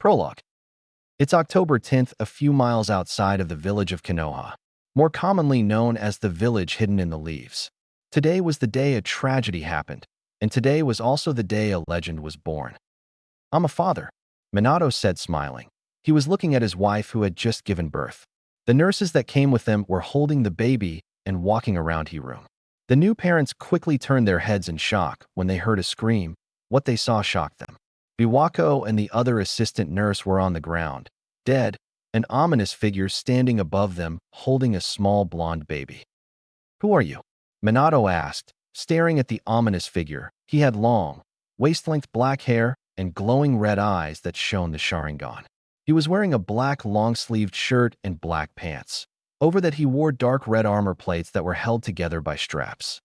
Prologue. It's October 10th, a few miles outside of the village of Konoha, more commonly known as the village hidden in the leaves. Today was the day a tragedy happened, and today was also the day a legend was born. "I'm a father," Minato said, smiling. He was looking at his wife who had just given birth. The nurses that came with them were holding the baby and walking around the room. The new parents quickly turned their heads in shock when they heard a scream. What they saw shocked them. Biwako and the other assistant nurse were on the ground, dead, an ominous figure standing above them, holding a small blonde baby. "Who are you?" Minato asked, staring at the ominous figure. He had long, waist-length black hair and glowing red eyes that shone the Sharingan. He was wearing a black long-sleeved shirt and black pants. Over that he wore dark red armor plates that were held together by straps.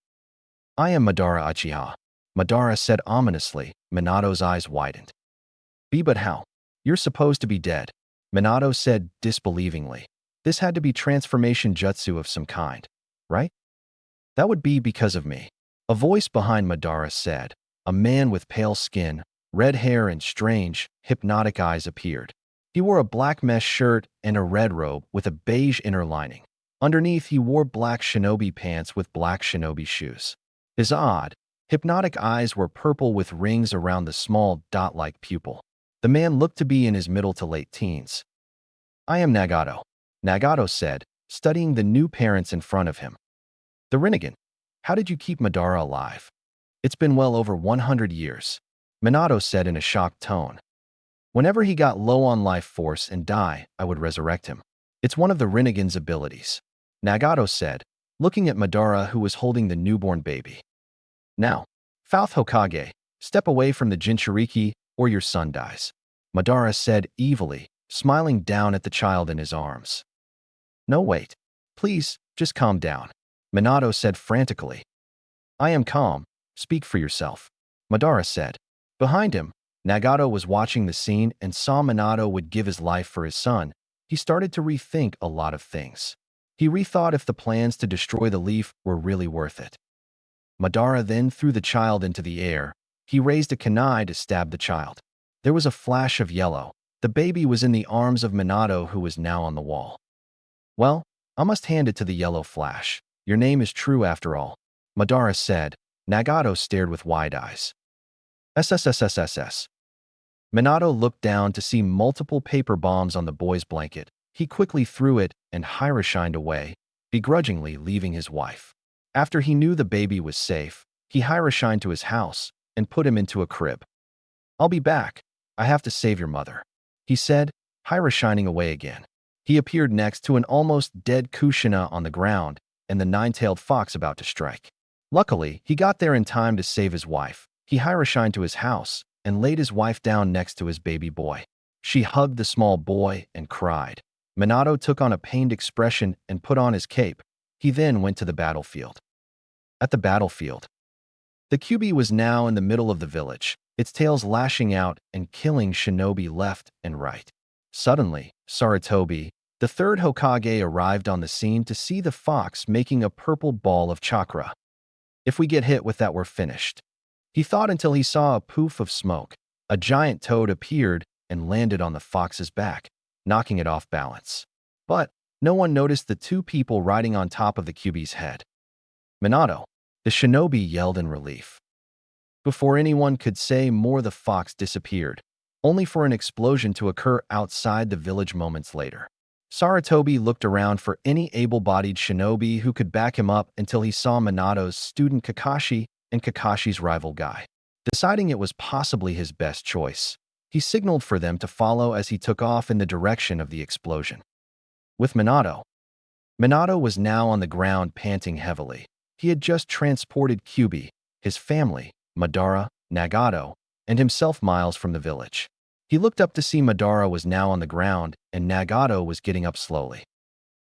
"I am Madara Uchiha," Madara said ominously. Minato's eyes widened. But how? You're supposed to be dead," Minato said disbelievingly. "This had to be transformation jutsu of some kind, right?" "That would be because of me," a voice behind Madara said. A man with pale skin, red hair and strange, hypnotic eyes appeared. He wore a black mesh shirt and a red robe with a beige inner lining. Underneath, he wore black shinobi pants with black shinobi shoes. His odd, hypnotic eyes were purple with rings around the small, dot-like pupil. The man looked to be in his middle to late teens. "I am Nagato," Nagato said, studying the new parents in front of him. "The Rinnegan. How did you keep Madara alive?" "It's been well over 100 years," Minato said in a shocked tone. "Whenever he got low on life force and die, I would resurrect him. It's one of the Rinnegan's abilities," Nagato said, looking at Madara who was holding the newborn baby. "Now, Fifth Hokage, step away from the Jinchuriki or your son dies," Madara said evilly, smiling down at the child in his arms. "No, wait. Please, just calm down," Minato said frantically. "I am calm. Speak for yourself," Madara said. Behind him, Nagato was watching the scene and saw Minato would give his life for his son. He started to rethink a lot of things. He rethought if the plans to destroy the leaf were really worth it. Madara then threw the child into the air. He raised a kunai to stab the child. There was a flash of yellow. The baby was in the arms of Minato, who was now on the wall. "Well, I must hand it to the yellow flash. Your name is true after all," Madara said. Nagato stared with wide eyes. "SSSSSS." Minato looked down to see multiple paper bombs on the boy's blanket. He quickly threw it and shined away, begrudgingly leaving his wife. After he knew the baby was safe, he shined to his house and put him into a crib. "I'll be back. I have to save your mother," he said, shining away again. He appeared next to an almost dead Kushina on the ground and the nine-tailed fox about to strike. Luckily, he got there in time to save his wife. He shined to his house and laid his wife down next to his baby boy. She hugged the small boy and cried. Minato took on a pained expression and put on his cape. He then went to the battlefield. At the battlefield, the Kyuubi was now in the middle of the village, its tails lashing out and killing shinobi left and right. Suddenly, Sarutobi, the third Hokage, arrived on the scene to see the fox making a purple ball of chakra. "If we get hit with that, we're finished," he thought until he saw a poof of smoke. A giant toad appeared and landed on the fox's back, knocking it off balance. But no one noticed the two people riding on top of the Kyuubi's head. "Minato!" the shinobi yelled in relief. Before anyone could say more, the fox disappeared, only for an explosion to occur outside the village moments later. Sarutobi looked around for any able-bodied shinobi who could back him up until he saw Minato's student Kakashi and Kakashi's rival Guy. Deciding it was possibly his best choice, he signaled for them to follow as he took off in the direction of the explosion. With Minato was now on the ground panting heavily. He had just transported Kyuubi, his family, Madara, Nagato, and himself miles from the village. He looked up to see Madara was now on the ground and Nagato was getting up slowly.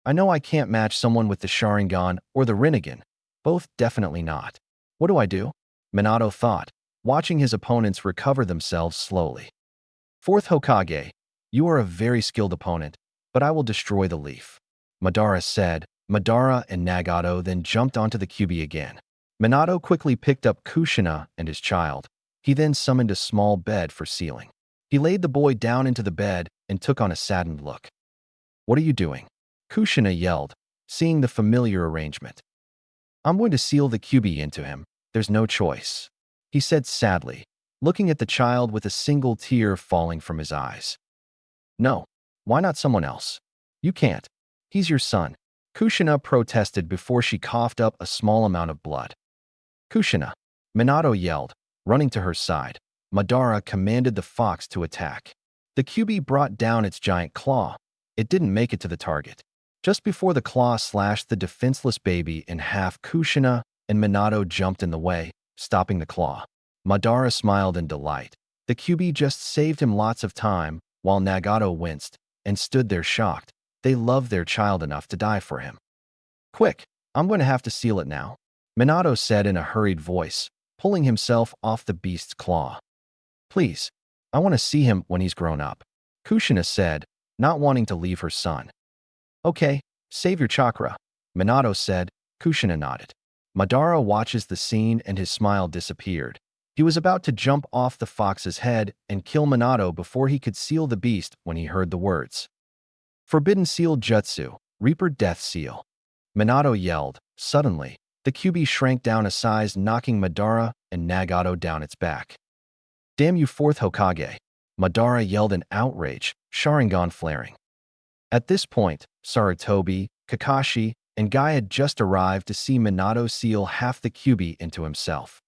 "I know I can't match someone with the Sharingan or the Rinnegan. Both definitely not. What do I do?" Minato thought, watching his opponents recover themselves slowly. "Fourth Hokage, you are a very skilled opponent, but I will destroy the leaf," Madara said. Madara and Nagato then jumped onto the Kyuubi again. Minato quickly picked up Kushina and his child. He then summoned a small bed for sealing. He laid the boy down into the bed and took on a saddened look. "What are you doing?" Kushina yelled, seeing the familiar arrangement. "I'm going to seal the QB into him. There's no choice," he said sadly, looking at the child with a single tear falling from his eyes. "No. Why not someone else? You can't. He's your son," Kushina protested before she coughed up a small amount of blood. "Kushina," Minato yelled, running to her side. Madara commanded the fox to attack. The QB brought down its giant claw. It didn't make it to the target. Just before the claw slashed the defenseless baby in half, Kushina and Minato jumped in the way, stopping the claw. Madara smiled in delight. The QB just saved him lots of time, while Nagato winced and stood there shocked. They loved their child enough to die for him. "Quick, I'm going to have to seal it now," Minato said in a hurried voice, pulling himself off the beast's claw. "Please, I want to see him when he's grown up," Kushina said, not wanting to leave her son. "Okay, save your chakra," Minato said. Kushina nodded. Madara watches the scene and his smile disappeared. He was about to jump off the fox's head and kill Minato before he could seal the beast when he heard the words. "Forbidden Seal Jutsu, Reaper Death Seal." Minato yelled. Suddenly, the QB shrank down a size, knocking Madara and Nagato down its back. "Damn you, fourth Hokage!" Madara yelled in outrage, Sharingan flaring. At this point, Sarutobi, Kakashi, and Guy had just arrived to see Minato seal half the QB into himself.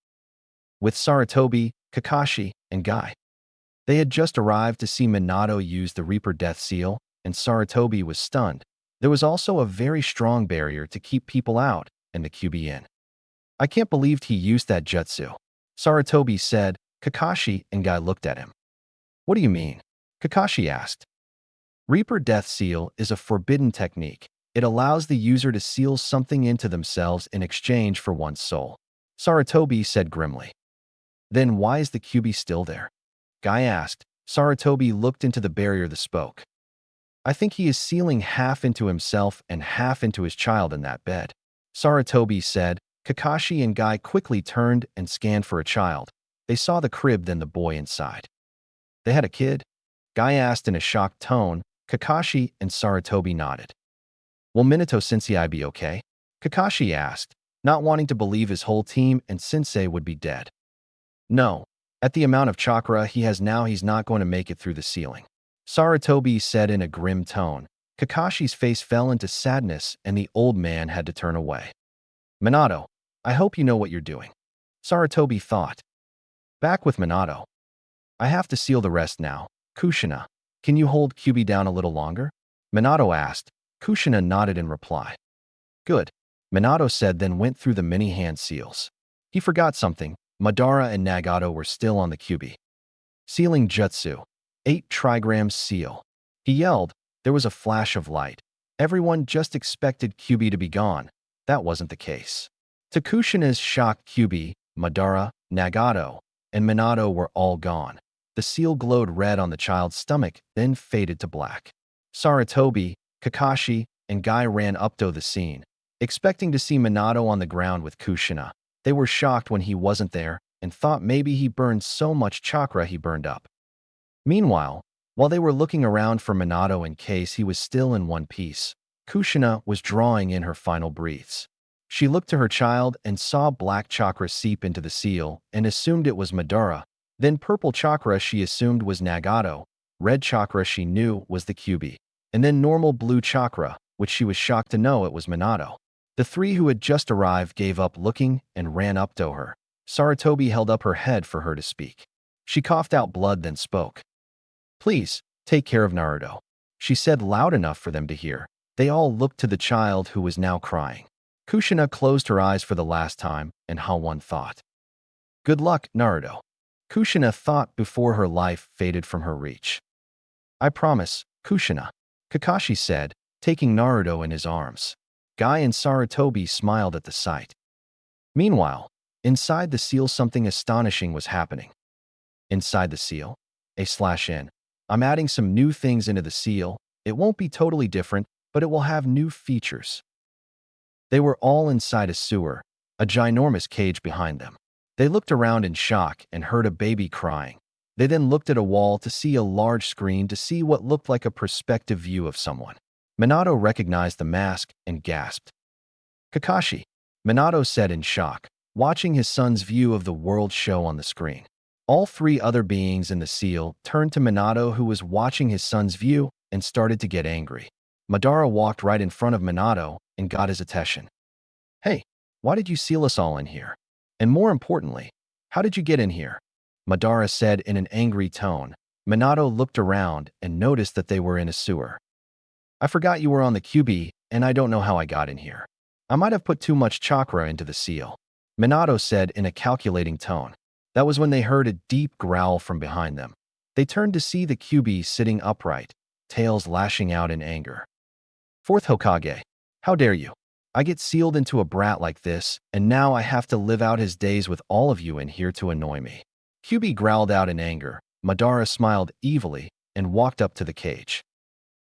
With Sarutobi, Kakashi, and Guy, they had just arrived to see Minato use the Reaper Death Seal, and Sarutobi was stunned. There was also a very strong barrier to keep people out and the QB in. "I can't believe he used that jutsu," Sarutobi said. Kakashi and Guy looked at him. "What do you mean?" Kakashi asked. "Reaper Death Seal is a forbidden technique. It allows the user to seal something into themselves in exchange for one's soul," Sarutobi said grimly. "Then why is the QB still there?" Guy asked. Sarutobi looked into the barrier that spoke. "I think he is sealing half into himself and half into his child in that bed," Sarutobi said. Kakashi and Guy quickly turned and scanned for a child. They saw the crib, then the boy inside. "They had a kid?" Guy asked in a shocked tone. Kakashi and Sarutobi nodded. "Will Minato Sensei be okay?" Kakashi asked, not wanting to believe his whole team and Sensei would be dead. "No. At the amount of chakra he has now, he's not going to make it through the ceiling," Sarutobi said in a grim tone. Kakashi's face fell into sadness and the old man had to turn away. "Minato, I hope you know what you're doing," Sarutobi thought. Back with Minato. "I have to seal the rest now. Kushina, can you hold QB down a little longer?" Minato asked. Kushina nodded in reply. "Good," Minato said, then went through the many hand seals. He forgot something. Madara and Nagato were still on the QB. "Sealing Jutsu. 8 trigrams seal." He yelled. There was a flash of light. Everyone just expected QB to be gone. That wasn't the case. To Kushina's shocked, QB, Madara, Nagato, and Minato were all gone. The seal glowed red on the child's stomach, then faded to black. Sarutobi, Kakashi, and Guy ran up to the scene, expecting to see Minato on the ground with Kushina. They were shocked when he wasn't there and thought maybe he burned so much chakra he burned up. Meanwhile, while they were looking around for Minato in case he was still in one piece, Kushina was drawing in her final breaths. She looked to her child and saw black chakra seep into the seal and assumed it was Madara. Then purple chakra she assumed was Nagato, red chakra she knew was the QB, and then normal blue chakra, which she was shocked to know it was Minato. The three who had just arrived gave up looking and ran up to her. Sarutobi held up her head for her to speak. She coughed out blood, then spoke. "Please, take care of Naruto," she said loud enough for them to hear. They all looked to the child who was now crying. Kushina closed her eyes for the last time, and Hawan thought. "Good luck, Naruto." Kushina thought before her life faded from her reach. "I promise, Kushina," Kakashi said, taking Naruto in his arms. Guy and Sarutobi smiled at the sight. Meanwhile, inside the seal something astonishing was happening. Inside the seal? /n. I'm adding some new things into the seal. It won't be totally different, but it will have new features. They were all inside a sewer, a ginormous cage behind them. They looked around in shock and heard a baby crying. They then looked at a wall to see a large screen to see what looked like a perspective view of someone. Minato recognized the mask and gasped. Kakashi, Minato said in shock, watching his son's view of the world show on the screen. All three other beings in the seal turned to Minato, who was watching his son's view, and started to get angry. Madara walked right in front of Minato and got his attention. Hey, why did you seal us all in here? And more importantly, how did you get in here? Madara said in an angry tone. Minato looked around and noticed that they were in a sewer. I forgot you were on the QB, and I don't know how I got in here. I might have put too much chakra into the seal, Minato said in a calculating tone. That was when they heard a deep growl from behind them. They turned to see the QB sitting upright, tails lashing out in anger. Fourth Hokage, how dare you? I get sealed into a brat like this, and now I have to live out his days with all of you in here to annoy me. QB growled out in anger. Madara smiled evilly and walked up to the cage.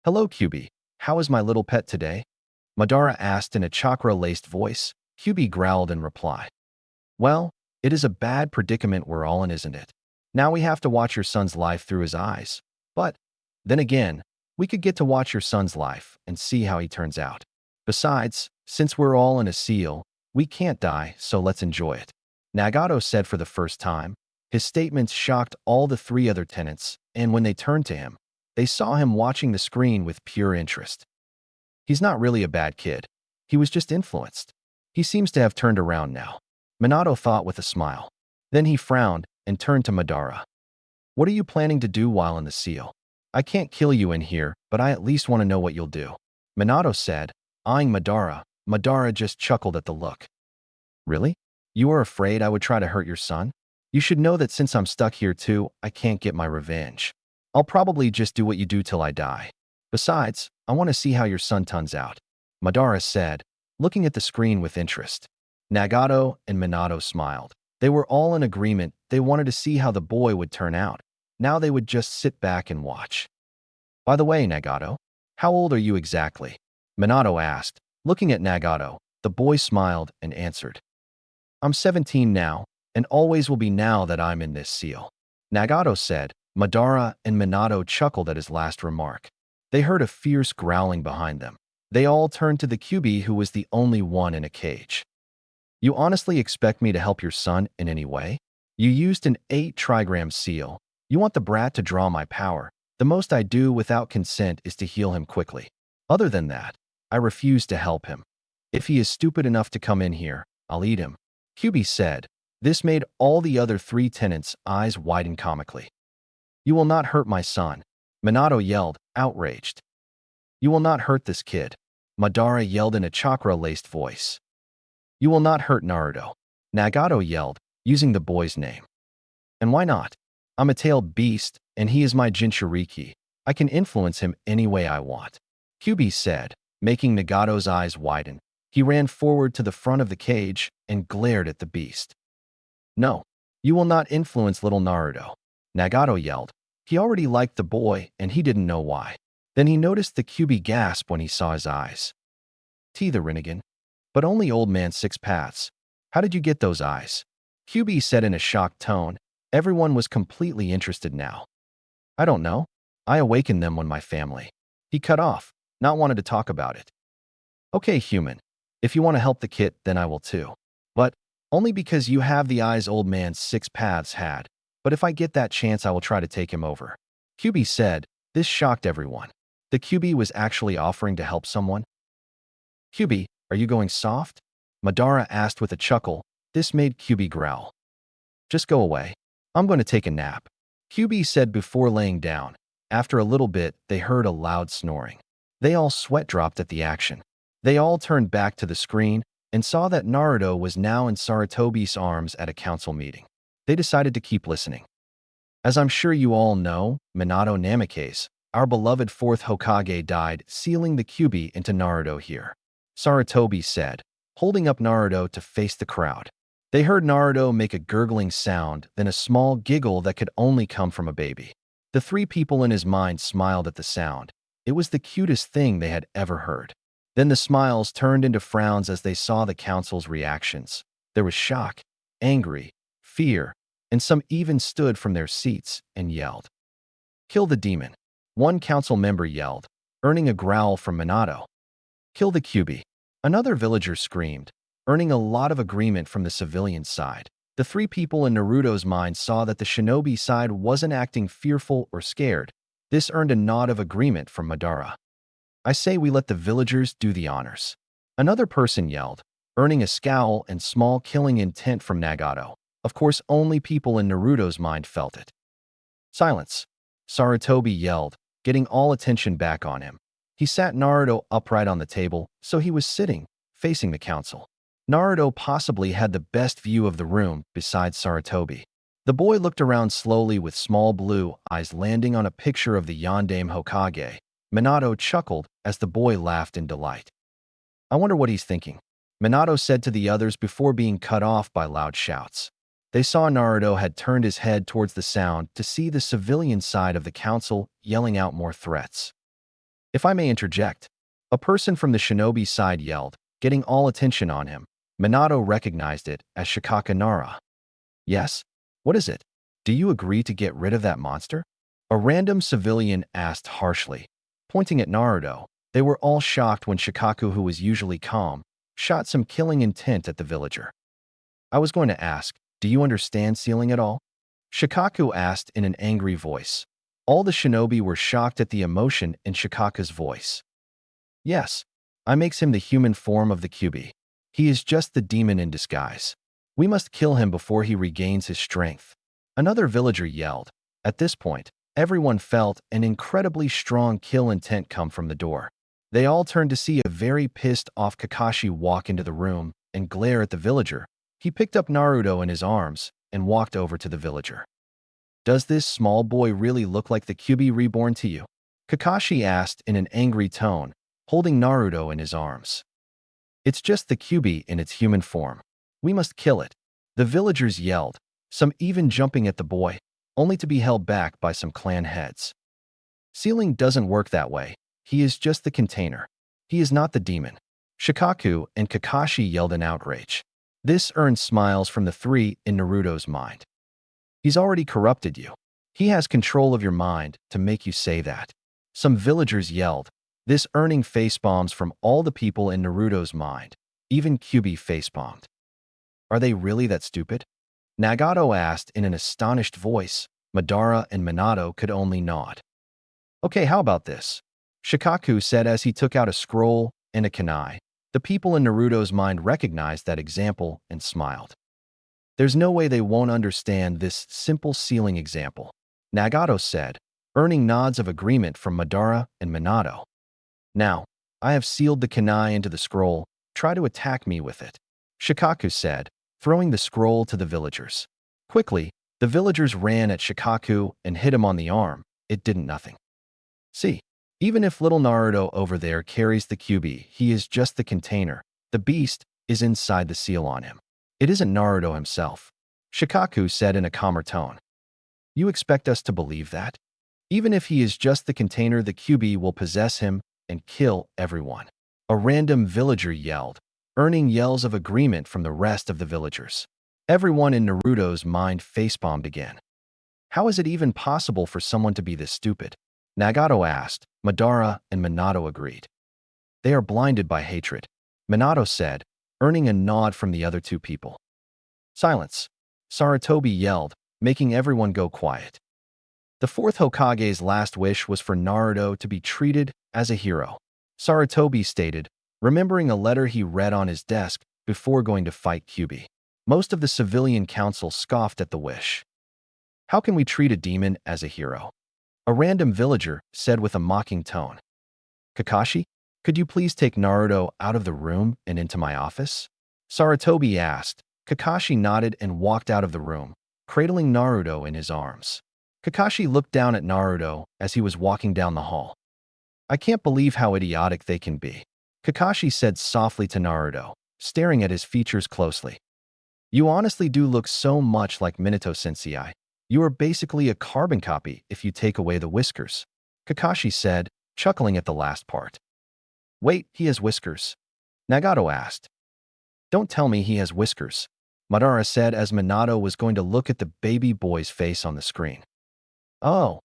Hello, QB. How is my little pet today? Madara asked in a chakra-laced voice. QB growled in reply. Well, it is a bad predicament we're all in, isn't it? Now we have to watch your son's life through his eyes. But, then again, we could get to watch your son's life and see how he turns out. Besides, since we're all in a seal, we can't die, so let's enjoy it. Nagato said for the first time. His statements shocked all the three other tenants, and when they turned to him, they saw him watching the screen with pure interest. He's not really a bad kid. He was just influenced. He seems to have turned around now, Minato thought with a smile. Then he frowned and turned to Madara. What are you planning to do while in the seal? I can't kill you in here, but I at least want to know what you'll do, Minato said, eyeing Madara. Madara just chuckled at the look. Really? You are afraid I would try to hurt your son? You should know that since I'm stuck here too, I can't get my revenge. I'll probably just do what you do till I die. Besides, I want to see how your son turns out, Madara said, looking at the screen with interest. Nagato and Minato smiled. They were all in agreement. They wanted to see how the boy would turn out. Now they would just sit back and watch. By the way, Nagato, how old are you exactly? Minato asked. Looking at Nagato, the boy smiled and answered. I'm 17 now, and always will be now that I'm in this seal, Nagato said. Madara and Minato chuckled at his last remark. They heard a fierce growling behind them. They all turned to the QB, who was the only one in a cage. You honestly expect me to help your son in any way? You used an 8-trigram seal. You want the brat to draw my power. The most I do without consent is to heal him quickly. Other than that, I refuse to help him. If he is stupid enough to come in here, I'll eat him, QB said. This made all the other three tenants' eyes widen comically. You will not hurt my son, Minato yelled, outraged. You will not hurt this kid, Madara yelled in a chakra-laced voice. You will not hurt Naruto, Nagato yelled, using the boy's name. And why not? I'm a tailed beast, and he is my Jinchuriki. I can influence him any way I want, QB said, making Nagato's eyes widen. He ran forward to the front of the cage and glared at the beast. No, you will not influence little Naruto, Nagato yelled. He already liked the boy, and he didn't know why. Then he noticed the QB gasp when he saw his eyes. The Rinnegan. But only old man 6 paths. How did you get those eyes? QB said in a shocked tone. Everyone was completely interested now. I don't know. I awakened them when my family. He cut off, not wanted to talk about it. Okay, human. If you want to help the kid, then I will too. But only because you have the eyes old man 6 paths had. But if I get that chance, I will try to take him over, QB said. This shocked everyone. The QB was actually offering to help someone. QB, are you going soft? Madara asked with a chuckle. This made QB growl. Just go away. I'm going to take a nap, QB said before laying down. After a little bit, they heard a loud snoring. They all sweat dropped at the action. They all turned back to the screen and saw that Naruto was now in Sarutobi's arms at a council meeting. They decided to keep listening. As I'm sure you all know, Minato Namikaze, our beloved 4th Hokage, died, sealing the QB into Naruto here, Sarutobi said, holding up Naruto to face the crowd. They heard Naruto make a gurgling sound, then a small giggle that could only come from a baby. The three people in his mind smiled at the sound. It was the cutest thing they had ever heard. Then the smiles turned into frowns as they saw the council's reactions. There was shock, angry, fear, and some even stood from their seats and yelled, "Kill the demon!" One council member yelled, earning a growl from Minato. "Kill the Kyuubi!" Another villager screamed, earning a lot of agreement from the civilian side. The three people in Naruto's mind saw that the shinobi side wasn't acting fearful or scared. This earned a nod of agreement from Madara. "I say we let the villagers do the honors." Another person yelled, earning a scowl and small killing intent from Nagato. Of course, only people in Naruto's mind felt it. "Silence!" Sarutobi yelled, getting all attention back on him. He sat Naruto upright on the table, so he was sitting, facing the council. Naruto possibly had the best view of the room besides Sarutobi. The boy looked around slowly with small blue eyes landing on a picture of the Yondaime Hokage. Minato chuckled as the boy laughed in delight. "I wonder what he's thinking," Minato said to the others before being cut off by loud shouts. They saw Naruto had turned his head towards the sound to see the civilian side of the council yelling out more threats. "If I may interject," a person from the shinobi side yelled, getting all attention on him. Minato recognized it as Shikaka Nara. "Yes? What is it? Do you agree to get rid of that monster?" A random civilian asked harshly. Pointing at Naruto, they were all shocked when Shikaku, who was usually calm, shot some killing intent at the villager. "I was going to ask, do you understand sealing at all?" Shikaku asked in an angry voice. All the shinobi were shocked at the emotion in Shikaku's voice. "Yes, I makes him the human form of the Kyuubi. He is just the demon in disguise. We must kill him before he regains his strength." Another villager yelled. At this point, everyone felt an incredibly strong kill intent come from the door. They all turned to see a very pissed-off Kakashi walk into the room and glare at the villager. He picked up Naruto in his arms and walked over to the villager. "Does this small boy really look like the Kyuubi reborn to you?" Kakashi asked in an angry tone, holding Naruto in his arms. "It's just the Kyuubi in its human form. We must kill it," the villagers yelled, some even jumping at the boy, only to be held back by some clan heads. "Sealing doesn't work that way. He is just the container. He is not the demon." Shikaku and Kakashi yelled in outrage. This earned smiles from the three in Naruto's mind. "He's already corrupted you. He has control of your mind to make you say that." Some villagers yelled, this earning facepalms from all the people in Naruto's mind. Even Kyuubi facepalmed. "Are they really that stupid?" Nagato asked in an astonished voice. Madara and Minato could only nod. "Okay, how about this?" Shikaku said as he took out a scroll and a kunai. The people in Naruto's mind recognized that example and smiled. "There's no way they won't understand this simple sealing example," Nagato said, earning nods of agreement from Madara and Minato. "Now, I have sealed the kunai into the scroll. Try to attack me with it," Shikaku said, throwing the scroll to the villagers. Quickly, the villagers ran at Shikaku and hit him on the arm. It did nothing. "See, even if little Naruto over there carries the Kyuubi, he is just the container. The beast is inside the seal on him. It isn't Naruto himself," Shikaku said in a calmer tone. "You expect us to believe that? Even if he is just the container, the Kyuubi will possess him and kill everyone." A random villager yelled, earning yells of agreement from the rest of the villagers. Everyone in Naruto's mind facepalmed again. How is it even possible for someone to be this stupid? Nagato asked. Madara and Minato agreed. They are blinded by hatred, Minato said, earning a nod from the other two people. Silence, Sarutobi yelled, making everyone go quiet. The fourth Hokage's last wish was for Naruto to be treated as a hero. Sarutobi stated, remembering a letter he read on his desk before going to fight Kyuubi. Most of the civilian council scoffed at the wish. How can we treat a demon as a hero? A random villager said with a mocking tone. Kakashi, could you please take Naruto out of the room and into my office? Sarutobi asked. Kakashi nodded and walked out of the room, cradling Naruto in his arms. Kakashi looked down at Naruto as he was walking down the hall. I can't believe how idiotic they can be, Kakashi said softly to Naruto, staring at his features closely. You honestly do look so much like Minato-sensei. You are basically a carbon copy if you take away the whiskers, Kakashi said, chuckling at the last part. Wait, he has whiskers? Nagato asked. Don't tell me he has whiskers. Madara said as Minato was going to look at the baby boy's face on the screen. Oh,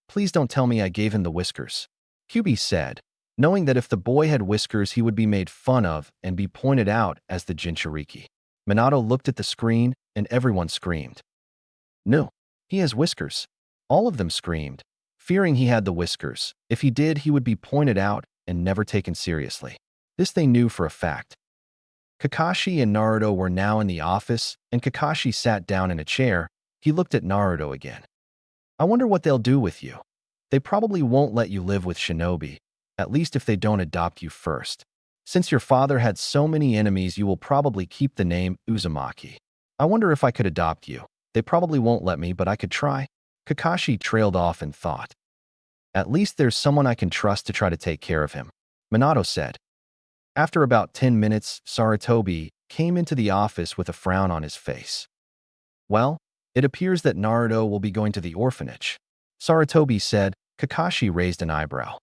please don't tell me I gave him the whiskers. Hewg said, knowing that if the boy had whiskers he would be made fun of and be pointed out as the Jinchuriki. Minato looked at the screen and everyone screamed. No, he has whiskers. All of them screamed, fearing he had the whiskers. If he did, he would be pointed out and never taken seriously. This they knew for a fact. Kakashi and Naruto were now in the office, and Kakashi sat down in a chair. He looked at Naruto again. I wonder what they'll do with you. They probably won't let you live with Shinobi, at least if they don't adopt you first. Since your father had so many enemies, you will probably keep the name Uzumaki. I wonder if I could adopt you. They probably won't let me, but I could try. Kakashi trailed off in thought. At least there's someone I can trust to try to take care of him, Minato said. After about 10 minutes, Sarutobi came into the office with a frown on his face. Well, it appears that Naruto will be going to the orphanage, Sarutobi said. Kakashi raised an eyebrow.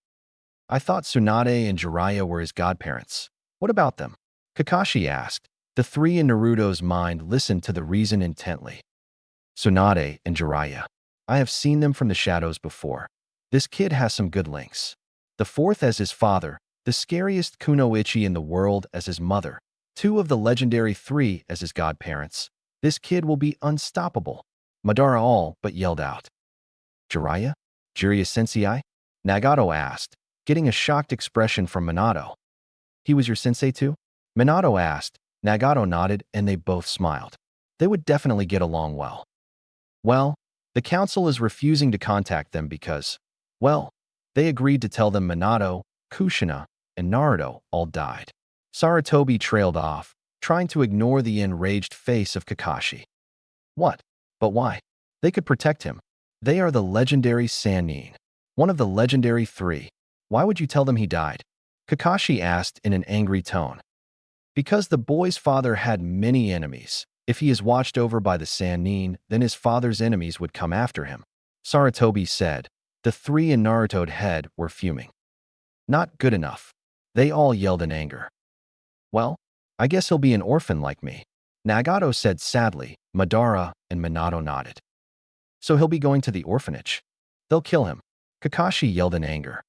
I thought Tsunade and Jiraiya were his godparents. What about them? Kakashi asked. The three in Naruto's mind listened to the reason intently. Tsunade and Jiraiya. I have seen them from the shadows before. This kid has some good links. The fourth as his father, the scariest kunoichi in the world as his mother, two of the legendary three as his godparents. This kid will be unstoppable. Madara all but yelled out. Jiraiya? Jiraiya sensei? Nagato asked, getting a shocked expression from Minato. He was your sensei too? Minato asked. Nagato nodded and they both smiled. They would definitely get along well. Well, the council is refusing to contact them because, well, they agreed to tell them Minato, Kushina, and Naruto all died. Sarutobi trailed off, trying to ignore the enraged face of Kakashi. What? But why? They could protect him. They are the legendary Sannin, one of the legendary three. Why would you tell them he died? Kakashi asked in an angry tone. Because the boy's father had many enemies. If he is watched over by the Sannin, then his father's enemies would come after him, Sarutobi said. The three in Naruto's head were fuming. Not good enough. They all yelled in anger. Well, I guess he'll be an orphan like me, Nagato said sadly. Madara and Minato nodded. So he'll be going to the orphanage. They'll kill him, Kakashi yelled in anger.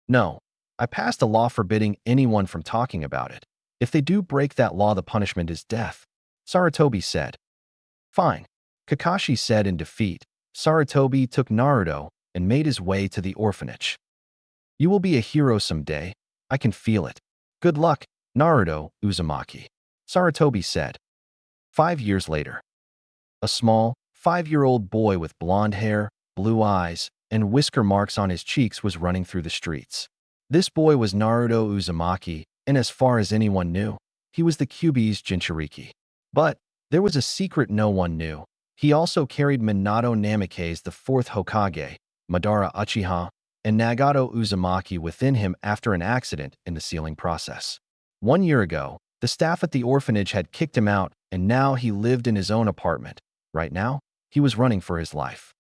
No, I passed a law forbidding anyone from talking about it. If they do break that law, the punishment is death, Sarutobi said. Fine, Kakashi said in defeat. Sarutobi took Naruto and made his way to the orphanage. You will be a hero someday. I can feel it. Good luck, Naruto Uzumaki, Sarutobi said. 5 years later. A small, 5-year-old boy with blonde hair, blue eyes, and whisker marks on his cheeks was running through the streets. This boy was Naruto Uzumaki, and as far as anyone knew, he was the Kyuubi's Jinchuriki. But there was a secret no one knew. He also carried Minato Namikaze's the fourth Hokage, Madara Uchiha, and Nagato Uzumaki within him after an accident in the sealing process. 1 year ago, the staff at the orphanage had kicked him out, and now he lived in his own apartment. Right now, he was running for his life.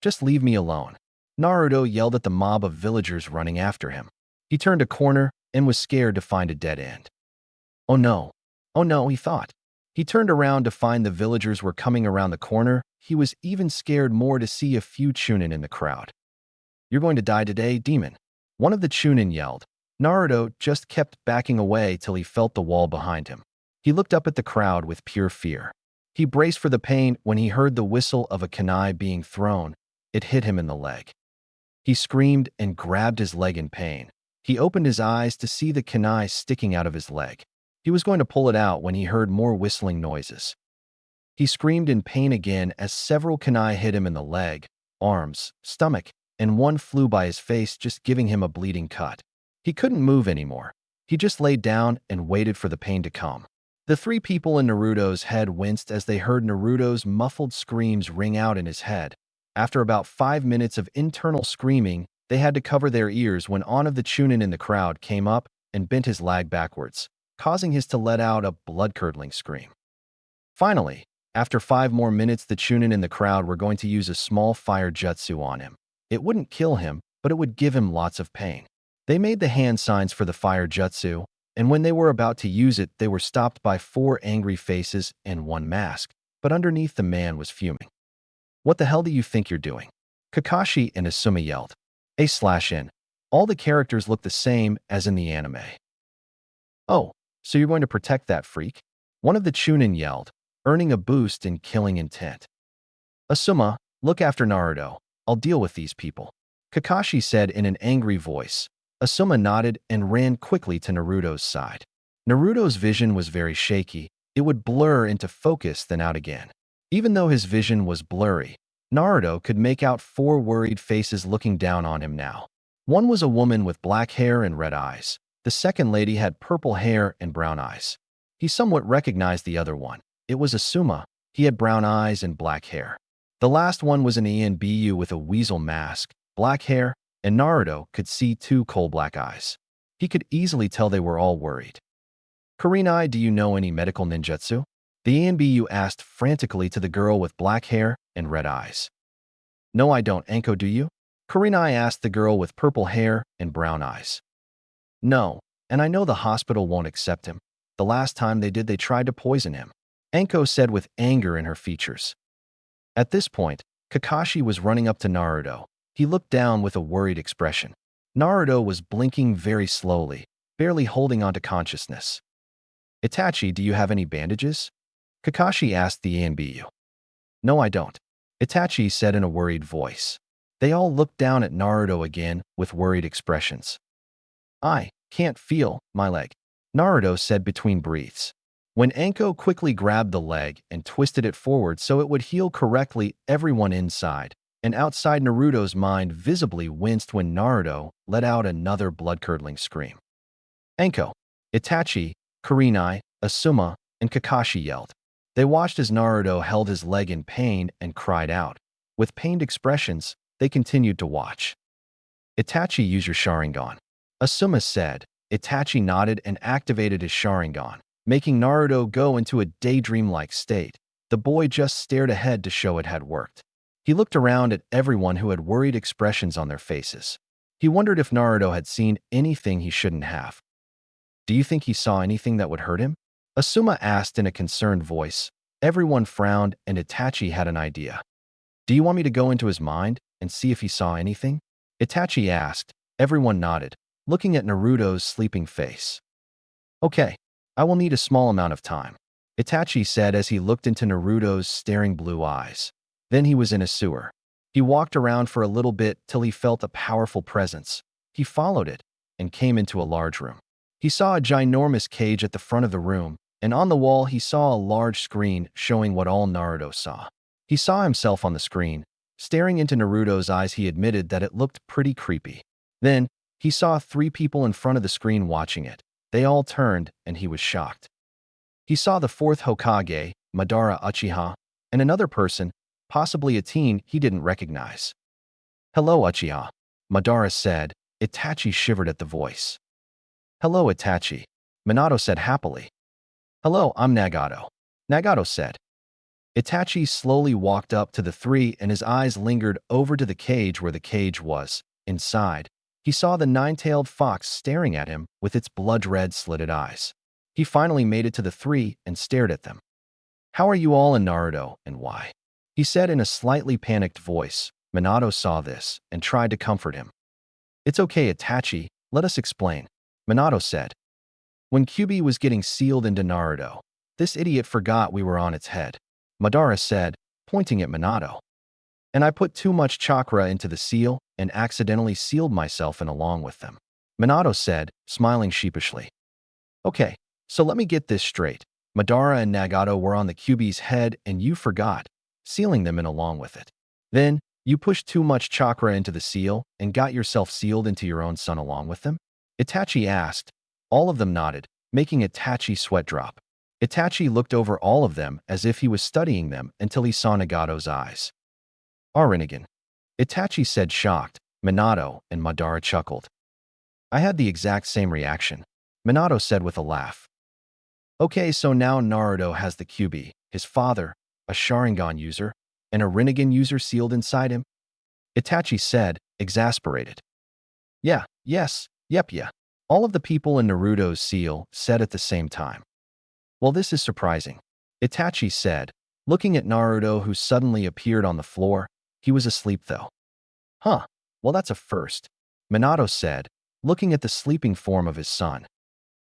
Just leave me alone, Naruto yelled at the mob of villagers running after him. He turned a corner and was scared to find a dead end. Oh no, he thought. He turned around to find the villagers were coming around the corner. He was even scared more to see a few Chunin in the crowd. You're going to die today, demon, one of the Chunin yelled. Naruto just kept backing away till he felt the wall behind him. He looked up at the crowd with pure fear. He braced for the pain when he heard the whistle of a kunai being thrown. It hit him in the leg. He screamed and grabbed his leg in pain. He opened his eyes to see the kunai sticking out of his leg. He was going to pull it out when he heard more whistling noises. He screamed in pain again as several kunai hit him in the leg, arms, stomach, and one flew by his face, just giving him a bleeding cut. He couldn't move anymore. He just laid down and waited for the pain to come. The three people in Naruto's head winced as they heard Naruto's muffled screams ring out in his head. After about 5 minutes of internal screaming, they had to cover their ears when one of the Chunin in the crowd came up and bent his leg backwards, causing his to let out a blood-curdling scream. Finally, after 5 more minutes, the Chunin in the crowd were going to use a small fire jutsu on him. It wouldn't kill him, but it would give him lots of pain. They made the hand signs for the fire jutsu, And when they were about to use it, they were stopped by 4 angry faces and 1 mask, but underneath the man was fuming. "What the hell do you think you're doing?" Kakashi and Asuma yelled. A/N. All the characters look the same as in the anime. "Oh, so you're going to protect that freak?" One of the Chunin yelled, earning a boost in killing intent. "Asuma, look after Naruto. I'll deal with these people," Kakashi said in an angry voice. Asuma nodded and ran quickly to Naruto's side. Naruto's vision was very shaky. It would blur into focus then out again. Even though his vision was blurry, Naruto could make out 4 worried faces looking down on him now. One was a woman with black hair and red eyes. The second lady had purple hair and brown eyes. He somewhat recognized the other one. It was Asuma. He had brown eyes and black hair. The last one was an ENBU with a weasel mask, black hair, and Naruto could see 2 coal black eyes. He could easily tell they were all worried. "Kurenai, do you know any medical ninjutsu?" the ENBU asked frantically to the girl with black hair and red eyes. "No, I don't. Anko, do you?" Kurenai asked the girl with purple hair and brown eyes. "No, and I know the hospital won't accept him. The last time they did, they tried to poison him," Anko said with anger in her features. At this point, Kakashi was running up to Naruto. He looked down with a worried expression. Naruto was blinking very slowly, barely holding onto consciousness. "Itachi, do you have any bandages?" Kakashi asked the ENBU. "No, I don't," Itachi said in a worried voice. They all looked down at Naruto again with worried expressions. "I can't feel my leg," Naruto said between breaths. When Anko quickly grabbed the leg and twisted it forward so it would heal correctly, everyone inside and outside Naruto's mind visibly winced when Naruto let out another blood-curdling scream. Anko, Itachi, Kurenai, Asuma, and Kakashi yelled. They watched as Naruto held his leg in pain and cried out. With pained expressions, they continued to watch. "Itachi, use your Sharingan," Asuma said. Itachi nodded and activated his Sharingan, making Naruto go into a daydream-like state. The boy just stared ahead to show it had worked. He looked around at everyone who had worried expressions on their faces. He wondered if Naruto had seen anything he shouldn't have. "Do you think he saw anything that would hurt him?" Asuma asked in a concerned voice. Everyone frowned and Itachi had an idea. "Do you want me to go into his mind and see if he saw anything?" Itachi asked. Everyone nodded, looking at Naruto's sleeping face. "Okay, I will need a small amount of time," Itachi said as he looked into Naruto's staring blue eyes. Then he was in a sewer. He walked around for a little bit till he felt a powerful presence. He followed it and came into a large room. He saw a ginormous cage at the front of the room, and on the wall he saw a large screen showing what all Naruto saw. He saw himself on the screen. Staring into Naruto's eyes, he admitted that it looked pretty creepy. Then, he saw 3 people in front of the screen watching it. They all turned, and he was shocked. He saw the 4th Hokage, Madara Uchiha, and another person, possibly a teen he didn't recognize. "Hello, Uchiha," Madara said. Itachi shivered at the voice. "Hello, Itachi," Minato said happily. "Hello, I'm Nagato," Nagato said. Itachi slowly walked up to the 3 and his eyes lingered over to the cage where the cage was. Inside, he saw the 9-tailed fox staring at him with its blood-red slitted eyes. He finally made it to the 3 and stared at them. "How are you all in Naruto, and why?" he said in a slightly panicked voice. Minato saw this and tried to comfort him. "It's okay, Itachi, let us explain," Minato said. "When Kyuubi was getting sealed into Naruto, this idiot forgot we were on its head," Madara said, pointing at Minato. "And I put too much chakra into the seal and accidentally sealed myself in along with them," Minato said, smiling sheepishly. "Okay, so let me get this straight. Madara and Nagato were on the Kyuubi's head and you forgot, sealing them in along with it. Then, you pushed too much chakra into the seal and got yourself sealed into your own son along with them?" Itachi asked. All of them nodded, making Itachi's sweat drop. Itachi looked over all of them as if he was studying them until he saw Nagato's eyes. "Rinnegan," Itachi said shocked. Minato and Madara chuckled. "I had the exact same reaction," Minato said with a laugh. "Okay, so now Naruto has the Kyuubi, his father, a Sharingan user, and a Rinnegan user sealed inside him?" Itachi said, exasperated. "Yeah, yes, yep, yeah," All of the people in Naruto's seal said at the same time. Well, this is surprising, Itachi said, looking at Naruto, who suddenly appeared on the floor. He was asleep though. Huh, well that's a first, Minato said, looking at the sleeping form of his son.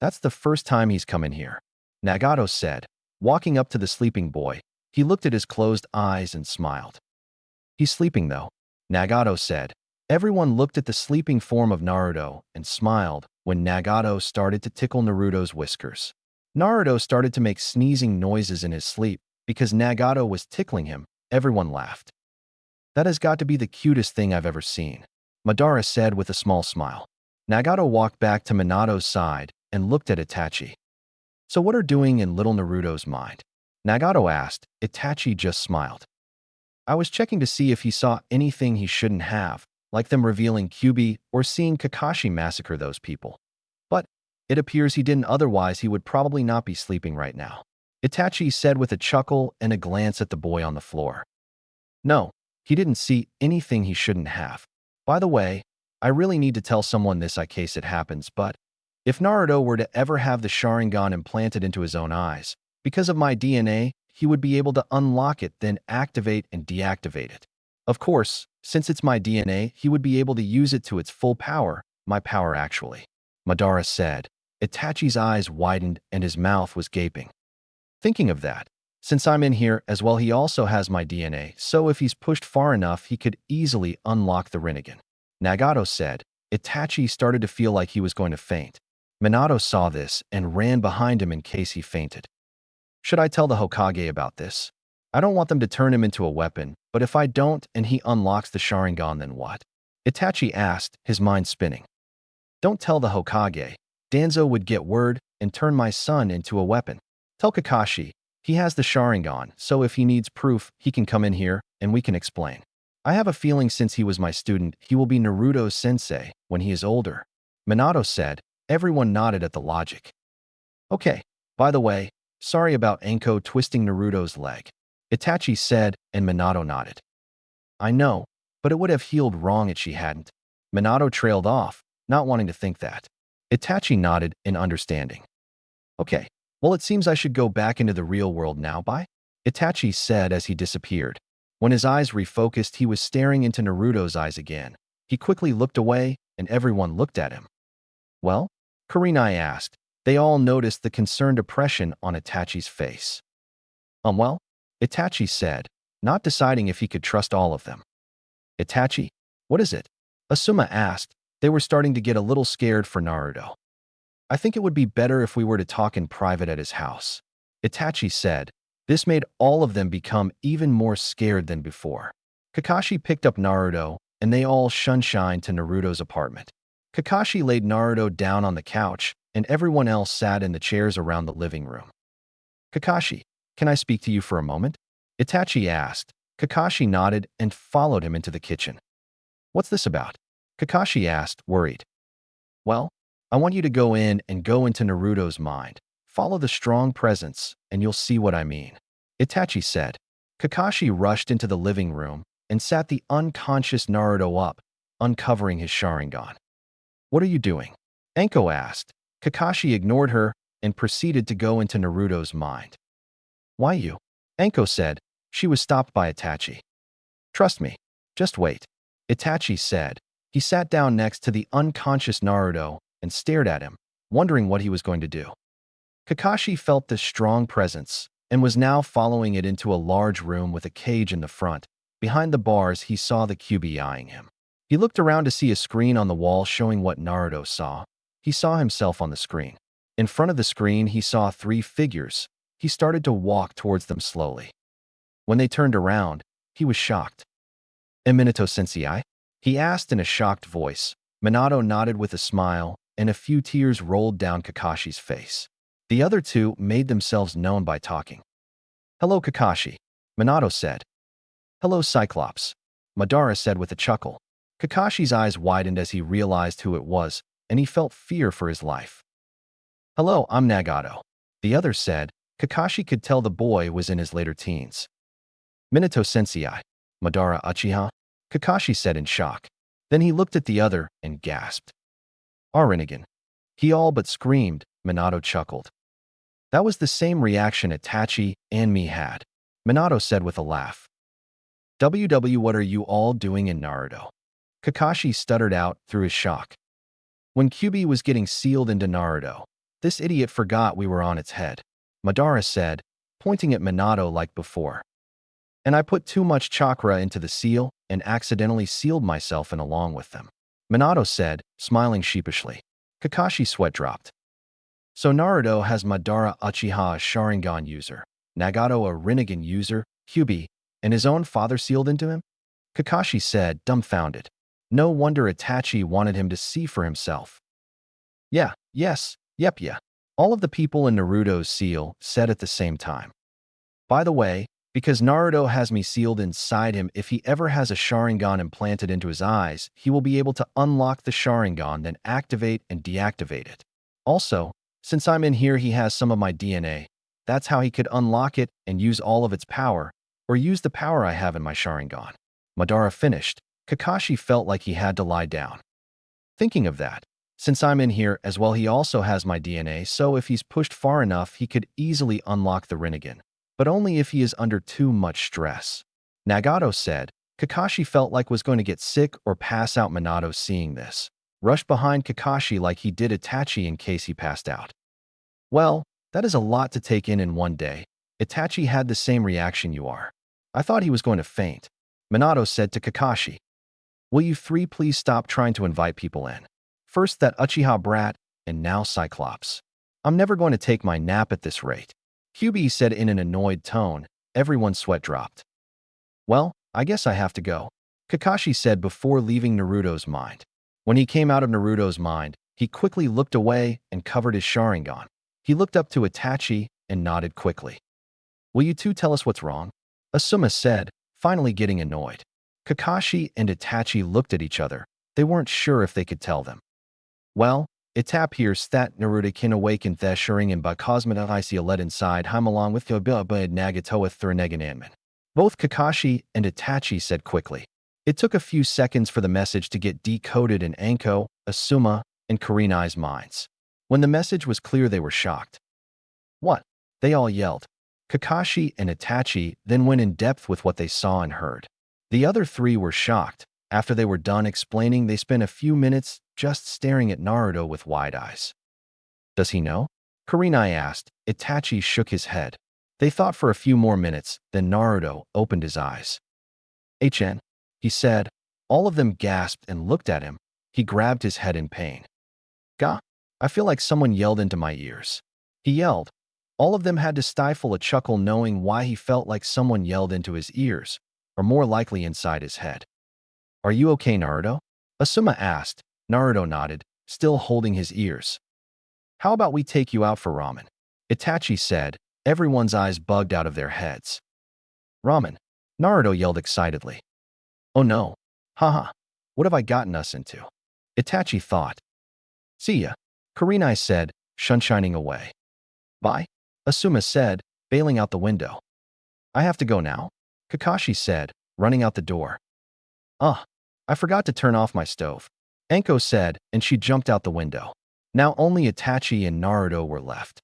That's the first time he's come in here, Nagato said, walking up to the sleeping boy. He looked at his closed eyes and smiled. He's sleeping though, Nagato said. Everyone looked at the sleeping form of Naruto and smiled when Nagato started to tickle Naruto's whiskers. Naruto started to make sneezing noises in his sleep because Nagato was tickling him. Everyone laughed. That has got to be the cutest thing I've ever seen, Madara said with a small smile. Nagato walked back to Minato's side and looked at Itachi. So what are doing in little Naruto's mind? Nagato asked. Itachi just smiled. I was checking to see if he saw anything he shouldn't have, like them revealing Kyuubi or seeing Kakashi massacre those people. But it appears he didn't, otherwise he would probably not be sleeping right now, Itachi said with a chuckle and a glance at the boy on the floor. No, he didn't see anything he shouldn't have. By the way, I really need to tell someone this in case it happens, but if Naruto were to ever have the Sharingan implanted into his own eyes, because of my DNA, he would be able to unlock it, then activate and deactivate it. Of course, since it's my DNA, he would be able to use it to its full power, my power actually, Madara said. Itachi's eyes widened and his mouth was gaping. Thinking of that, since I'm in here as well, he also has my DNA, so if he's pushed far enough, he could easily unlock the Rinnegan, Nagato said. Itachi started to feel like he was going to faint. Minato saw this and ran behind him in case he fainted. Should I tell the Hokage about this? I don't want them to turn him into a weapon, but if I don't and he unlocks the Sharingan, then what? Itachi asked, his mind spinning. Don't tell the Hokage. Danzo would get word and turn my son into a weapon. Tell Kakashi. He has the Sharingan, so if he needs proof, he can come in here and we can explain. I have a feeling since he was my student, he will be Naruto's sensei when he is older, Minato said. Everyone nodded at the logic. Okay, by the way, sorry about Anko twisting Naruto's leg, Itachi said, and Minato nodded. I know, but it would have healed wrong if she hadn't. Minato trailed off, not wanting to think that. Itachi nodded in understanding. Okay, well it seems I should go back into the real world now, bye? Itachi said as he disappeared. When his eyes refocused, he was staring into Naruto's eyes again. He quickly looked away, and everyone looked at him. Well? Kurenai asked. They all noticed the concerned expression on Itachi's face. Well? Itachi said, not deciding if he could trust all of them. Itachi? What is it? Asuma asked. They were starting to get a little scared for Naruto. I think it would be better if we were to talk in private at his house, Itachi said. This made all of them become even more scared than before. Kakashi picked up Naruto, and they all shunshined to Naruto's apartment. Kakashi laid Naruto down on the couch, and everyone else sat in the chairs around the living room. Kakashi, can I speak to you for a moment? Itachi asked. Kakashi nodded and followed him into the kitchen. What's this about? Kakashi asked, worried. Well, I want you to go in and go into Naruto's mind. Follow the strong presence, and you'll see what I mean, Itachi said. Kakashi rushed into the living room and sat the unconscious Naruto up, uncovering his Sharingan. What are you doing? Anko asked. Kakashi ignored her and proceeded to go into Naruto's mind. Why you? Anko said. She was stopped by Itachi. Trust me. Just wait, Itachi said. He sat down next to the unconscious Naruto and stared at him, wondering what he was going to do. Kakashi felt this strong presence and was now following it into a large room with a cage in the front. Behind the bars, he saw the Kyuubi eyeing him. He looked around to see a screen on the wall showing what Naruto saw. He saw himself on the screen. In front of the screen, he saw 3 figures. He started to walk towards them slowly. When they turned around, he was shocked. Minato sensei? He asked in a shocked voice. Minato nodded with a smile, and a few tears rolled down Kakashi's face. The other 2 made themselves known by talking. Hello, Kakashi, Minato said. Hello, Cyclops, Madara said with a chuckle. Kakashi's eyes widened as he realized who it was, and he felt fear for his life. Hello, I'm Nagato, the other said. Kakashi could tell the boy was in his later teens. Minato sensei, Madara Uchiha, Kakashi said in shock. Then he looked at the other and gasped. Rinnegan. He all but screamed. Minato chuckled. That was the same reaction Itachi and me had, Minato said with a laugh. What are you all doing in Naruto? Kakashi stuttered out through his shock. When Kyuubi was getting sealed into Naruto, this idiot forgot we were on its head, Madara said, pointing at Minato like before. And I put too much chakra into the seal and accidentally sealed myself in along with them, Minato said, smiling sheepishly. Kakashi's sweat dropped. So Naruto has Madara Uchiha a Sharingan user, Nagato a Rinnegan user, Kyuubi, and his own father sealed into him? Kakashi said, dumbfounded. No wonder Itachi wanted him to see for himself. Yeah, yes, yep, yeah. All of the people in Naruto's seal said at the same time. By the way, because Naruto has me sealed inside him, if he ever has a Sharingan implanted into his eyes, he will be able to unlock the Sharingan, then activate and deactivate it. Also, since I'm in here, he has some of my DNA. That's how he could unlock it and use all of its power, or use the power I have in my Sharingan. Madara finished. Kakashi felt like he had to lie down. Thinking of that, since I'm in here as well, he also has my DNA, so if he's pushed far enough, he could easily unlock the Rinnegan, but only if he is under too much stress. Nagato said. Kakashi felt like was going to get sick or pass out. Minato, seeing this, rushed behind Kakashi like he did Itachi in case he passed out. Well, that is a lot to take in one day. Itachi had the same reaction you are. I thought he was going to faint. Minato said to Kakashi. Will you three please stop trying to invite people in? First that Uchiha brat, and now Cyclops. I'm never going to take my nap at this rate. Kyuubi said in an annoyed tone. Everyone's sweat dropped. Well, I guess I have to go, Kakashi said before leaving Naruto's mind. When he came out of Naruto's mind, he quickly looked away and covered his Sharingan. He looked up to Itachi and nodded quickly. Will you two tell us what's wrong? Asuma said, finally getting annoyed. Kakashi and Itachi looked at each other. They weren't sure if they could tell them. Well, it appears that Naruto can awaken the Sharingan by cosmetic led inside him along with Yobaba Nagatoa Thurnegananman. Both Kakashi and Itachi said quickly. It took a few seconds for the message to get decoded in Anko, Asuma, and Kurenai's minds. When the message was clear, they were shocked. What? They all yelled. Kakashi and Itachi then went in depth with what they saw and heard. The other three were shocked. After they were done explaining, they spent a few minutes just staring at Naruto with wide eyes. Does he know? Kurenai asked. Itachi shook his head. They thought for a few more minutes, then Naruto opened his eyes. HN, he said. All of them gasped and looked at him. He grabbed his head in pain. Gah! I feel like someone yelled into my ears. He yelled. All of them had to stifle a chuckle knowing why he felt like someone yelled into his ears, or more likely inside his head. Are you okay, Naruto? Asuma asked. Naruto nodded, still holding his ears. How about we take you out for ramen? Itachi said. Everyone's eyes bugged out of their heads. Ramen? Naruto yelled excitedly. Oh no. Haha. What have I gotten us into? Itachi thought. See ya, Kurenai said, sunshining away. Bye, Asuma said, bailing out the window. I have to go now, Kakashi said, running out the door. I forgot to turn off my stove, Anko said, and she jumped out the window. Now only Itachi and Naruto were left.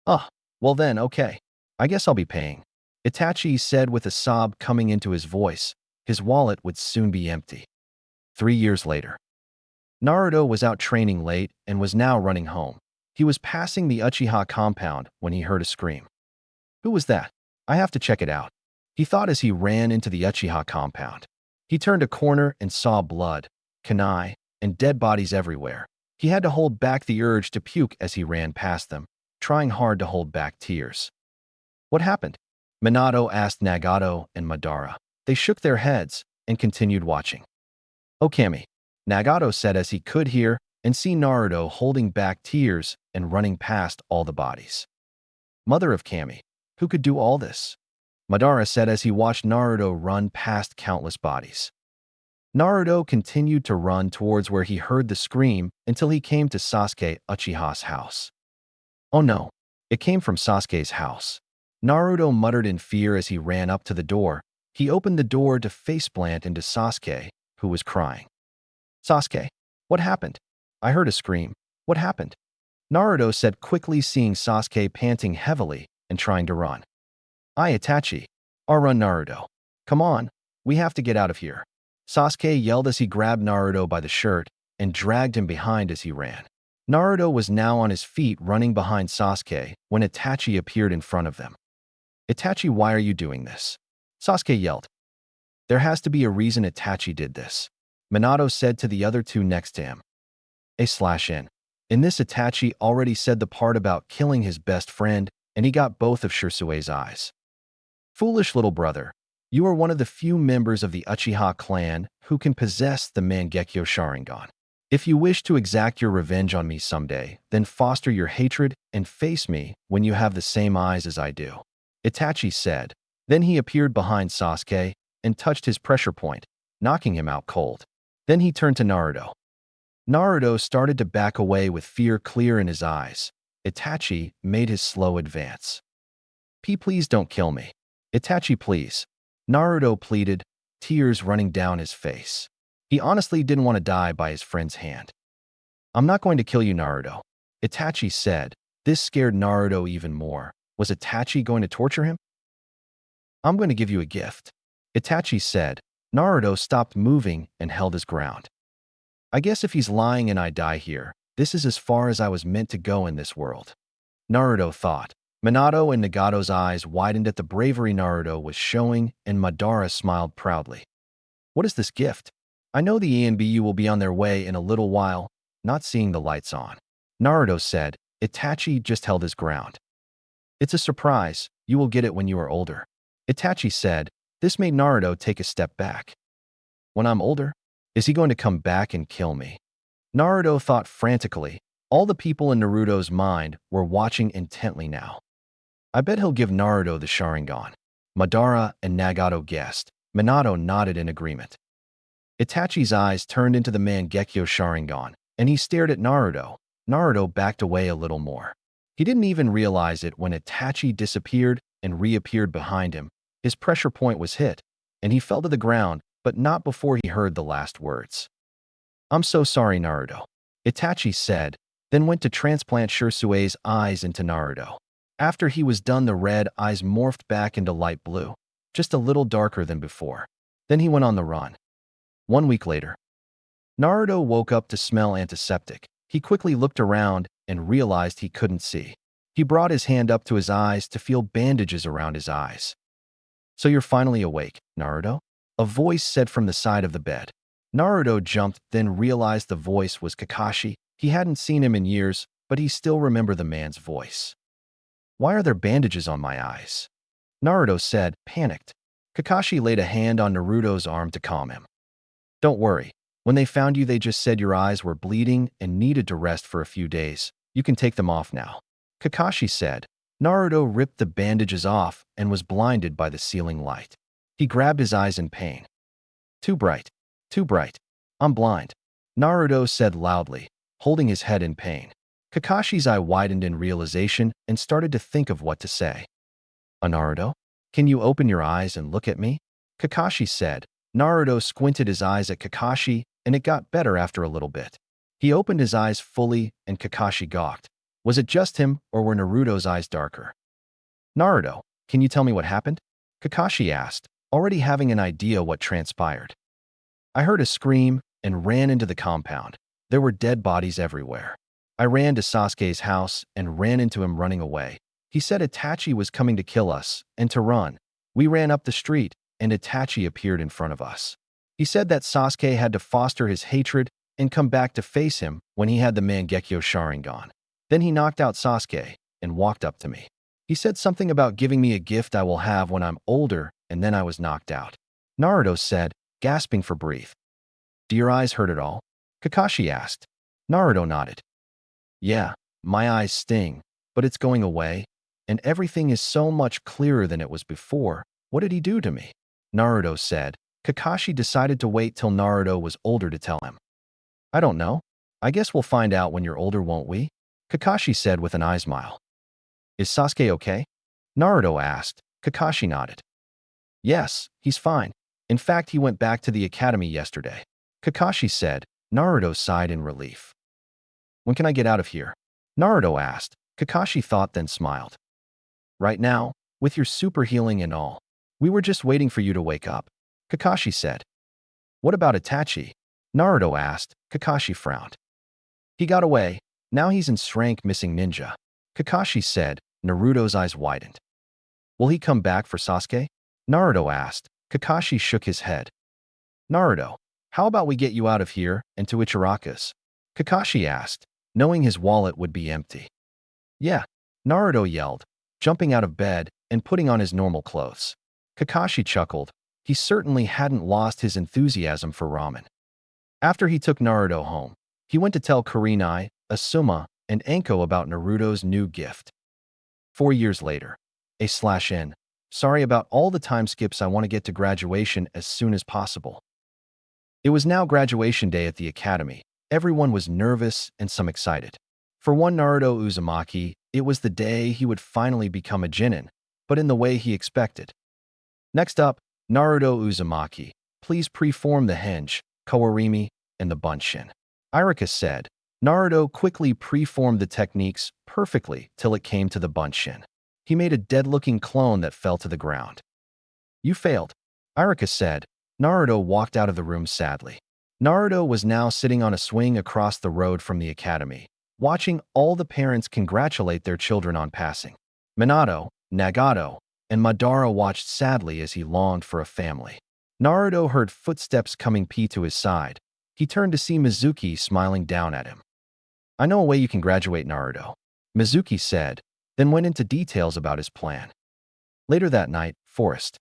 Well then, okay. I guess I'll be paying, Itachi said with a sob coming into his voice. His wallet would soon be empty. 3 years later. Naruto was out training late and was now running home. He was passing the Uchiha compound when he heard a scream. Who was that? I have to check it out, he thought as he ran into the Uchiha compound. He turned a corner and saw blood, kunai, and dead bodies everywhere. He had to hold back the urge to puke as he ran past them, trying hard to hold back tears. What happened? Minato asked Nagato and Madara. They shook their heads and continued watching. Okami, Nagato said as he could hear and see Naruto holding back tears and running past all the bodies. Mother of Kami, who could do all this? Madara said as he watched Naruto run past countless bodies. Naruto continued to run towards where he heard the scream until he came to Sasuke Uchiha's house. Oh no, it came from Sasuke's house. Naruto muttered in fear as he ran up to the door. He opened the door to faceplant into Sasuke, who was crying. Sasuke, what happened? I heard a scream, What happened? Naruto said quickly, seeing Sasuke panting heavily and trying to run. Itachi. Run, Naruto. Come on, we have to get out of here. Sasuke yelled as he grabbed Naruto by the shirt and dragged him behind as he ran. Naruto was now on his feet running behind Sasuke when Itachi appeared in front of them. Itachi, why are you doing this? Sasuke yelled. There has to be a reason Itachi did this, Minato said to the other two next to him. A/N. In this, Itachi already said the part about killing his best friend, and he got both of Shirsue's eyes. Foolish little brother, you are one of the few members of the Uchiha clan who can possess the Mangekyo Sharingan. If you wish to exact your revenge on me someday, then foster your hatred and face me when you have the same eyes as I do, Itachi said. Then he appeared behind Sasuke and touched his pressure point, knocking him out cold. Then he turned to Naruto. Naruto started to back away with fear clear in his eyes. Itachi made his slow advance. Please don't kill me. Itachi, please. Naruto pleaded, tears running down his face. He honestly didn't want to die by his friend's hand. I'm not going to kill you, Naruto, Itachi said. This scared Naruto even more. Was Itachi going to torture him? I'm going to give you a gift, Itachi said. Naruto stopped moving and held his ground. I guess if he's lying and I die here, this is as far as I was meant to go in this world, Naruto thought. Minato and Nagato's eyes widened at the bravery Naruto was showing, and Madara smiled proudly. What is this gift? I know the ENBU will be on their way in a little while, not seeing the lights on, Naruto said. Itachi just held his ground. It's a surprise, you will get it when you are older, Itachi said. This made Naruto take a step back. When I'm older? Is he going to come back and kill me? Naruto thought frantically. All the people in Naruto's mind were watching intently now. I bet he'll give Naruto the Sharingan, Madara and Nagato guessed. Minato nodded in agreement. Itachi's eyes turned into the Mangekyo Sharingan, and he stared at Naruto. Naruto backed away a little more. He didn't even realize it when Itachi disappeared and reappeared behind him. His pressure point was hit, and he fell to the ground, but not before he heard the last words. I'm so sorry, Naruto, Itachi said, then went to transplant Shirsue's eyes into Naruto. After he was done, the red eyes morphed back into light blue, just a little darker than before. Then he went on the run. 1 week later, Naruto woke up to smell antiseptic. He quickly looked around and realized he couldn't see. He brought his hand up to his eyes to feel bandages around his eyes. So you're finally awake, Naruto? A voice said from the side of the bed. Naruto jumped, then realized the voice was Kakashi. He hadn't seen him in years, but he still remembered the man's voice. Why are there bandages on my eyes? Naruto said, panicked. Kakashi laid a hand on Naruto's arm to calm him. Don't worry. When they found you, they just said your eyes were bleeding and needed to rest for a few days. You can take them off now, Kakashi said. Naruto ripped the bandages off and was blinded by the ceiling light. He grabbed his eyes in pain. Too bright. Too bright. I'm blind, Naruto said loudly, holding his head in pain. Kakashi's eye widened in realization and started to think of what to say. Naruto, can you open your eyes and look at me? Kakashi said. Naruto squinted his eyes at Kakashi, and it got better after a little bit. He opened his eyes fully, and Kakashi gawked. Was it just him, or were Naruto's eyes darker? Naruto, can you tell me what happened? Kakashi asked, already having an idea what transpired. I heard a scream and ran into the compound. There were dead bodies everywhere. I ran to Sasuke's house and ran into him running away. He said Itachi was coming to kill us and to run. We ran up the street, and Itachi appeared in front of us. He said that Sasuke had to foster his hatred and come back to face him when he had the Mangekyo Sharingan. Then he knocked out Sasuke and walked up to me. He said something about giving me a gift I will have when I'm older, and then I was knocked out, Naruto said, gasping for breath. Do your eyes hurt at all? Kakashi asked. Naruto nodded. Yeah, my eyes sting, but it's going away, and everything is so much clearer than it was before. What did he do to me? Naruto said. Kakashi decided to wait till Naruto was older to tell him. I don't know. I guess we'll find out when you're older, won't we? Kakashi said with an eye smile. Is Sasuke okay? Naruto asked. Kakashi nodded. Yes, he's fine. In fact, he went back to the academy yesterday, Kakashi said. Naruto sighed in relief. When can I get out of here? Naruto asked. Kakashi thought then smiled. Right now, with your super healing and all. We were just waiting for you to wake up. Kakashi said. What about Itachi? Naruto asked. Kakashi frowned. He got away. Now he's in rank missing ninja. Kakashi said. Naruto's eyes widened. Will he come back for Sasuke? Naruto asked. Kakashi shook his head. Naruto, how about we get you out of here and to Ichiraku's? Kakashi asked, knowing his wallet would be empty. Yeah, Naruto yelled, jumping out of bed and putting on his normal clothes. Kakashi chuckled. He certainly hadn't lost his enthusiasm for ramen. After he took Naruto home, he went to tell Kurenai, Asuma, and Anko about Naruto's new gift. 4 years later. A/N. Sorry about all the time skips. I want to get to graduation as soon as possible. It was now graduation day at the academy. Everyone was nervous and some excited. For one Naruto Uzumaki, it was the day he would finally become a Genin, but in the way he expected. Next up, Naruto Uzumaki, please preform the henge, Kawarimi, and the Bunshin. Irika said. Naruto quickly preformed the techniques perfectly till it came to the Bunshin. He made a dead-looking clone that fell to the ground. You failed, Irika said. Naruto walked out of the room sadly. Naruto was now sitting on a swing across the road from the academy, watching all the parents congratulate their children on passing. Minato, Nagato, and Madara watched sadly as he longed for a family. Naruto heard footsteps coming to his side. He turned to see Mizuki smiling down at him. I know a way you can graduate, Naruto, Mizuki said, then went into details about his plan. Later that night, Forest.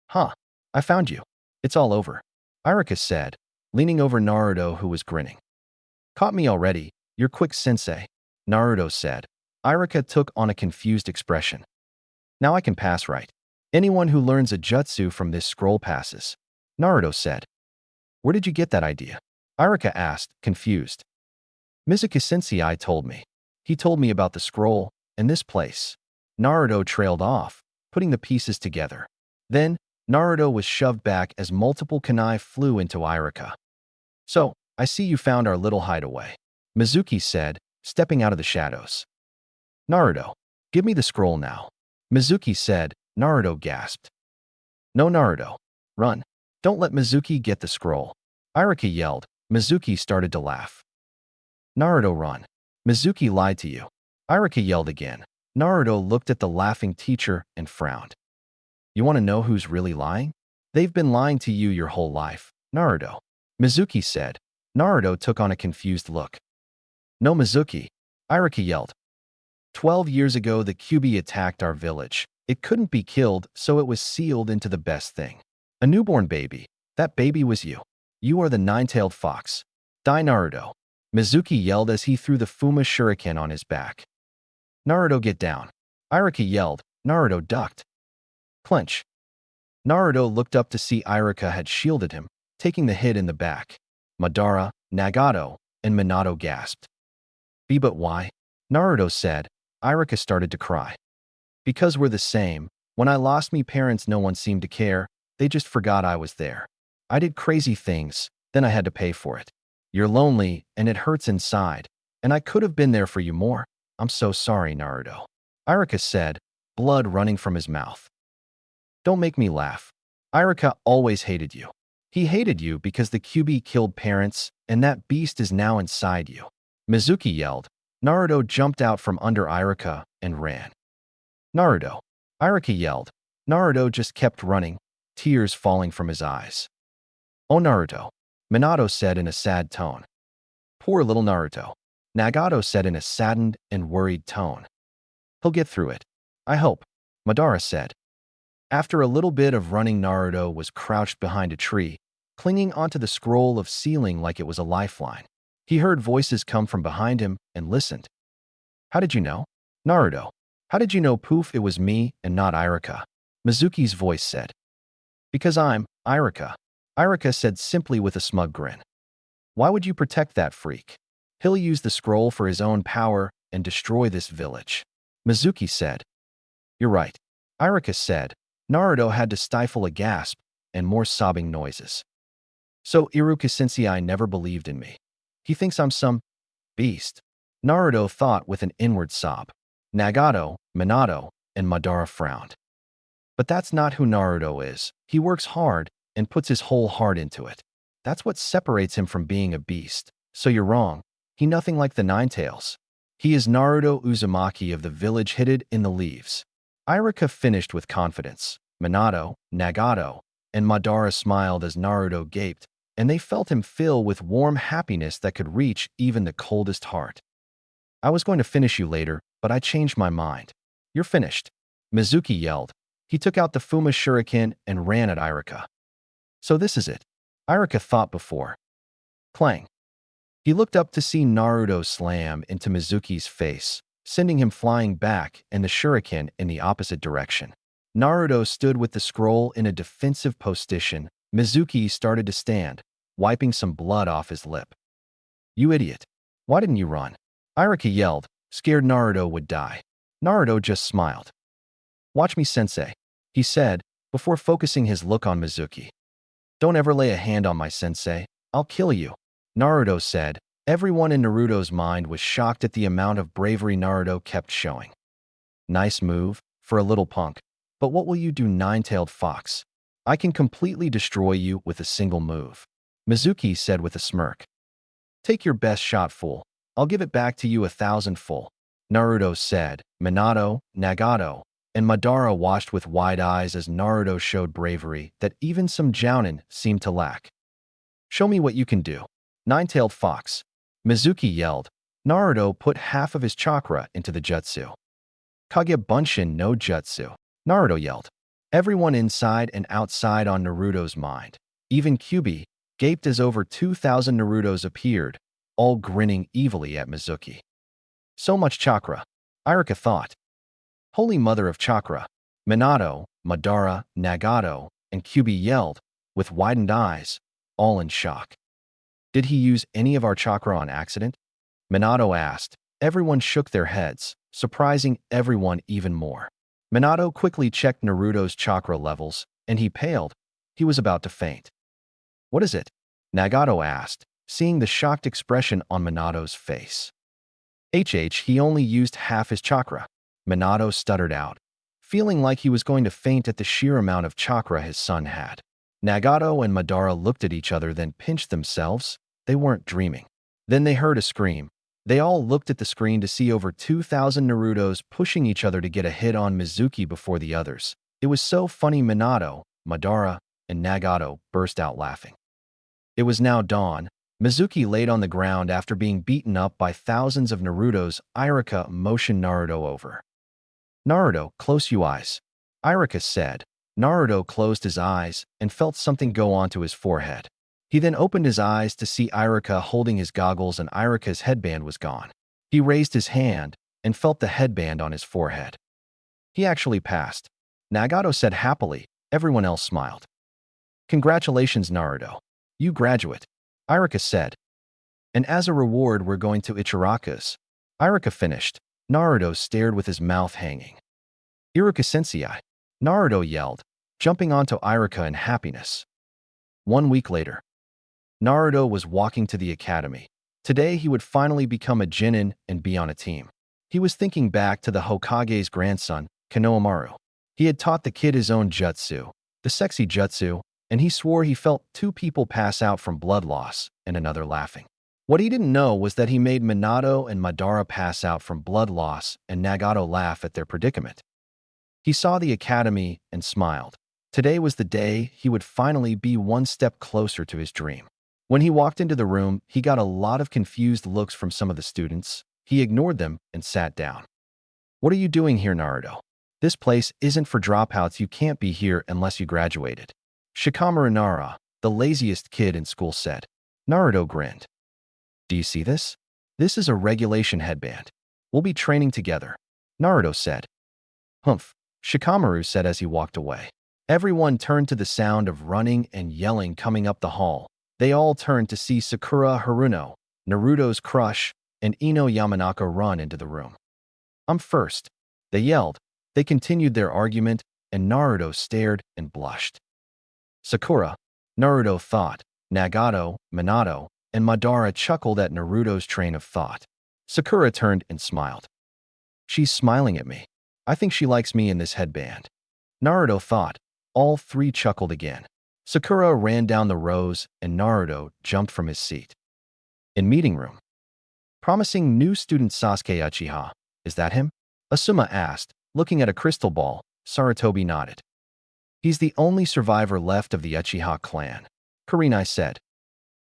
Huh, I found you. It's all over, Irika said, leaning over Naruto who was grinning. Caught me already, you're quick sensei, Naruto said. Irika took on a confused expression. Now I can pass right. Anyone who learns a jutsu from this scroll passes, Naruto said. Where did you get that idea? Irika asked, confused. Mizuki sensei told me. He told me about the scroll and this place. Naruto trailed off, putting the pieces together. Then, Naruto was shoved back as multiple kunai flew into Irika. So, I see you found our little hideaway, Mizuki said, stepping out of the shadows. Naruto, give me the scroll now, Mizuki said. Naruto gasped. No, Naruto. Run. Don't let Mizuki get the scroll, Irika yelled. Mizuki started to laugh. Naruto, run. Mizuki lied to you, Irika yelled again. Naruto looked at the laughing teacher and frowned. You want to know who's really lying? They've been lying to you your whole life, Naruto, Mizuki said. Naruto took on a confused look. No, Mizuki, Irika yelled. 12 years ago the Kyuubi attacked our village. It couldn't be killed, so it was sealed into the best thing. A newborn baby. That baby was you. You are the nine-tailed fox. Die, Naruto, Mizuki yelled as he threw the Fuma shuriken on his back. Naruto, get down, Irika yelled. Naruto ducked. Clench. Naruto looked up to see Irika had shielded him, taking the hit in the back. Madara, Nagato, and Minato gasped. But why? Naruto said. Irika started to cry. Because we're the same. When I lost me parents, no one seemed to care. They just forgot I was there. I did crazy things, then I had to pay for it. You're lonely, and it hurts inside. And I could have been there for you more. I'm so sorry, Naruto, Irika said, blood running from his mouth. Don't make me laugh. Irika always hated you. He hated you because the Kyuubi killed parents, and that beast is now inside you, Mizuki yelled. Naruto jumped out from under Irika and ran. Naruto, Irika yelled. Naruto just kept running, tears falling from his eyes. Oh, Naruto, Minato said in a sad tone. Poor little Naruto, Nagato said in a saddened and worried tone. He'll get through it. I hope, Madara said. After a little bit of running, Naruto was crouched behind a tree, clinging onto the scroll of ceiling like it was a lifeline. He heard voices come from behind him and listened. How did you know? Naruto, how did you know? Poof, it was me and not Irika, Mizuki's voice said. Because I'm Irika, Irika said simply with a smug grin. Why would you protect that freak? He'll use the scroll for his own power and destroy this village, Mizuki said. You're right, Irika said. Naruto had to stifle a gasp and more sobbing noises. So Iruka sensei never believed in me. He thinks I'm some Beast. Naruto thought with an inward sob. Nagato, Minato, and Madara frowned. But that's not who Naruto is. He works hard and puts his whole heart into it. That's what separates him from being a beast. So you're wrong. He nothing like the Nine-Tails. He is Naruto Uzumaki of the village hidden in the leaves. Iruka finished with confidence. Minato, Nagato, and Madara smiled as Naruto gaped, and they felt him fill with warm happiness that could reach even the coldest heart. I was going to finish you later, but I changed my mind. You're finished. Mizuki yelled. He took out the Fuma shuriken and ran at Iruka. So this is it. Iruka thought before. Clang. He looked up to see Naruto slam into Mizuki's face, sending him flying back and the shuriken in the opposite direction. Naruto stood with the scroll in a defensive position. Mizuki started to stand, wiping some blood off his lip. You idiot. Why didn't you run? Iruka yelled, scared Naruto would die. Naruto just smiled. Watch me, sensei, he said, before focusing his look on Mizuki. Don't ever lay a hand on my sensei. I'll kill you, Naruto said. Everyone in Naruto's mind was shocked at the amount of bravery Naruto kept showing. Nice move, for a little punk. But what will you do, nine-tailed fox? I can completely destroy you with a single move, Mizuki said with a smirk. Take your best shot, fool. I'll give it back to you 1,000-fold, Naruto said. Minato, Nagato, and Madara watched with wide eyes as Naruto showed bravery that even some jounin seemed to lack. Show me what you can do, nine-tailed fox, Mizuki yelled. Naruto put half of his chakra into the jutsu. Kage Bunshin no jutsu, Naruto yelled. Everyone inside and outside on Naruto's mind, even Kyuubi, gaped as over 2,000 Narutos appeared, all grinning evilly at Mizuki. So much chakra, Iruka thought. Holy mother of chakra, Minato, Madara, Nagato, and Kyuubi yelled, with widened eyes, all in shock. Did he use any of our chakra on accident? Minato asked. Everyone shook their heads, surprising everyone even more. Minato quickly checked Naruto's chakra levels, and he paled. He was about to faint. What is it? Nagato asked, seeing the shocked expression on Minato's face. He only used half his chakra, Minato stuttered out, feeling like he was going to faint at the sheer amount of chakra his son had. Nagato and Madara looked at each other, then pinched themselves. They weren't dreaming. Then they heard a scream. They all looked at the screen to see over 2,000 Narutos pushing each other to get a hit on Mizuki before the others. It was so funny. Minato, Madara, and Nagato burst out laughing. It was now dawn. Mizuki laid on the ground after being beaten up by thousands of Narutos. Iruka motioned Naruto over. Naruto, close your eyes, Iruka said. Naruto closed his eyes and felt something go onto his forehead. He then opened his eyes to see Iruka holding his goggles, and Iruka's headband was gone. He raised his hand and felt the headband on his forehead. He actually passed, Nagato said happily. Everyone else smiled. Congratulations, Naruto. You graduate, Iruka said. And as a reward, we're going to Ichiraku's. Iruka finished. Naruto stared with his mouth hanging. Iruka sensei, Naruto yelled, jumping onto Iruka in happiness. 1 week later, Naruto was walking to the academy. Today he would finally become a genin and be on a team. He was thinking back to the Hokage's grandson, Konohamaru. He had taught the kid his own jutsu, the sexy jutsu, and he swore he felt 2 people pass out from blood loss and another laughing. What he didn't know was that he made Minato and Madara pass out from blood loss and Nagato laugh at their predicament. He saw the academy and smiled. Today was the day he would finally be 1 step closer to his dream. When he walked into the room, he got a lot of confused looks from some of the students. He ignored them and sat down. What are you doing here, Naruto? This place isn't for dropouts. You can't be here unless you graduated, Shikamaru Nara, the laziest kid in school, said. Naruto grinned. Do you see this? This is a regulation headband. We'll be training together, Naruto said. Humph, Shikamaru said as he walked away. Everyone turned to the sound of running and yelling coming up the hall. They all turned to see Sakura Haruno, Naruto's crush, and Ino Yamanaka run into the room. I'm first, they yelled. They continued their argument, and Naruto stared and blushed. Sakura, Naruto thought. Nagato, Minato, and Madara chuckled at Naruto's train of thought. Sakura turned and smiled. She's smiling at me. I think she likes me in this headband. Naruto thought. All three chuckled again. Sakura ran down the rows, and Naruto jumped from his seat. In meeting room. Promising new student Sasuke Uchiha. Is that him? Asuma asked, looking at a crystal ball. Sarutobi nodded. He's the only survivor left of the Uchiha clan. Kurenai said.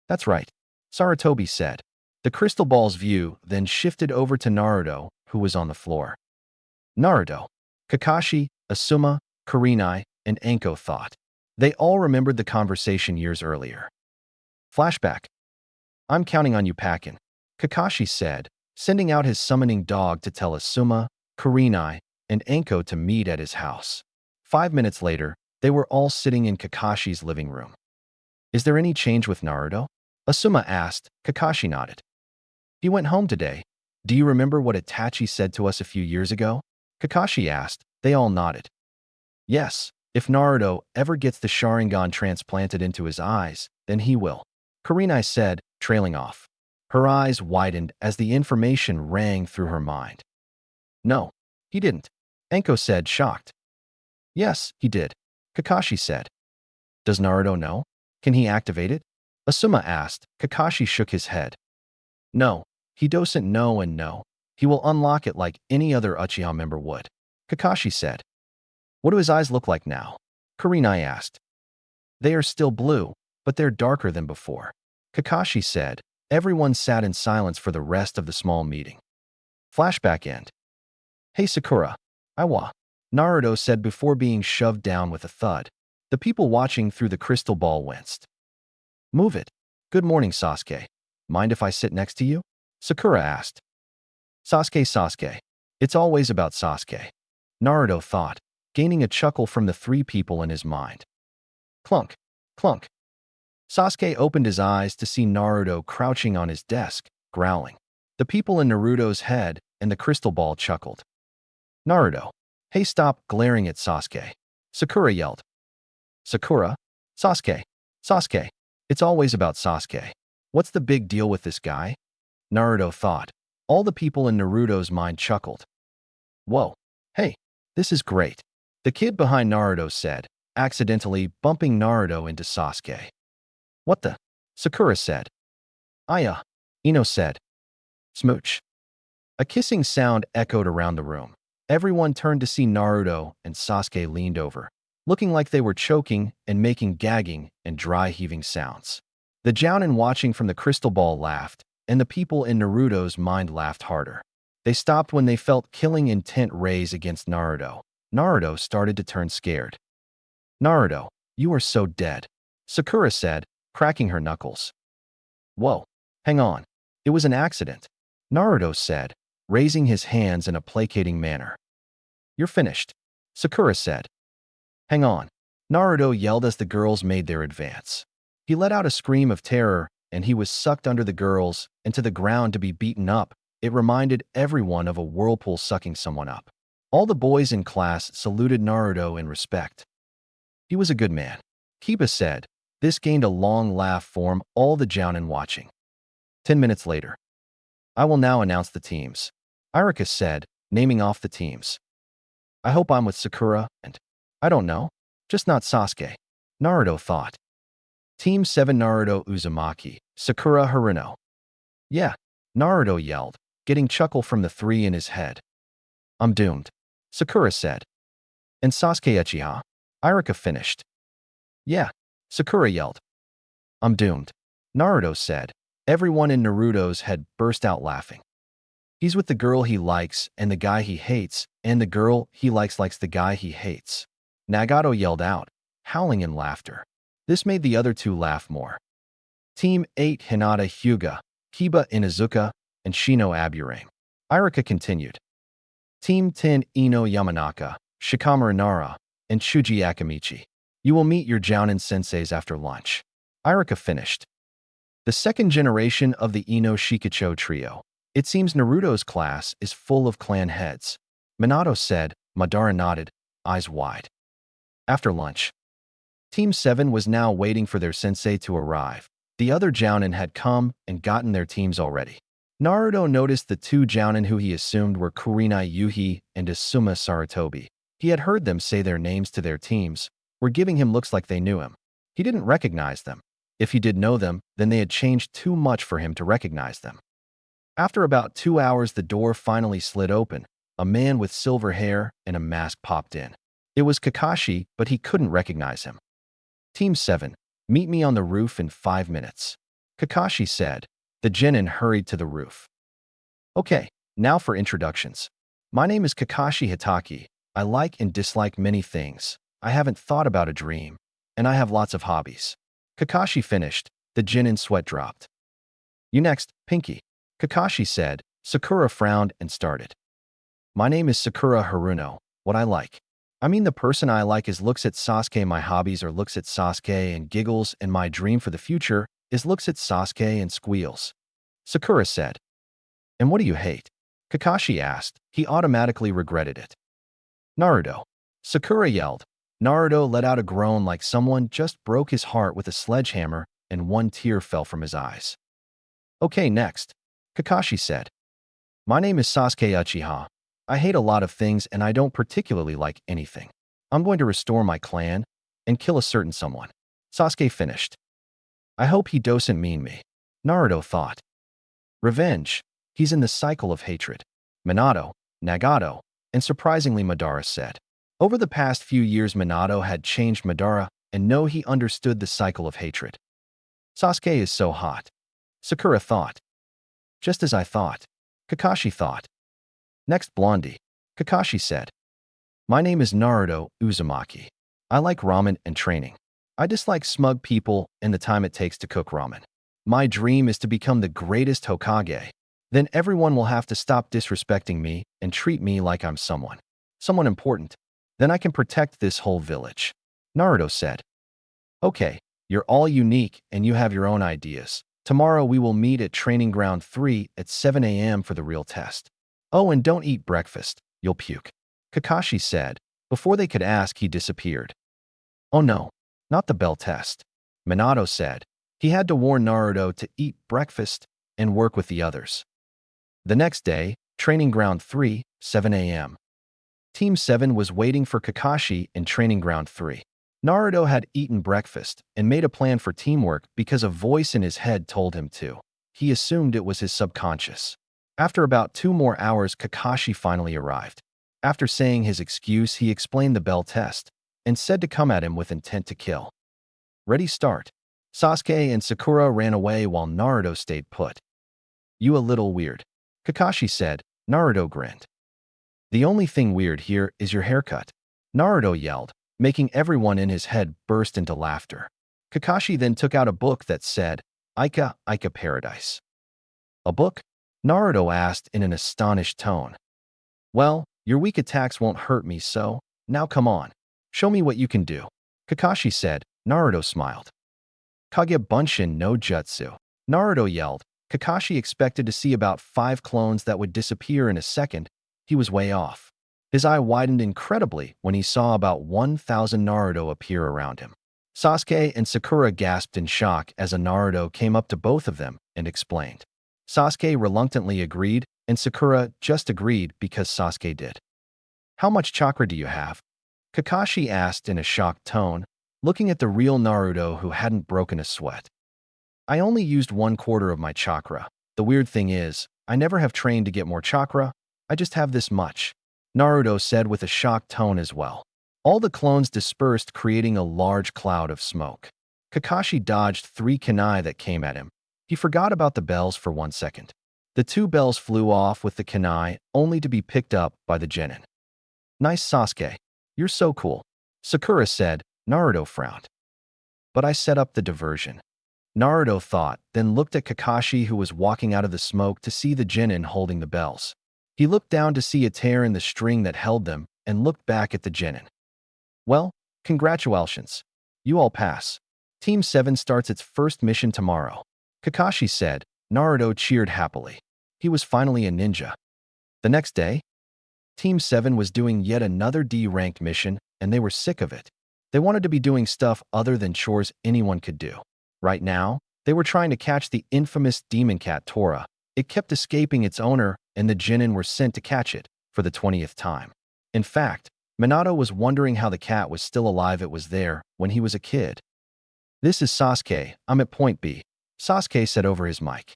That's right. Sarutobi said. The crystal ball's view then shifted over to Naruto, who was on the floor. Naruto, Kakashi, Asuma, Kurenai, and Anko thought. They all remembered the conversation years earlier. Flashback. I'm counting on you, Pakin, Kakashi said, sending out his summoning dog to tell Asuma, Kurenai, and Anko to meet at his house. 5 minutes later, they were all sitting in Kakashi's living room. Is there any change with Naruto? Asuma asked. Kakashi nodded. He went home today. Do you remember what Itachi said to us a few years ago? Kakashi asked. They all nodded. Yes, if Naruto ever gets the Sharingan transplanted into his eyes, then he will, Kurenai said, trailing off. Her eyes widened as the information rang through her mind. No, he didn't, Anko said, shocked. Yes, he did, Kakashi said. Does Naruto know? Can he activate it? Asuma asked. Kakashi shook his head. No, he doesn't know, and no, he will unlock it like any other Uchiha member would, Kakashi said. What do his eyes look like now? Kurenai asked. They are still blue, but they're darker than before, Kakashi said. Everyone sat in silence for the rest of the small meeting. Flashback end. Hey Sakura, Iwa, Naruto said before being shoved down with a thud. The people watching through the crystal ball winced. Move it. Good morning, Sasuke. Mind if I sit next to you? Sakura asked. Sasuke. It's always about Sasuke, Naruto thought, gaining a chuckle from the three people in his mind. Clunk, clunk. Sasuke opened his eyes to see Naruto crouching on his desk, growling. The people in Naruto's head and the crystal ball chuckled. Naruto, hey, stop glaring at Sasuke, Sakura yelled. Sakura? Sasuke, it's always about Sasuke. What's the big deal with this guy? Naruto thought. All the people in Naruto's mind chuckled. Whoa, hey, this is great, the kid behind Naruto said, accidentally bumping Naruto into Sasuke. What the? Sakura said. Aya, Ino said. Smooch. A kissing sound echoed around the room. Everyone turned to see Naruto, and Sasuke leaned over, looking like they were choking and making gagging and dry heaving sounds. The Jounin watching from the crystal ball laughed, and the people in Naruto's mind laughed harder. They stopped when they felt killing intent raise against Naruto. Naruto started to turn scared. Naruto, you are so dead, Sakura said, cracking her knuckles. Whoa, hang on. It was an accident, Naruto said, raising his hands in a placating manner. You're finished, Sakura said. Hang on, Naruto yelled as the girls made their advance. He let out a scream of terror, and he was sucked under the girls and to the ground to be beaten up. It reminded everyone of a whirlpool sucking someone up. All the boys in class saluted Naruto in respect. He was a good man, Kiba said. This gained a long laugh from all the Jounin watching. 10 minutes later. I will now announce the teams, Irika said, naming off the teams. I hope I'm with Sakura and, I don't know, just not Sasuke, Naruto thought. Team 7 Naruto Uzumaki, Sakura Haruno. Yeah, Naruto yelled, getting chuckle from the three in his head. I'm doomed, Sakura said. And Sasuke Uchiha, Irika finished. Yeah, Sakura yelled. I'm doomed, Naruto said. Everyone in Naruto's head burst out laughing. He's with the girl he likes and the guy he hates, and the girl he likes the guy he hates. Nagato yelled out, howling in laughter. This made the other two laugh more. Team 8 Hinata Hyuga, Kiba Inuzuka, and Shino Aburame. Irika continued. Team 10 Ino Yamanaka, Shikamaru Nara, and Shuji Akamichi. You will meet your Jounin senseis after lunch. Irika finished. The second generation of the Ino Shikacho trio. It seems Naruto's class is full of clan heads, Minato said. Madara nodded, eyes wide. After lunch. Team 7 was now waiting for their sensei to arrive. The other Jounin had come and gotten their teams already. Naruto noticed the two Jounin who he assumed were Kurenai Yuhi and Asuma Sarutobi. He had heard them say their names to their teams, were giving him looks like they knew him. He didn't recognize them. If he did know them, then they had changed too much for him to recognize them. After about 2 hours, the door finally slid open. A man with silver hair and a mask popped in. It was Kakashi, but he couldn't recognize him. Team 7, meet me on the roof in 5 minutes. Kakashi said. The genin hurried to the roof. Okay, now for introductions. My name is Kakashi Hitaki. I like and dislike many things. I haven't thought about a dream. And I have lots of hobbies. Kakashi finished. The genin sweat dropped. You next, Pinky. Kakashi said. Sakura frowned and started. My name is Sakura Haruno. What I like. I mean the person I like is looks at Sasuke. My hobbies are looks at Sasuke and giggles, and my dream for the future is looks at Sasuke and squeals. Sakura said. And what do you hate? Kakashi asked. He automatically regretted it. Naruto. Sakura yelled. Naruto let out a groan like someone just broke his heart with a sledgehammer, and one tear fell from his eyes. Okay, next. Kakashi said. My name is Sasuke Uchiha. I hate a lot of things and I don't particularly like anything. I'm going to restore my clan and kill a certain someone. Sasuke finished. I hope he doesn't mean me. Naruto thought. Revenge. He's in the cycle of hatred. Minato, Nagato, and surprisingly Madara said. Over the past few years Minato had changed Madara, and no, he understood the cycle of hatred. Sasuke is so hot. Sakura thought. Just as I thought. Kakashi thought. Next, Blondie. Kakashi said. My name is Naruto Uzumaki. I like ramen and training. I dislike smug people and the time it takes to cook ramen. My dream is to become the greatest Hokage. Then everyone will have to stop disrespecting me and treat me like I'm someone important. Then I can protect this whole village. Naruto said. Okay, you're all unique and you have your own ideas. Tomorrow we will meet at Training Ground 3 at 7 a.m. for the real test. Oh, and don't eat breakfast, you'll puke. Kakashi said. Before they could ask, he disappeared. Oh no, not the bell test. Minato said. He had to warn Naruto to eat breakfast and work with the others. The next day, Training Ground 3, 7 a.m. Team 7 was waiting for Kakashi in Training Ground 3. Naruto had eaten breakfast and made a plan for teamwork because a voice in his head told him to. He assumed it was his subconscious. After about 2 more hours, Kakashi finally arrived. After saying his excuse, he explained the bell test and said to come at him with intent to kill. Ready, start. Sasuke and Sakura ran away while Naruto stayed put. You a little weird. Kakashi said. Naruto grinned. The only thing weird here is your haircut. Naruto yelled, making everyone in his head burst into laughter. Kakashi then took out a book that said, Aika, Aika Paradise. A book? Naruto asked in an astonished tone. Well, your weak attacks won't hurt me, so now come on. Show me what you can do. Kakashi said. Naruto smiled. Kage Bunshin no Jutsu. Naruto yelled. Kakashi expected to see about 5 clones that would disappear in a second. He was way off. His eye widened incredibly when he saw about 1,000 Naruto appear around him. Sasuke and Sakura gasped in shock as a Naruto came up to both of them and explained. Sasuke reluctantly agreed, and Sakura just agreed because Sasuke did. How much chakra do you have? Kakashi asked in a shocked tone, looking at the real Naruto who hadn't broken a sweat. I only used 1/4 of my chakra. The weird thing is, I never have trained to get more chakra. I just have this much. Naruto said with a shocked tone as well. All the clones dispersed, creating a large cloud of smoke. Kakashi dodged 3 kunai that came at him. He forgot about the bells for 1 second. The 2 bells flew off with the kunai, only to be picked up by the genin. Nice, Sasuke. You're so cool. Sakura said. Naruto frowned. But I set up the diversion. Naruto thought, then looked at Kakashi, who was walking out of the smoke, to see the genin holding the bells. He looked down to see a tear in the string that held them and looked back at the genin. Well, congratulations. You all pass. Team 7 starts its first mission tomorrow. Kakashi said. Naruto cheered happily. He was finally a ninja. The next day, Team 7 was doing yet another D-ranked mission, and they were sick of it. They wanted to be doing stuff other than chores anyone could do. Right now, They were trying to catch the infamous demon cat Tora. It kept escaping its owner, and the genin were sent to catch it for the 20th time. In fact, Minato was wondering how the cat was still alive. It was there when he was a kid. "This is Sasuke, I'm at point B," Sasuke said over his mic.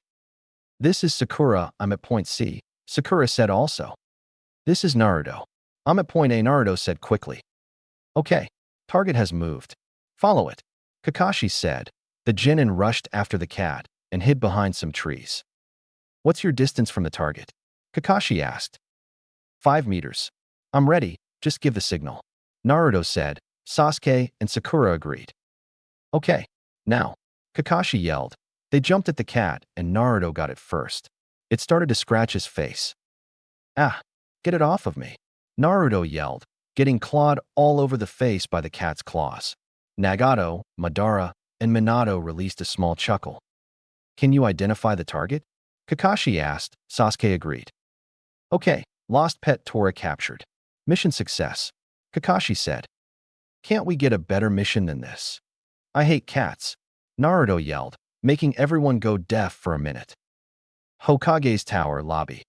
"This is Sakura, I'm at point C," Sakura said also. "This is Naruto. I'm at point A," Naruto said quickly. "Okay, target has moved. Follow it," Kakashi said. The genin rushed after the cat and hid behind some trees. "What's your distance from the target?" Kakashi asked. 5 meters. "I'm ready, just give the signal," Naruto said. Sasuke and Sakura agreed. "Okay, now," Kakashi yelled. They jumped at the cat, and Naruto got it first. It started to scratch his face. "Ah, get it off of me," Naruto yelled, getting clawed all over the face by the cat's claws. Nagato, Madara, and Minato released a small chuckle. "Can you identify the target?" Kakashi asked. Sasuke agreed. "Okay, lost pet Tora captured. Mission success," Kakashi said. "Can't we get a better mission than this?" "I hate cats," Naruto yelled, making everyone go deaf for a minute. Hokage's tower lobby.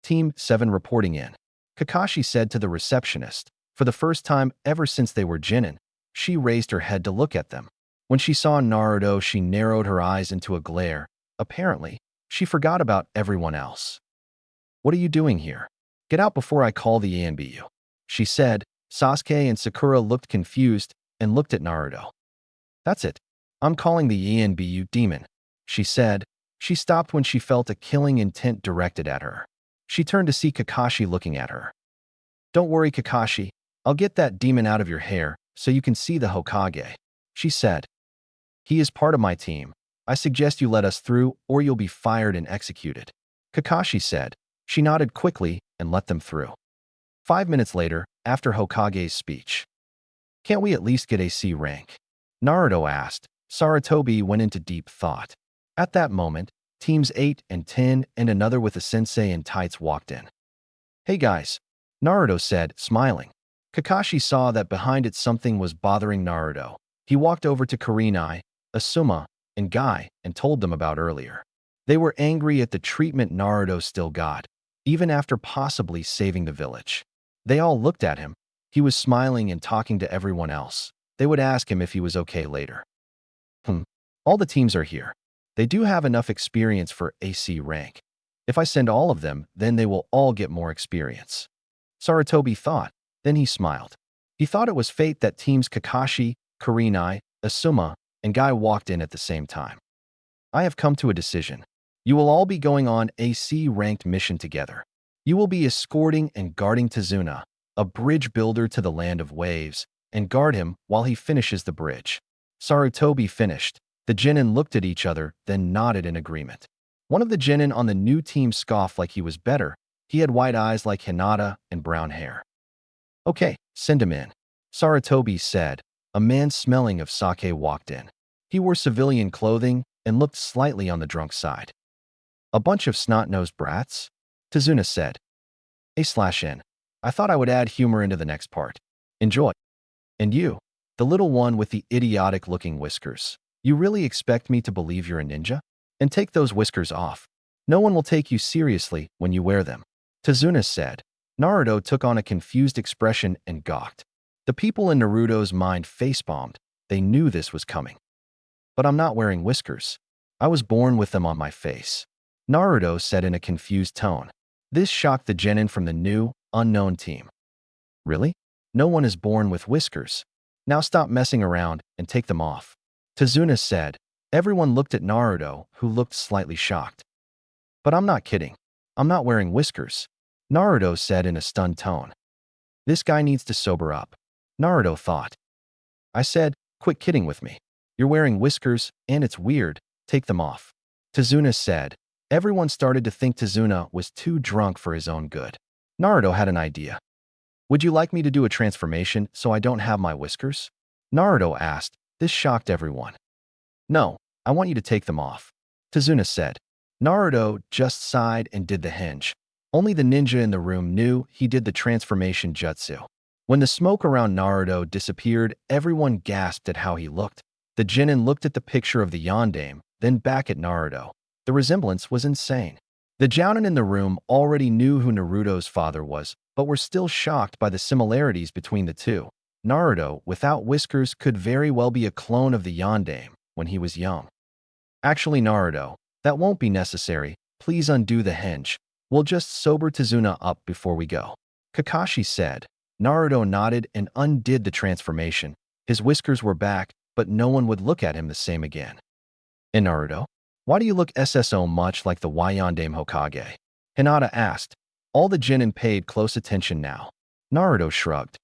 Team 7 reporting in. Kakashi said to the receptionist. For the first time ever since they were genin, she raised her head to look at them. When she saw Naruto, she narrowed her eyes into a glare. Apparently, she forgot about everyone else. "What are you doing here? Get out before I call the ANBU," she said. Sasuke and Sakura looked confused and looked at Naruto. "That's it. I'm calling the ANBU demon," she said. She stopped when she felt a killing intent directed at her. She turned to see Kakashi looking at her. "Don't worry, Kakashi. I'll get that demon out of your hair so you can see the Hokage," she said. "He is part of my team. I suggest you let us through or you'll be fired and executed," Kakashi said. She nodded quickly and let them through. 5 minutes later, after Hokage's speech. "Can't we at least get a C rank?" Naruto asked. Sarutobi went into deep thought. At that moment, teams 8 and 10 and another with a sensei in tights walked in. "Hey guys," Naruto said, smiling. Kakashi saw that behind it something was bothering Naruto. He walked over to Kurenai, Asuma, and Guy and told them about earlier. They were angry at the treatment Naruto still got, even after possibly saving the village. They all looked at him. He was smiling and talking to everyone else. They would ask him if he was okay later. All the teams are here. They do have enough experience for AC rank. If I send all of them, then they will all get more experience," Sarutobi thought. Then he smiled. He thought it was fate that teams Kakashi, Kurenai, Asuma, and Guy walked in at the same time. "I have come to a decision. You will all be going on a C-ranked mission together. You will be escorting and guarding Tazuna, a bridge builder, to the land of waves, and guard him while he finishes the bridge." Sarutobi finished. The genin looked at each other, then nodded in agreement. One of the genin on the new team scoffed like he was better. He had white eyes like Hinata and brown hair. "Okay, send him in," Sarutobi said. A man smelling of sake walked in. He wore civilian clothing and looked slightly on the drunk side. "A bunch of snot-nosed brats?" Tazuna said. "A/N. I thought I would add humor into the next part. Enjoy." "And you, the little one with the idiotic-looking whiskers. You really expect me to believe you're a ninja? And take those whiskers off. No one will take you seriously when you wear them," Tazuna said. Naruto took on a confused expression and gawked. The people in Naruto's mind face-bombed. They knew this was coming. "But I'm not wearing whiskers. I was born with them on my face," Naruto said in a confused tone. This shocked the genin from the new, unknown team. "Really? No one is born with whiskers. Now stop messing around and take them off," Tazuna said. Everyone looked at Naruto, who looked slightly shocked. "But I'm not kidding. I'm not wearing whiskers," Naruto said in a stunned tone. This guy needs to sober up, Naruto thought. "I said, quit kidding with me. You're wearing whiskers, and it's weird. Take them off," Tazuna said. Everyone started to think Tazuna was too drunk for his own good. Naruto had an idea. "Would you like me to do a transformation so I don't have my whiskers?" Naruto asked. This shocked everyone. "No, I want you to take them off," Tazuna said. Naruto just sighed and did the hinge. Only the ninja in the room knew he did the transformation jutsu. When the smoke around Naruto disappeared, everyone gasped at how he looked. The genin looked at the picture of the yondaime, then then back at Naruto. The resemblance was insane. The Jounin in the room already knew who Naruto's father was, but were still shocked by the similarities between the two. Naruto, without whiskers, could very well be a clone of the Yondaime when he was young. Actually, Naruto, that won't be necessary. Please undo the henge. We'll just sober Tazuna up before we go. Kakashi said. Naruto nodded and undid the transformation. His whiskers were back, but no one would look at him the same again. And Naruto, why do you look so much like the Yondaime Hokage? Hinata asked. All the Genin paid close attention now. Naruto shrugged.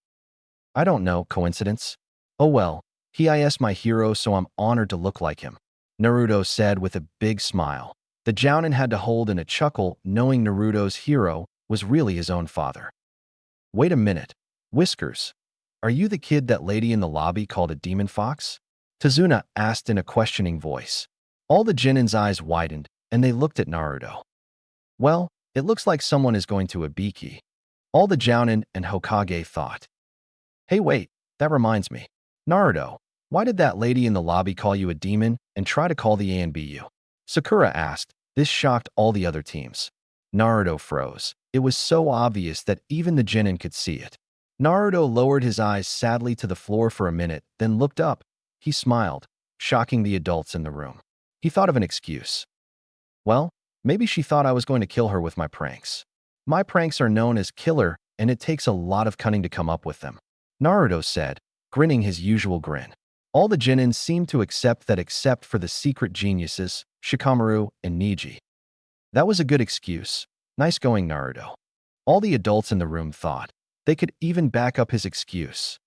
I don't know, coincidence? Oh well, he is my hero, so I'm honored to look like him. Naruto said with a big smile. The Jounin had to hold in a chuckle, knowing Naruto's hero was really his own father. Wait a minute. Whiskers. Are you the kid that lady in the lobby called a demon fox? Tazuna asked in a questioning voice. All the Genin's eyes widened, and they looked at Naruto. Well, it looks like someone is going to Ibiki. All the Jounin and Hokage thought. Hey wait, that reminds me. Naruto, why did that lady in the lobby call you a demon and try to call the ANBU? Sakura asked. This shocked all the other teams. Naruto froze. It was so obvious that even the Genin could see it. Naruto lowered his eyes sadly to the floor for a minute, then looked up. He smiled, shocking the adults in the room. He thought of an excuse. Well, maybe she thought I was going to kill her with my pranks. My pranks are known as killer, and it takes a lot of cunning to come up with them. Naruto said, grinning his usual grin. All the Genin seemed to accept that except for the secret geniuses, Shikamaru and Neji. That was a good excuse. Nice going, Naruto. All the adults in the room thought. They could even back up his excuse.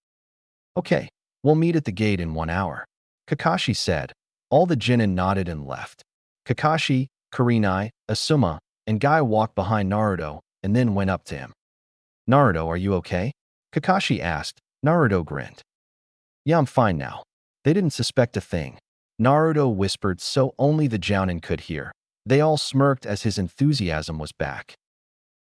Okay, we'll meet at the gate in 1 hour. Kakashi said. All the Genin nodded and left. Kakashi, Kurenai, Asuma, and Guy walked behind Naruto and then went up to him. Naruto, are you okay? Kakashi asked. Naruto grinned. Yeah, I'm fine now. They didn't suspect a thing. Naruto whispered so only the Jounin could hear. They all smirked as his enthusiasm was back.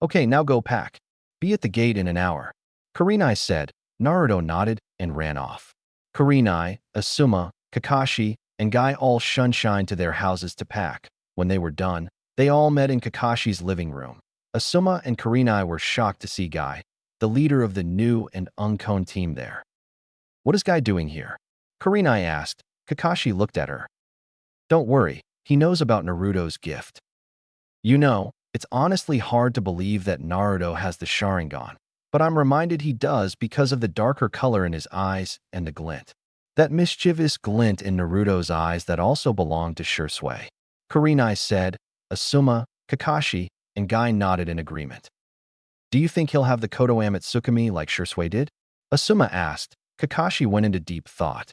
Okay, now go pack. Be at the gate in an hour. Kurenai said. Naruto nodded and ran off. Kurenai, Asuma, Kakashi, and Guy all shined to their houses to pack. When they were done, they all met in Kakashi's living room. Asuma and Kurenai were shocked to see Guy, the leader of the new and Unkon team there. What is Guy doing here? Kurenai asked. Kakashi looked at her. Don't worry, he knows about Naruto's gift. You know, it's honestly hard to believe that Naruto has the Sharingan, but I'm reminded he does because of the darker color in his eyes and the glint. That mischievous glint in Naruto's eyes that also belonged to Shisui. Kurenai said. Asuma, Kakashi, and Guy nodded in agreement. Do you think he'll have the Kodoame Tsukumi like Shisui did? Asuma asked. Kakashi went into deep thought.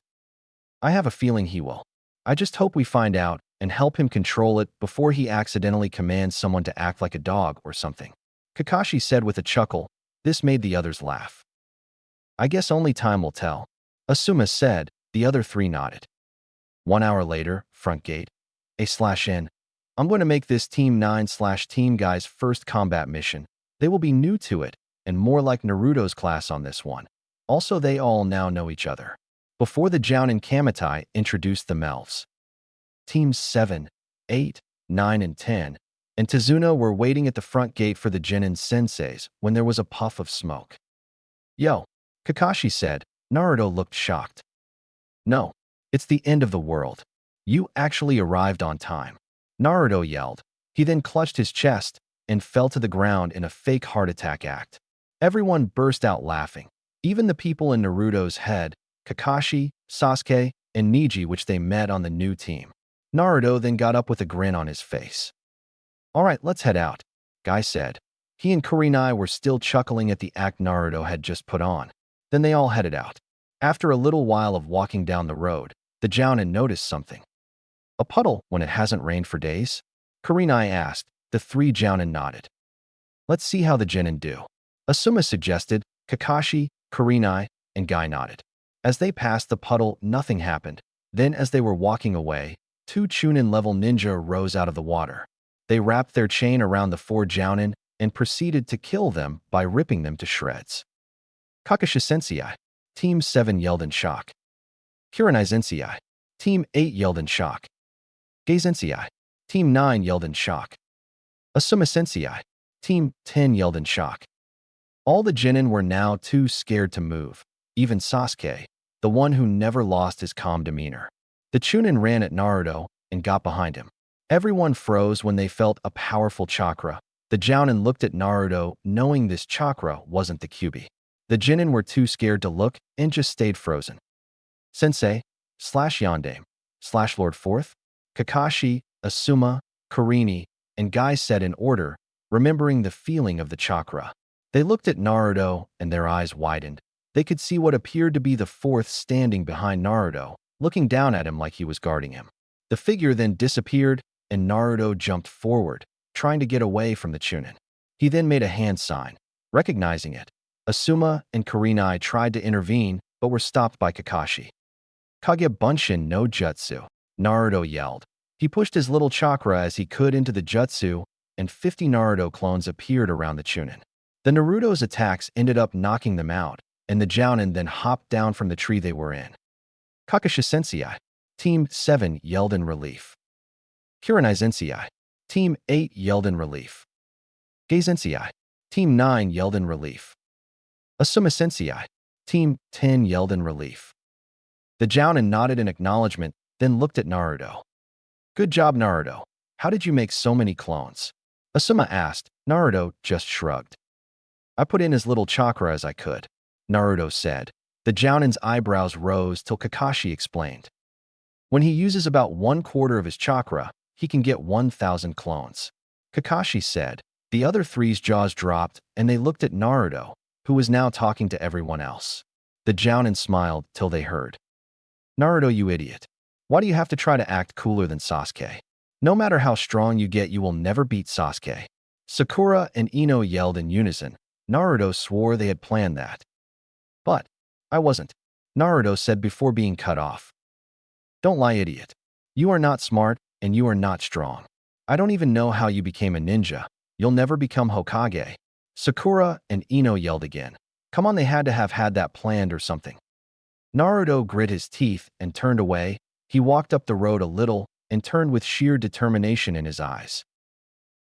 I have a feeling he will. I just hope we find out and help him control it before he accidentally commands someone to act like a dog or something. Kakashi said with a chuckle. This made the others laugh. I guess only time will tell. Asuma said. The other three nodded. 1 hour later, front gate. A/N. I'm going to make this Team 9/Team Guy's first combat mission. They will be new to it, and more like Naruto's class on this one. Also, they all now know each other. Before the Jounin Kamitai introduced the Melves. Teams 7, 8, 9, and 10, and Tazuna were waiting at the front gate for the Genin senseis when there was a puff of smoke. Yo, Kakashi said. Naruto looked shocked. No, it's the end of the world. You actually arrived on time. Naruto yelled. He then clutched his chest and fell to the ground in a fake heart attack act. Everyone burst out laughing. Even the people in Naruto's head, Kakashi, Sasuke, and Neji, which they met on the new team. Naruto then got up with a grin on his face. All right, let's head out, Guy said. He and Kurenai were still chuckling at the act Naruto had just put on. Then they all headed out. After a little while of walking down the road, the Jounin noticed something. A puddle when it hasn't rained for days? Kurenai asked. The three Jounin nodded. Let's see how the Genin do. Asuma suggested. Kakashi, Kurenai, and Guy nodded. As they passed the puddle, nothing happened. Then as they were walking away, 2 Chunin-level ninja rose out of the water. They wrapped their chain around the 4 Jounin and proceeded to kill them by ripping them to shreds. Kakashi Sensei. Team 7 yelled in shock. Kurenai Sensei. Team 8 yelled in shock. Sensei. Team 9 yelled in shock. Asuma Sensei. Team 10 yelled in shock. All the genin were now too scared to move, even Sasuke, the one who never lost his calm demeanor. The Chunin ran at Naruto and got behind him. Everyone froze when they felt a powerful chakra. The Jounin looked at Naruto, knowing this chakra wasn't the Kyuubi. The genin were too scared to look and just stayed frozen. Sensei, Yondaime, Lord Fourth, Kakashi, Asuma, Karini, and Guy said in order, remembering the feeling of the chakra. They looked at Naruto and their eyes widened. They could see what appeared to be the fourth standing behind Naruto, looking down at him like he was guarding him. The figure then disappeared, and Naruto jumped forward, trying to get away from the Chunin. He then made a hand sign, recognizing it. Asuma and Karini tried to intervene, but were stopped by Kakashi. Kage Bunshin no Jutsu, Naruto yelled. He pushed his little chakra as he could into the jutsu, and 50 Naruto clones appeared around the Chunin. The Naruto's attacks ended up knocking them out, and the Jounin then hopped down from the tree they were in. Kakashi Sensei, Team 7 yelled in relief. Kurenai Sensei, Team 8 yelled in relief. Gei Sensei, Team 9 yelled in relief. Asuma Sensei, Team 10 yelled in relief. The Jounin nodded in acknowledgement, then looked at Naruto. Good job, Naruto. How did you make so many clones? Asuma asked. Naruto just shrugged. I put in as little chakra as I could, Naruto said. The Jounin's eyebrows rose till Kakashi explained. When he uses about 1/4 of his chakra, he can get 1,000 clones. Kakashi said. The other three's jaws dropped, and they looked at Naruto, who was now talking to everyone else. The Jounin smiled till they heard. Naruto, you idiot. Why do you have to try to act cooler than Sasuke? No matter how strong you get, you will never beat Sasuke. Sakura and Ino yelled in unison. Naruto swore they had planned that. But I wasn't, Naruto said before being cut off. Don't lie, idiot. You are not smart, and you are not strong. I don't even know how you became a ninja. You'll never become Hokage. Sakura and Ino yelled again. Come on, they had to have had that planned or something. Naruto grit his teeth and turned away. He walked up the road a little and turned with sheer determination in his eyes.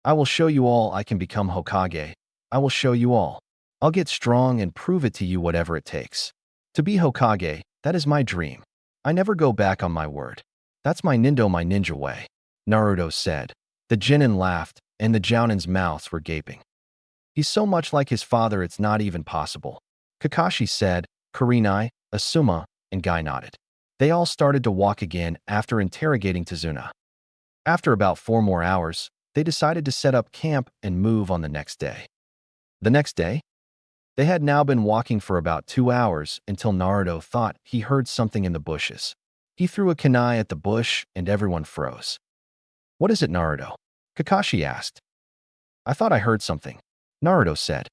I will show you all I can become Hokage. I will show you all. I'll get strong and prove it to you, whatever it takes. To be Hokage, that is my dream. I never go back on my word. That's my ninja way, Naruto said. The genin laughed, and the Jounin's mouths were gaping. He's so much like his father it's not even possible, Kakashi said. Karini, Asuma, and Guy nodded. They all started to walk again after interrogating Tazuna. After about 4 more hours, they decided to set up camp and move on the next day. The next day? They had now been walking for about 2 hours until Naruto thought he heard something in the bushes. He threw a kunai at the bush and everyone froze. What is it, Naruto? Kakashi asked. I thought I heard something, Naruto said.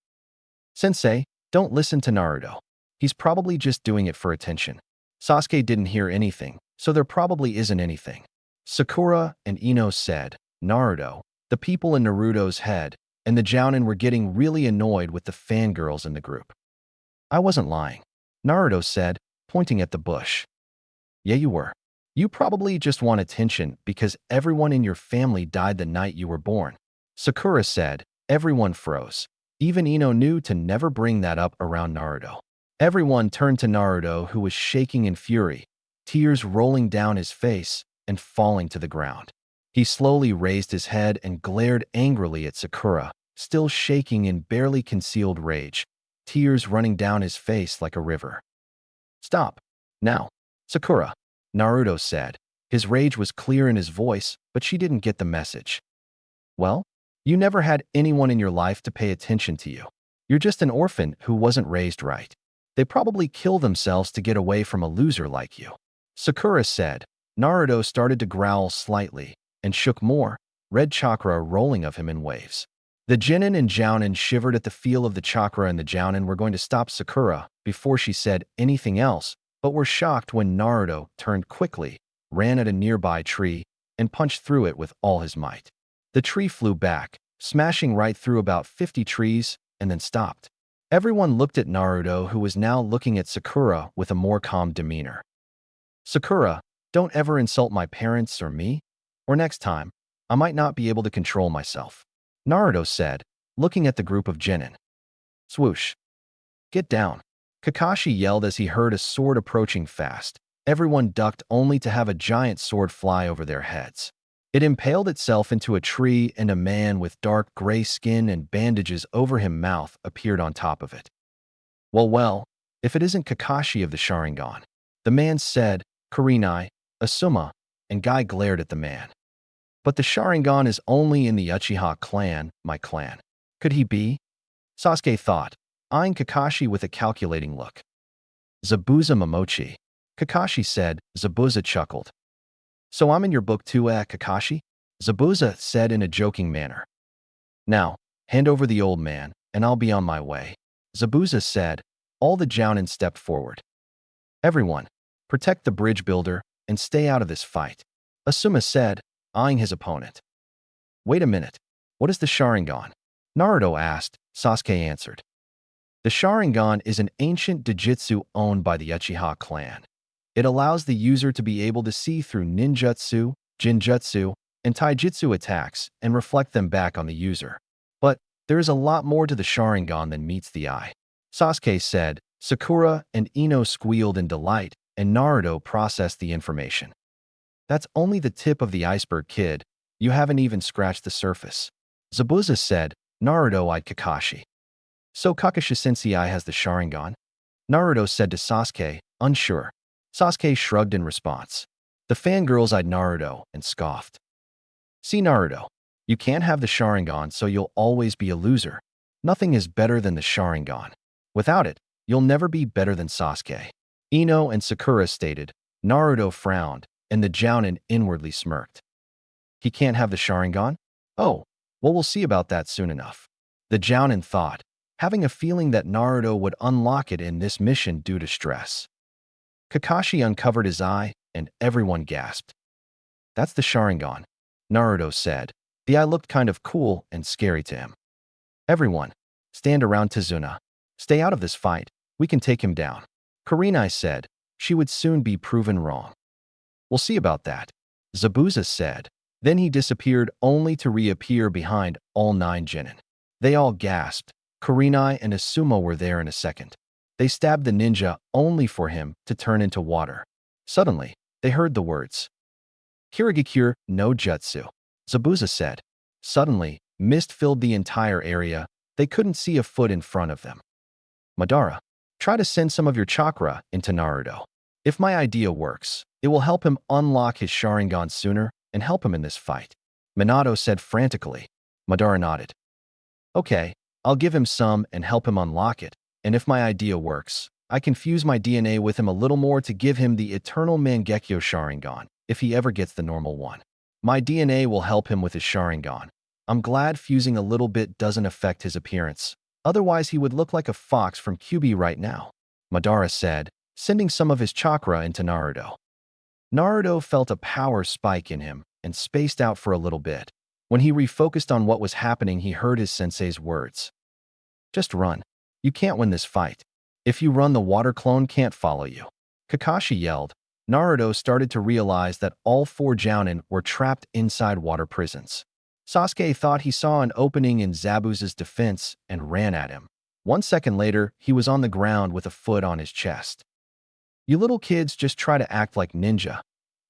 Sensei, don't listen to Naruto. He's probably just doing it for attention. Sasuke didn't hear anything, so there probably isn't anything. Sakura and Ino said. Naruto, the people in Naruto's head, and the Jounin were getting really annoyed with the fangirls in the group. I wasn't lying, Naruto said, pointing at the bush. Yeah, you were. You probably just want attention because everyone in your family died the night you were born. Sakura said. Everyone froze. Even Ino knew to never bring that up around Naruto. Everyone turned to Naruto, who was shaking in fury, tears rolling down his face and falling to the ground. He slowly raised his head and glared angrily at Sakura, still shaking in barely concealed rage, tears running down his face like a river. Stop. Now, Sakura, Naruto said. His rage was clear in his voice, but she didn't get the message. Well, you never had anyone in your life to pay attention to you. You're just an orphan who wasn't raised right. They probably kill themselves to get away from a loser like you. Sakura said. Naruto started to growl slightly and shook more, red chakra rolling of him in waves. The genin and Jounin shivered at the feel of the chakra, and the Jounin were going to stop Sakura before she said anything else, but were shocked when Naruto turned quickly, ran at a nearby tree, and punched through it with all his might. The tree flew back, smashing right through about 50 trees, and then stopped. Everyone looked at Naruto, who was now looking at Sakura with a more calm demeanor. Sakura, don't ever insult my parents or me, Or next time, I might not be able to control myself. Naruto said, looking at the group of genin. Swoosh. Get down. Kakashi yelled as he heard a sword approaching fast. Everyone ducked only to have a giant sword fly over their heads. It impaled itself into a tree, and a man with dark gray skin and bandages over his mouth appeared on top of it. Well, if it isn't Kakashi of the Sharingan. The man said, Kurenai, Asuma, and Guy glared at the man. But the Sharingan is only in the Uchiha clan, my clan. Could he be? Sasuke thought, eyeing Kakashi with a calculating look. Zabuza Momochi. Kakashi said. Zabuza chuckled. So I'm in your book too, Kakashi? Zabuza said in a joking manner. Now, hand over the old man, and I'll be on my way. Zabuza said. All the Jounin stepped forward. Everyone, protect the bridge builder and stay out of this fight, Asuma said, eyeing his opponent. Wait a minute. What is the Sharingan? Naruto asked. Sasuke answered. The Sharingan is an ancient Dojutsu owned by the Uchiha clan. It allows the user to be able to see through ninjutsu, jinjutsu, and taijutsu attacks and reflect them back on the user. But there is a lot more to the Sharingan than meets the eye. Sasuke said. Sakura and Ino squealed in delight, and Naruto processed the information. That's only the tip of the iceberg, kid. You haven't even scratched the surface. Zabuza said. Naruto eyed Kakashi. So Kakashi-sensei has the Sharingan? Naruto said to Sasuke, unsure. Sasuke shrugged in response. The fangirls eyed Naruto and scoffed. See, Naruto, you can't have the Sharingan, so you'll always be a loser. Nothing is better than the Sharingan. Without it, you'll never be better than Sasuke. Ino and Sakura stated. Naruto frowned, and the Jounin inwardly smirked. He can't have the Sharingan? Oh, well, we'll see about that soon enough. The Jounin thought, having a feeling that Naruto would unlock it in this mission due to stress. Kakashi uncovered his eye, and everyone gasped. That's the Sharingan, Naruto said. The eye looked kind of cool and scary to him. Everyone, stand around Tazuna. Stay out of this fight. We can take him down. Kurenai said. She would soon be proven wrong. We'll see about that, Zabuza said. Then he disappeared only to reappear behind all 9 genin. They all gasped. Kurenai and Asuma were there in a second. They stabbed the ninja only for him to turn into water. Suddenly, they heard the words. Kirigikure no Jutsu, Zabuza said. Suddenly, mist filled the entire area. They couldn't see a foot in front of them. Madara, try to send some of your chakra into Naruto. If my idea works, it will help him unlock his Sharingan sooner and help him in this fight, Minato said frantically. Madara nodded. Okay, I'll give him some and help him unlock it, and if my idea works, I can fuse my DNA with him a little more to give him the eternal Mangekyo Sharingan, if he ever gets the normal one. My DNA will help him with his Sharingan. I'm glad fusing a little bit doesn't affect his appearance. Otherwise, he would look like a fox from QB right now, Madara said, sending some of his chakra into Naruto. Naruto felt a power spike in him and spaced out for a little bit. When he refocused on what was happening, he heard his sensei's words. Just run. You can't win this fight. If you run, the water clone can't follow you. Kakashi yelled. Naruto started to realize that all 4 Jounin were trapped inside water prisons. Sasuke thought he saw an opening in Zabuza's defense and ran at him. 1 second later, he was on the ground with a foot on his chest. You little kids just try to act like ninja.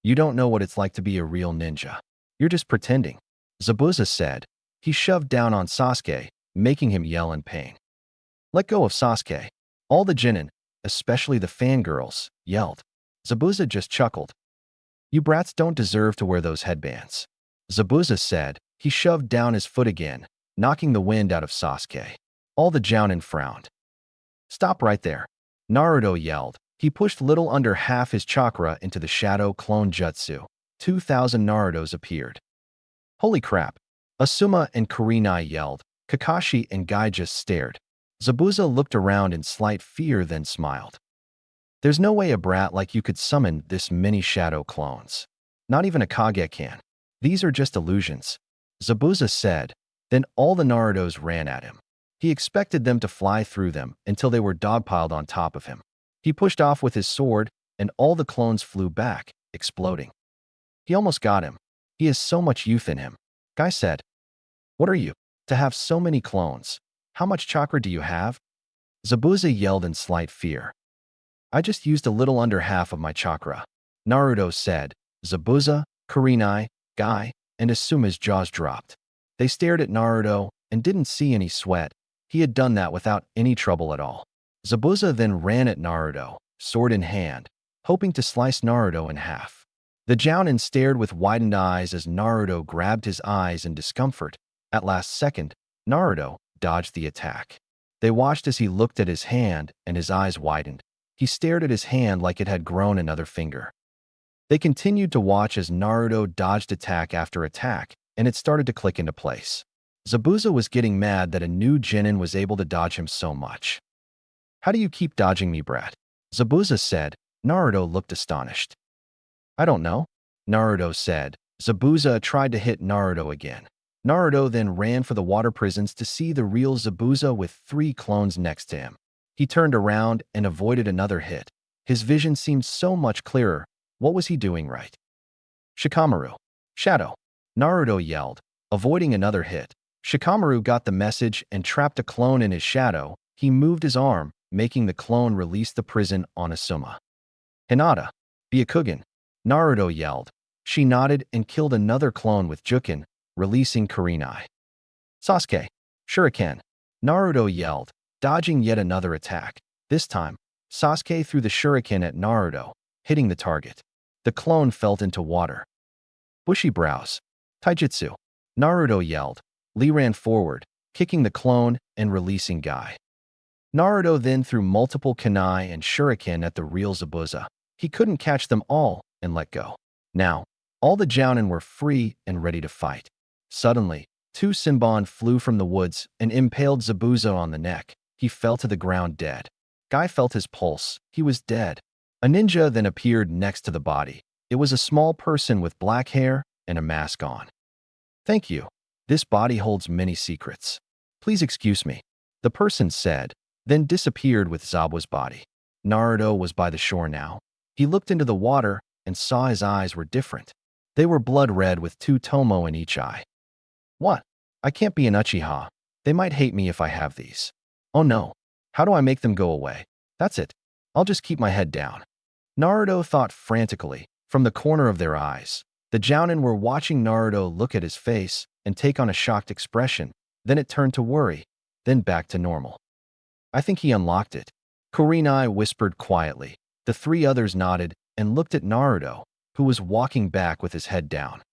You don't know what it's like to be a real ninja. You're just pretending, Zabuza said. He shoved down on Sasuke, making him yell in pain. Let go of Sasuke. All the genin, especially the fangirls, yelled. Zabuza just chuckled. You brats don't deserve to wear those headbands, Zabuza said. He shoved down his foot again, knocking the wind out of Sasuke. All the Jounin frowned. Stop right there, Naruto yelled. He pushed little under half his chakra into the shadow clone jutsu. 2,000 Narutos appeared. Holy crap, Asuma and Kurenai yelled. Kakashi and Guy just stared. Zabuza looked around in slight fear, then smiled. There's no way a brat like you could summon this many shadow clones. Not even a Kage can. These are just illusions, Zabuza said. Then all the Narutos ran at him. He expected them to fly through them until they were dogpiled on top of him. He pushed off with his sword, and all the clones flew back, exploding. He almost got him. He has so much youth in him. Guy said, "What are you? To have so many clones. How much chakra do you have?" Zabuza yelled in slight fear. "I just used a little under half of my chakra," Naruto said. Zabuza, Kurenai, Guy, and Asuma's jaws dropped. They stared at Naruto and didn't see any sweat. He had done that without any trouble at all. Zabuza then ran at Naruto, sword in hand, hoping to slice Naruto in half. The Jounin stared with widened eyes as Naruto grabbed his eyes in discomfort. At last second, Naruto dodged the attack. They watched as he looked at his hand and his eyes widened. He stared at his hand like it had grown another finger. They continued to watch as Naruto dodged attack after attack, and it started to click into place. Zabuza was getting mad that a new Genin was able to dodge him so much. "How do you keep dodging me, brat?" Zabuza said. Naruto looked astonished. "I don't know," Naruto said. Zabuza tried to hit Naruto again. Naruto then ran for the water prisons to see the real Zabuza with 3 clones next to him. He turned around and avoided another hit. His vision seemed so much clearer. What was he doing right? "Shikamaru. Shadow," Naruto yelled, avoiding another hit. Shikamaru got the message and trapped a clone in his shadow. He moved his arm, making the clone release the prison on Asuma. "Hinata. Byakugan," Naruto yelled. She nodded and killed another clone with Jukin, releasing Kurenai. "Sasuke. Shuriken," Naruto yelled, dodging yet another attack. This time, Sasuke threw the shuriken at Naruto, hitting the target. The clone fell into water. "Bushy brows. Taijutsu," Naruto yelled. Lee ran forward, kicking the clone and releasing Guy. Naruto then threw multiple kunai and shuriken at the real Zabuza. He couldn't catch them all and let go. Now, all the Jounin were free and ready to fight. Suddenly, 2 Sinbon flew from the woods and impaled Zabuza on the neck. He fell to the ground dead. Guy felt his pulse. He was dead. A ninja then appeared next to the body. It was a small person with black hair and a mask on. "Thank you. This body holds many secrets. Please excuse me," the person said, then disappeared with Zabuza's body. Naruto was by the shore now. He looked into the water and saw his eyes were different. They were blood red with 2 tomo in each eye. "What? I can't be an Uchiha. They might hate me if I have these. Oh no. How do I make them go away? That's it. I'll just keep my head down." Naruto thought frantically. From the corner of their eyes, the Jounin were watching Naruto look at his face and take on a shocked expression. Then it turned to worry, then back to normal. "I think he unlocked it," Kurenai whispered quietly. The 3 others nodded and looked at Naruto, who was walking back with his head down.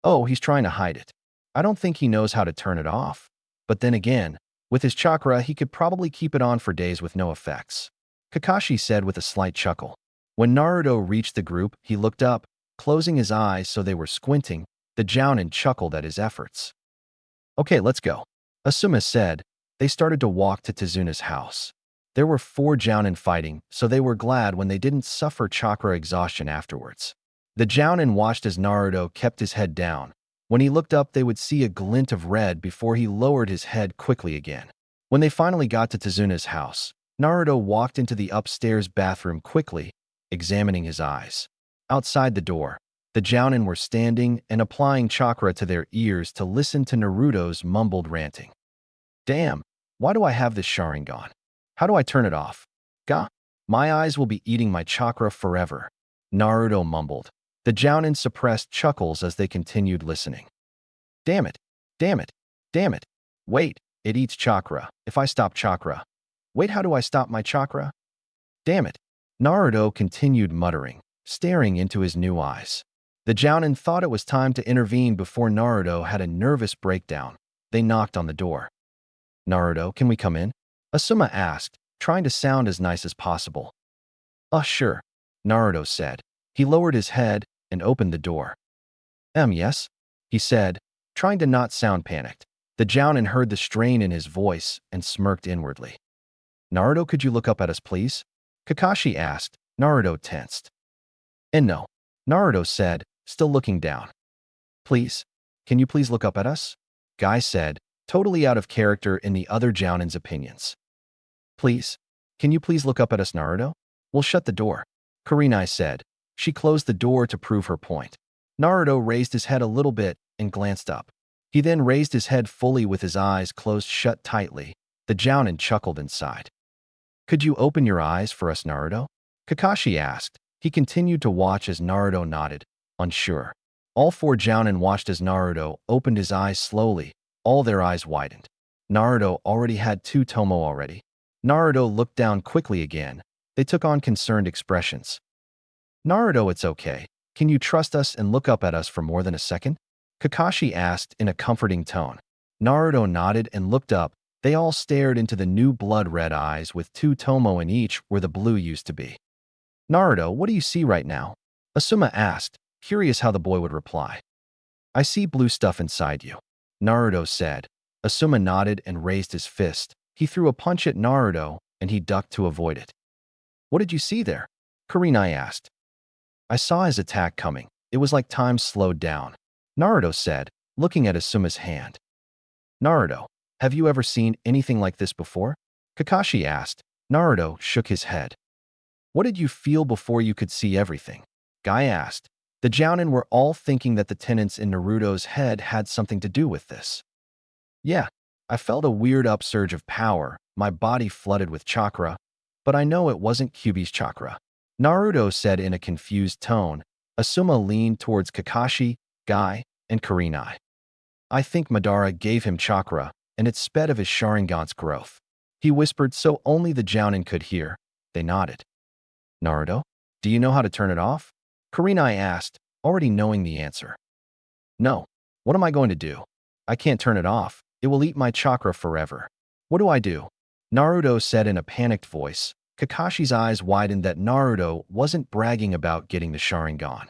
"Oh, he's trying to hide it. I don't think he knows how to turn it off. But then again, with his chakra, he could probably keep it on for days with no effects," Kakashi said with a slight chuckle. When Naruto reached the group, he looked up, closing his eyes so they were squinting. The Jounin chuckled at his efforts. "Okay, let's go," Asuma said. They started to walk to Tezuna's house. There were 4 Jounin fighting, so they were glad when they didn't suffer chakra exhaustion afterwards. The Jounin watched as Naruto kept his head down. When he looked up, they would see a glint of red before he lowered his head quickly again. When they finally got to Tezuna's house, Naruto walked into the upstairs bathroom quickly, examining his eyes. Outside the door, the Jounin were standing and applying chakra to their ears to listen to Naruto's mumbled ranting. "Damn, why do I have this Sharingan? How do I turn it off? Gah, my eyes will be eating my chakra forever," Naruto mumbled. The Jounin suppressed chuckles as they continued listening. "Damn it, damn it, damn it. Wait, it eats chakra. If I stop chakra. Wait, how do I stop my chakra? Damn it." Naruto continued muttering, staring into his new eyes. The Jounin thought it was time to intervene before Naruto had a nervous breakdown. They knocked on the door. "Naruto, can we come in?" Asuma asked, trying to sound as nice as possible. Sure," Naruto said. He lowered his head and opened the door. Yes," he said, trying to not sound panicked. The Jounin heard the strain in his voice and smirked inwardly. "Naruto, could you look up at us, please?" Kakashi asked. Naruto tensed. "No," Naruto said, still looking down. "Please, can you please look up at us?" Guy said, totally out of character in the other Jounin's opinions. "Please, can you please look up at us, Naruto? We'll shut the door," Kurenai said. She closed the door to prove her point. Naruto raised his head a little bit and glanced up. He then raised his head fully with his eyes closed shut tightly. The Jounin chuckled inside. Could you open your eyes for us, Naruto? Kakashi asked. He continued to watch as Naruto nodded, unsure. All four Jounin watched as Naruto opened his eyes slowly. All their eyes widened. Naruto already had 2 tomo already. Naruto looked down quickly again. They took on concerned expressions. Naruto, it's okay. Can you trust us and look up at us for more than a second? Kakashi asked in a comforting tone. Naruto nodded and looked up. They all stared into the new blood-red eyes with 2 tomo in each where the blue used to be. Naruto, what do you see right now? Asuma asked, curious how the boy would reply. I see blue stuff inside you, Naruto said. Asuma nodded and raised his fist. He threw a punch at Naruto, and he ducked to avoid it. What did you see there? Kurenai asked. I saw his attack coming. It was like time slowed down, Naruto said, looking at Asuma's hand. Naruto, have you ever seen anything like this before? Kakashi asked. Naruto shook his head. What did you feel before you could see everything? Guy asked. The Jounin were all thinking that the tenants in Naruto's head had something to do with this. Yeah, I felt a weird upsurge of power, my body flooded with chakra, but I know it wasn't Kyuubi's chakra, Naruto said in a confused tone. Asuma leaned towards Kakashi, Guy, and Kurenai. I think Madara gave him chakra, and it sped of his Sharingan's growth. He whispered so only the Jounin could hear. They nodded. Naruto, do you know how to turn it off? Kurenai asked, already knowing the answer. No. What am I going to do? I can't turn it off. It will eat my chakra forever. What do I do? Naruto said in a panicked voice. Kakashi's eyes widened that Naruto wasn't bragging about getting the Sharingan.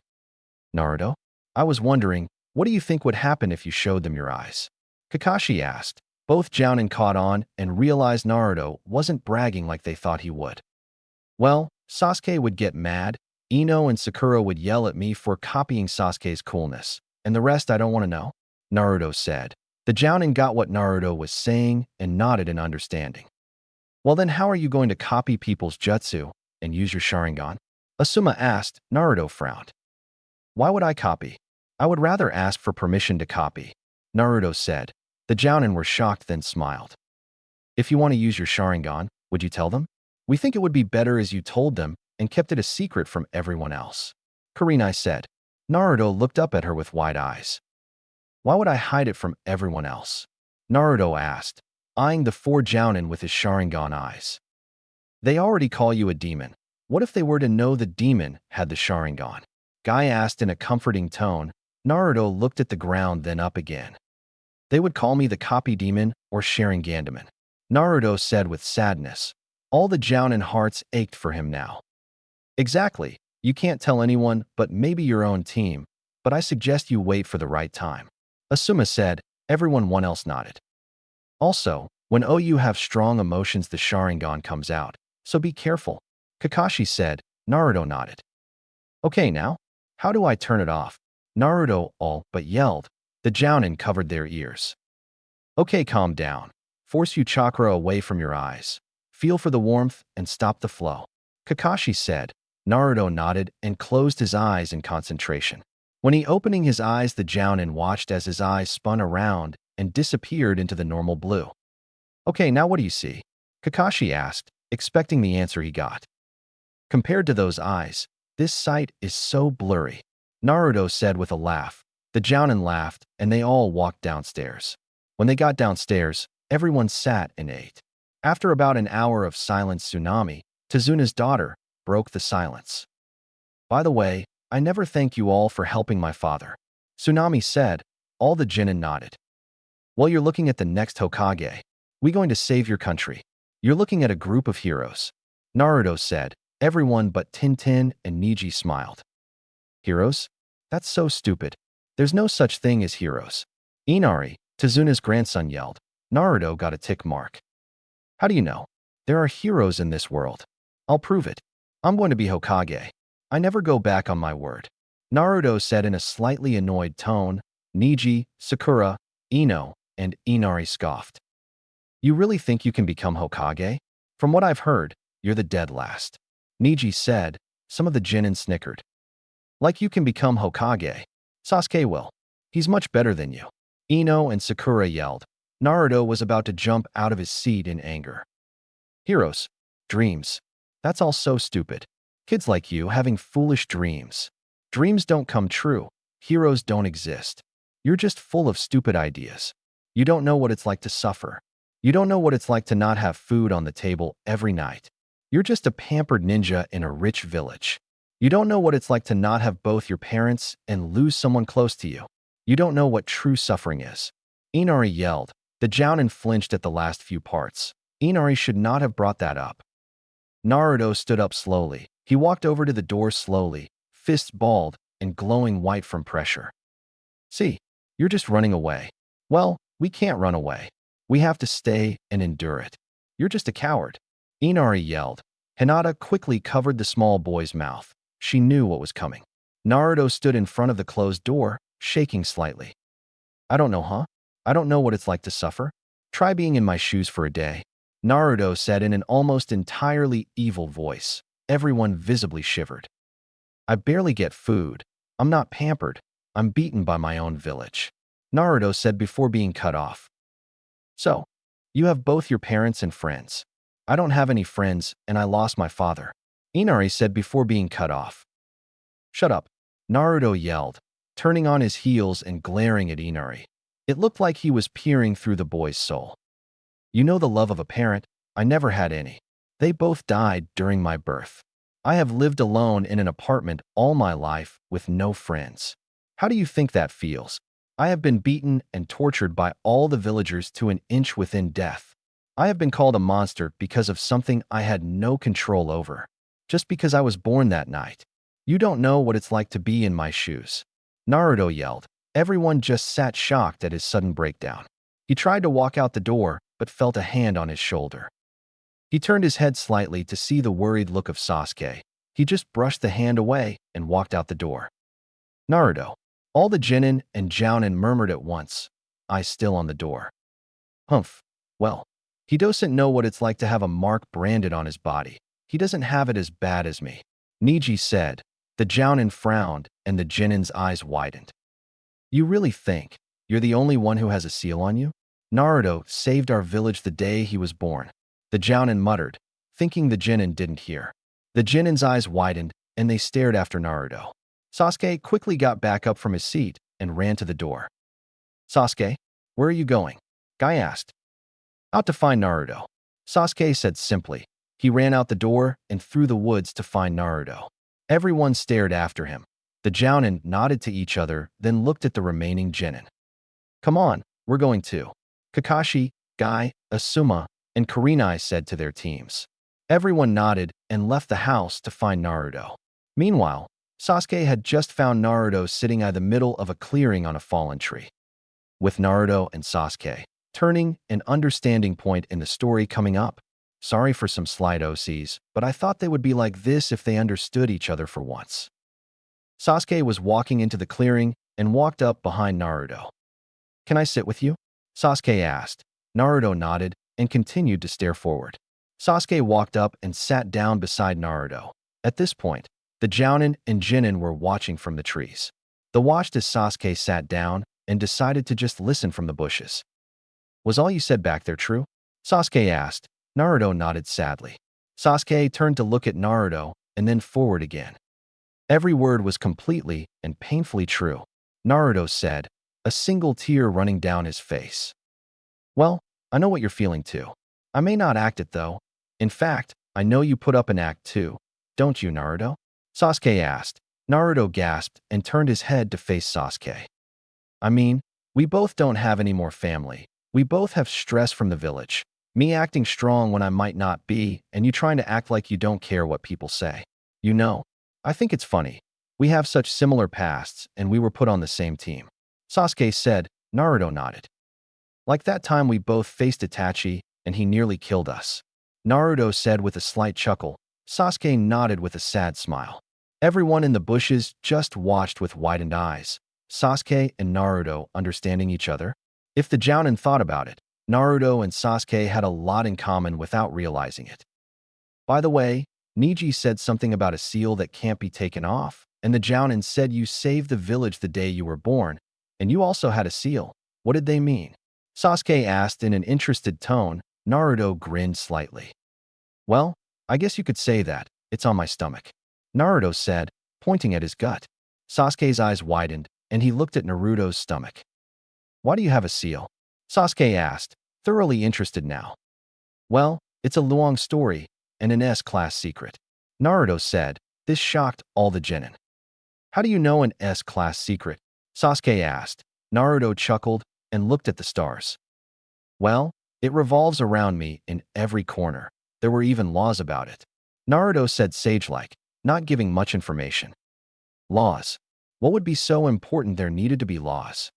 Naruto, I was wondering, what do you think would happen if you showed them your eyes? Kakashi asked. Both Jounin caught on and realized Naruto wasn't bragging like they thought he would. Well, Sasuke would get mad, Ino and Sakura would yell at me for copying Sasuke's coolness, and the rest I don't want to know, Naruto said. The Jounin got what Naruto was saying and nodded in understanding. Well then how are you going to copy people's jutsu and use your Sharingan? Asuma asked. Naruto frowned. Why would I copy? I would rather ask for permission to copy, Naruto said. The Jounin were shocked then smiled. If you want to use your Sharingan, would you tell them? We think it would be better as you told them and kept it a secret from everyone else, Kurenai said. Naruto looked up at her with wide eyes. Why would I hide it from everyone else? Naruto asked, eyeing the 4 Jounin with his Sharingan eyes. They already call you a demon. What if they were to know the demon had the Sharingan? Guy asked in a comforting tone. Naruto looked at the ground then up again. They would call me the copy demon or Sharingandaman, Naruto said with sadness. All the Jounin hearts ached for him now. Exactly. You can't tell anyone but maybe your own team, but I suggest you wait for the right time, Asuma said. Everyone else nodded. Also, when you have strong emotions the Sharingan comes out, so be careful, Kakashi said. Naruto nodded. Okay now, how do I turn it off? Naruto all but yelled. The Jounin covered their ears. Okay, calm down. Force you chakra away from your eyes. Feel for the warmth and stop the flow, Kakashi said. Naruto nodded and closed his eyes in concentration. When he opening his eyes, the Jounin watched as his eyes spun around and disappeared into the normal blue. Okay, now what do you see? Kakashi asked, expecting the answer he got. Compared to those eyes, this sight is so blurry, Naruto said with a laugh. The Jounin laughed, and they all walked downstairs. When they got downstairs, everyone sat and ate. After about an hour of silence, Tsunami, Tezuna's daughter, broke the silence. By the way, I never thank you all for helping my father, Tsunami said. All the Genin nodded. Well, you're looking at the next Hokage. We going to save your country. You're looking at a group of heroes, Naruto said. Everyone but Tintin and Neji smiled. Heroes? That's so stupid. There's no such thing as heroes. Inari, Tezuna's grandson, yelled. Naruto got a tick mark. How do you know? There are heroes in this world. I'll prove it. I'm going to be Hokage. I never go back on my word, Naruto said in a slightly annoyed tone. Neji, Sakura, Ino, and Inari scoffed. You really think you can become Hokage? From what I've heard, you're the dead last, Neji said. Some of the Genin snickered. Like you can become Hokage? Sasuke will. He's much better than you. Ino and Sakura yelled. Naruto was about to jump out of his seat in anger. Heroes. Dreams. That's all so stupid. Kids like you having foolish dreams. Dreams don't come true. Heroes don't exist. You're just full of stupid ideas. You don't know what it's like to suffer. You don't know what it's like to not have food on the table every night. You're just a pampered ninja in a rich village. You don't know what it's like to not have both your parents and lose someone close to you. You don't know what true suffering is. Inari yelled. The Jounin flinched at the last few parts. Inari should not have brought that up. Naruto stood up slowly. He walked over to the door slowly, fists balled and glowing white from pressure. See, you're just running away. Well, we can't run away. We have to stay and endure it. You're just a coward. Inari yelled. Hinata quickly covered the small boy's mouth. She knew what was coming. Naruto stood in front of the closed door, shaking slightly. I don't know, huh? I don't know what it's like to suffer. Try being in my shoes for a day. Naruto said in an almost entirely evil voice. Everyone visibly shivered. I barely get food. I'm not pampered. I'm beaten by my own village. Naruto said before being cut off. So, you have both your parents and friends. I don't have any friends, and I lost my father. Inari said before being cut off. Shut up. Naruto yelled, turning on his heels and glaring at Inari. It looked like he was peering through the boy's soul. You know the love of a parent? I never had any. They both died during my birth. I have lived alone in an apartment all my life with no friends. How do you think that feels? I have been beaten and tortured by all the villagers to an inch within death. I have been called a monster because of something I had no control over. Just because I was born that night. You don't know what it's like to be in my shoes. Naruto yelled. Everyone just sat shocked at his sudden breakdown. He tried to walk out the door, but felt a hand on his shoulder. He turned his head slightly to see the worried look of Sasuke. He just brushed the hand away and walked out the door. Naruto. All the Genin and Jounin murmured at once, eyes still on the door. Humph. Well, he doesn't know what it's like to have a mark branded on his body. He doesn't have it as bad as me. Neji said. The Jounin frowned and the Genin's eyes widened. You really think you're the only one who has a seal on you? Naruto saved our village the day he was born. The Jounin muttered, thinking the Genin didn't hear. The Genin's eyes widened and they stared after Naruto. Sasuke quickly got back up from his seat and ran to the door. Sasuke, where are you going? Guy asked. Out to find Naruto. Sasuke said simply. He ran out the door and through the woods to find Naruto. Everyone stared after him. The Jounin nodded to each other, then looked at the remaining Genin. Come on, we're going too. Kakashi, Guy, Asuma, and Kurenai said to their teams. Everyone nodded and left the house to find Naruto. Meanwhile, Sasuke had just found Naruto sitting at the middle of a clearing on a fallen tree. With Naruto and Sasuke turning an understanding point in the story coming up. Sorry for some slight OCs, but I thought they would be like this if they understood each other for once. Sasuke was walking into the clearing and walked up behind Naruto. Can I sit with you? Sasuke asked. Naruto nodded and continued to stare forward. Sasuke walked up and sat down beside Naruto. At this point, the Jounin and Genin were watching from the trees. They watched as Sasuke sat down and decided to just listen from the bushes. Was all you said back there true? Sasuke asked. Naruto nodded sadly. Sasuke turned to look at Naruto and then forward again. Every word was completely and painfully true. Naruto said, a single tear running down his face. Well, I know what you're feeling too. I may not act it though. In fact, I know you put up an act too. Don't you, Naruto? Sasuke asked. Naruto gasped and turned his head to face Sasuke. I mean, we both don't have any more family. We both have stress from the village. Me acting strong when I might not be, and you trying to act like you don't care what people say. You know, I think it's funny. We have such similar pasts, and we were put on the same team. Sasuke said. Naruto nodded. Like that time we both faced Itachi, and he nearly killed us. Naruto said with a slight chuckle. Sasuke nodded with a sad smile. Everyone in the bushes just watched with widened eyes. Sasuke and Naruto understanding each other. If the Jounin thought about it, Naruto and Sasuke had a lot in common without realizing it. By the way, Neji said something about a seal that can't be taken off. And the Jounin said you saved the village the day you were born, and you also had a seal. What did they mean? Sasuke asked in an interested tone. Naruto grinned slightly. Well, I guess you could say that. It's on my stomach. Naruto said, pointing at his gut. Sasuke's eyes widened, and he looked at Naruto's stomach. Why do you have a seal? Sasuke asked, thoroughly interested now. Well, it's a long story, and an S-class secret. Naruto said. This shocked all the genin. How do you know an S-class secret? Sasuke asked. Naruto chuckled and looked at the stars. Well, it revolves around me in every corner. There were even laws about it. Naruto said sage-like, not giving much information. Laws. What would be so important there needed to be laws?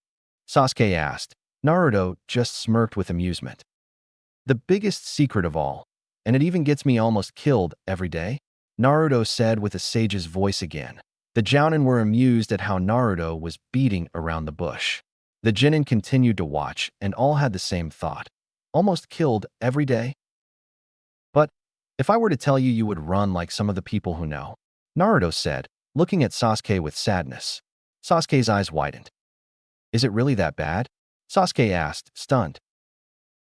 Sasuke asked. Naruto just smirked with amusement. The biggest secret of all, and it even gets me almost killed every day? Naruto said with a sage's voice again. The Jounin were amused at how Naruto was beating around the bush. The genin continued to watch, and all had the same thought. Almost killed every day? But if I were to tell you, you would run like some of the people who know, Naruto said, looking at Sasuke with sadness. Sasuke's eyes widened. Is it really that bad? Sasuke asked, stunned.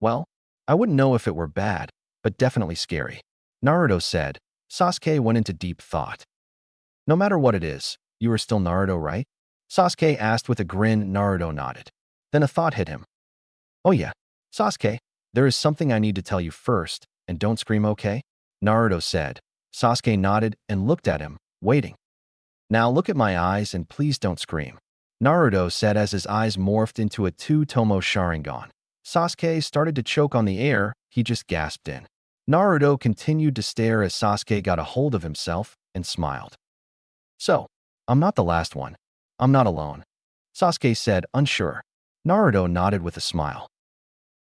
Well, I wouldn't know if it were bad, but definitely scary. Naruto said. Sasuke went into deep thought. No matter what it is, you are still Naruto, right? Sasuke asked with a grin. Naruto nodded. Then a thought hit him. Oh yeah, Sasuke, there is something I need to tell you first, and don't scream, okay? Naruto said. Sasuke nodded and looked at him, waiting. Now look at my eyes and please don't scream. Naruto said as his eyes morphed into a two-tomo Sharingan. Sasuke started to choke on the air. He just gasped in. Naruto continued to stare as Sasuke got a hold of himself and smiled. So, I'm not the last one. I'm not alone. Sasuke said, unsure. Naruto nodded with a smile.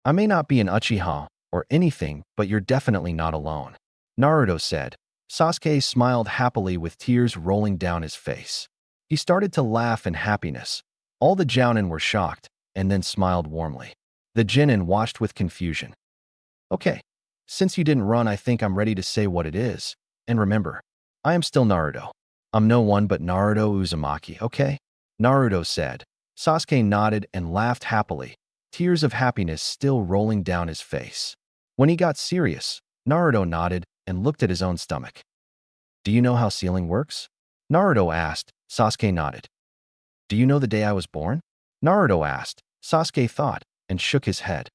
I may not be an Uchiha or anything, but you're definitely not alone. Naruto said. Sasuke smiled happily with tears rolling down his face. He started to laugh in happiness. All the Jounin were shocked, and then smiled warmly. The genin watched with confusion. Okay, since you didn't run, I think I'm ready to say what it is. And remember, I am still Naruto. I'm no one but Naruto Uzumaki, okay? Naruto said. Sasuke nodded and laughed happily, tears of happiness still rolling down his face. When he got serious, Naruto nodded and looked at his own stomach. Do you know how sealing works? Naruto asked. Sasuke nodded. Do you know the day I was born? Naruto asked. Sasuke thought and shook his head.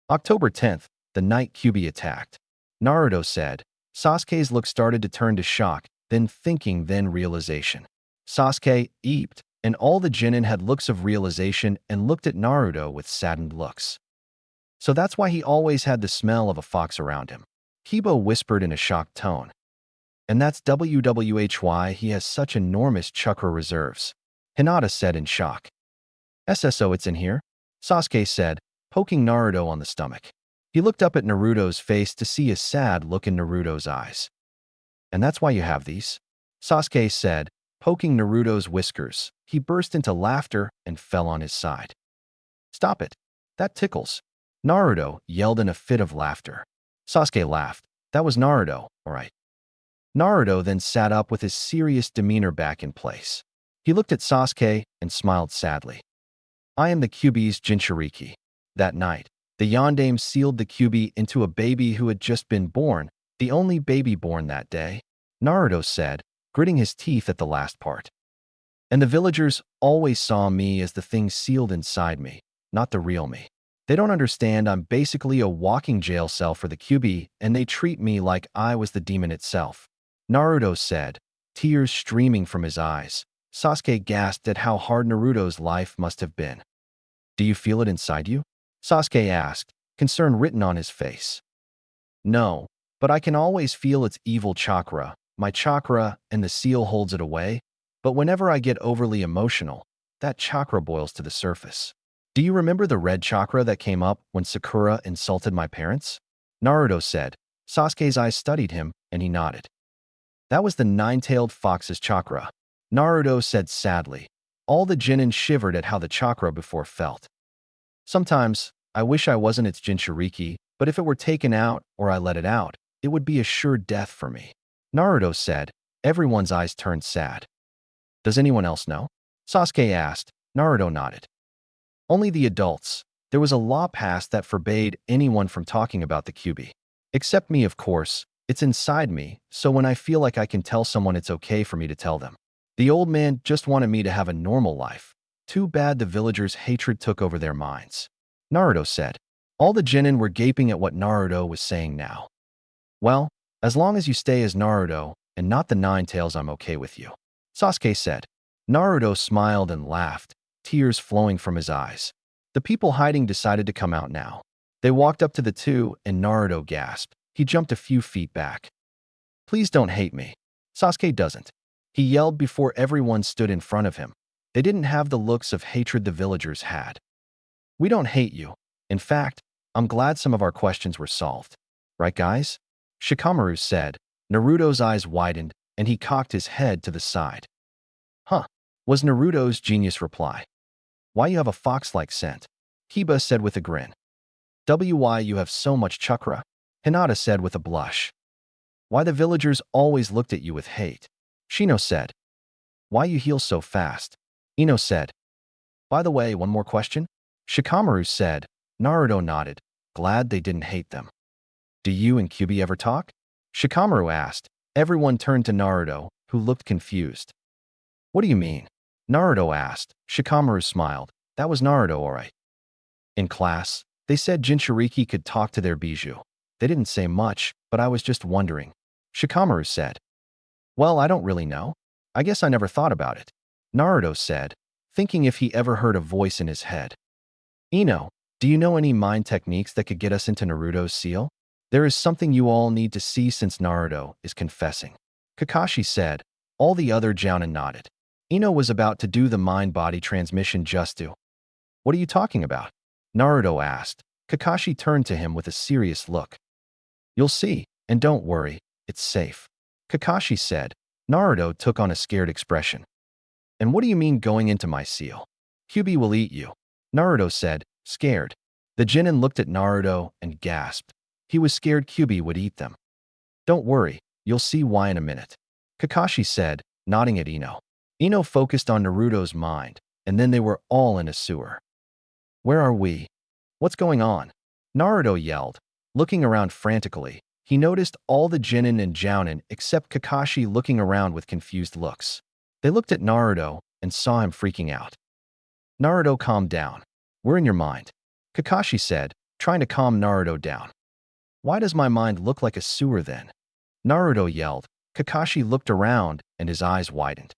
October 10th, the night Kyuubi attacked. Naruto said. Sasuke's look started to turn to shock, then thinking, then realization. Sasuke eeped, and all the genin had looks of realization and looked at Naruto with saddened looks. So that's why he always had the smell of a fox around him. Kiba whispered in a shocked tone. And that's why he has such enormous chakra reserves. Hinata said in shock. SSO, it's in here? Sasuke said, poking Naruto on the stomach. He looked up at Naruto's face to see a sad look in Naruto's eyes. And that's why you have these? Sasuke said, poking Naruto's whiskers. He burst into laughter and fell on his side. Stop it. That tickles. Naruto yelled in a fit of laughter. Sasuke laughed. That was Naruto, all right. Naruto then sat up with his serious demeanor back in place. He looked at Sasuke and smiled sadly. I am the Kyuubi's Jinchuriki. That night, the Yondaime sealed the Kyuubi into a baby who had just been born, the only baby born that day, Naruto said, gritting his teeth at the last part. And the villagers always saw me as the thing sealed inside me, not the real me. They don't understand I'm basically a walking jail cell for the Kyuubi, and they treat me like I was the demon itself. Naruto said, tears streaming from his eyes. Sasuke gasped at how hard Naruto's life must have been. Do you feel it inside you? Sasuke asked, concern written on his face. No, but I can always feel its evil chakra, my chakra, and the seal holds it away. But whenever I get overly emotional, that chakra boils to the surface. Do you remember the red chakra that came up when Sakura insulted my parents? Naruto said. Sasuke's eyes studied him, and he nodded. That was the nine-tailed fox's chakra. Naruto said sadly. All the genin shivered at how the chakra before felt. Sometimes, I wish I wasn't its Jinchuriki, but if it were taken out or I let it out, it would be a sure death for me. Naruto said. Everyone's eyes turned sad. Does anyone else know? Sasuke asked. Naruto nodded. Only the adults. There was a law passed that forbade anyone from talking about the Kyuubi. Except me, of course. It's inside me, so when I feel like I can tell someone, it's okay for me to tell them. The old man just wanted me to have a normal life. Too bad the villagers' hatred took over their minds. Naruto said. All the genin were gaping at what Naruto was saying now. Well, as long as you stay as Naruto and not the Nine Tails, I'm okay with you. Sasuke said. Naruto smiled and laughed, tears flowing from his eyes. The people hiding decided to come out now. They walked up to the two and Naruto gasped. He jumped a few feet back. Please don't hate me. Sasuke doesn't. He yelled before everyone stood in front of him. They didn't have the looks of hatred the villagers had. We don't hate you. In fact, I'm glad some of our questions were solved. Right, guys? Shikamaru said. Naruto's eyes widened, and he cocked his head to the side. Huh, was Naruto's genius reply. Why you have a fox-like scent? Kiba said with a grin. Why you have so much chakra? Hinata said with a blush. Why the villagers always looked at you with hate? Shino said. Why you heal so fast? Ino said. By the way, one more question? Shikamaru said. Naruto nodded, glad they didn't hate them. Do you and Kyuubi ever talk? Shikamaru asked. Everyone turned to Naruto, who looked confused. What do you mean? Naruto asked. Shikamaru smiled. That was Naruto, alright. In class, they said Jinchuriki could talk to their bijou. They didn't say much, but I was just wondering. Shikamaru said. Well, I don't really know. I guess I never thought about it. Naruto said, thinking if he ever heard a voice in his head. Ino, do you know any mind techniques that could get us into Naruto's seal? There is something you all need to see since Naruto is confessing. Kakashi said. All the other Jounin nodded. Ino was about to do the mind-body transmission just to. What are you talking about? Naruto asked. Kakashi turned to him with a serious look. You'll see, and don't worry, it's safe. Kakashi said. Naruto took on a scared expression. And what do you mean going into my seal? Kyuubi will eat you. Naruto said, scared. The genin looked at Naruto and gasped. He was scared Kyuubi would eat them. Don't worry, you'll see why in a minute. Kakashi said, nodding at Ino. Ino focused on Naruto's mind, and then they were all in a sewer. Where are we? What's going on? Naruto yelled. Looking around frantically, he noticed all the genin and jounin except Kakashi looking around with confused looks. They looked at Naruto and saw him freaking out. Naruto calmed down. We're in your mind. Kakashi said, trying to calm Naruto down. Why does my mind look like a sewer then? Naruto yelled. Kakashi looked around and his eyes widened.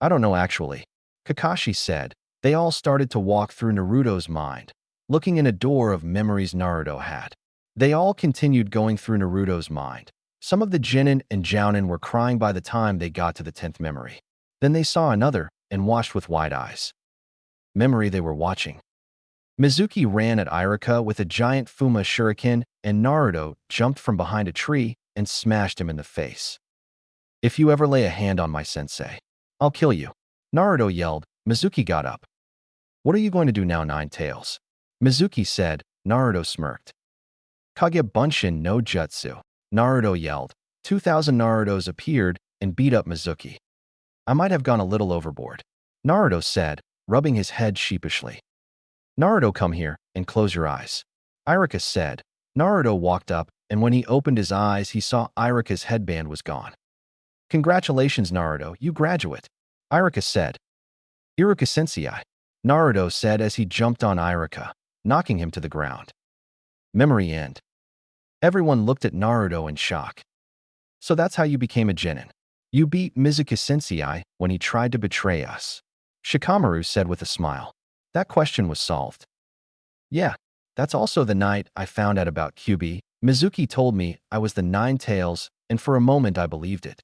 I don't know actually. Kakashi said. They all started to walk through Naruto's mind, looking in a door of memories Naruto had. They all continued going through Naruto's mind. Some of the genin and jounin were crying by the time they got to the 10th memory. Then they saw another and watched with wide eyes. Memory they were watching. Mizuki ran at Iruka with a giant Fuma shuriken, and Naruto jumped from behind a tree and smashed him in the face. If you ever lay a hand on my sensei, I'll kill you. Naruto yelled. Mizuki got up. What are you going to do now, Nine Tails? Mizuki said. Naruto smirked. Kage Bunshin no Jutsu. Naruto yelled. 2,000 Narutos appeared and beat up Mizuki. I might have gone a little overboard. Naruto said, rubbing his head sheepishly. Naruto, come here and close your eyes. Iruka said. Naruto walked up, and when he opened his eyes, he saw Iruka's headband was gone. Congratulations, Naruto, you graduate. Iruka said. Iruka sensei. Naruto said as he jumped on Iruka, knocking him to the ground. Memory end. Everyone looked at Naruto in shock. So that's how you became a genin. You beat Mizuki sensei when he tried to betray us. Shikamaru said with a smile. That question was solved. Yeah, that's also the night I found out about Kyuubi. Mizuki told me I was the Nine Tails, and for a moment I believed it.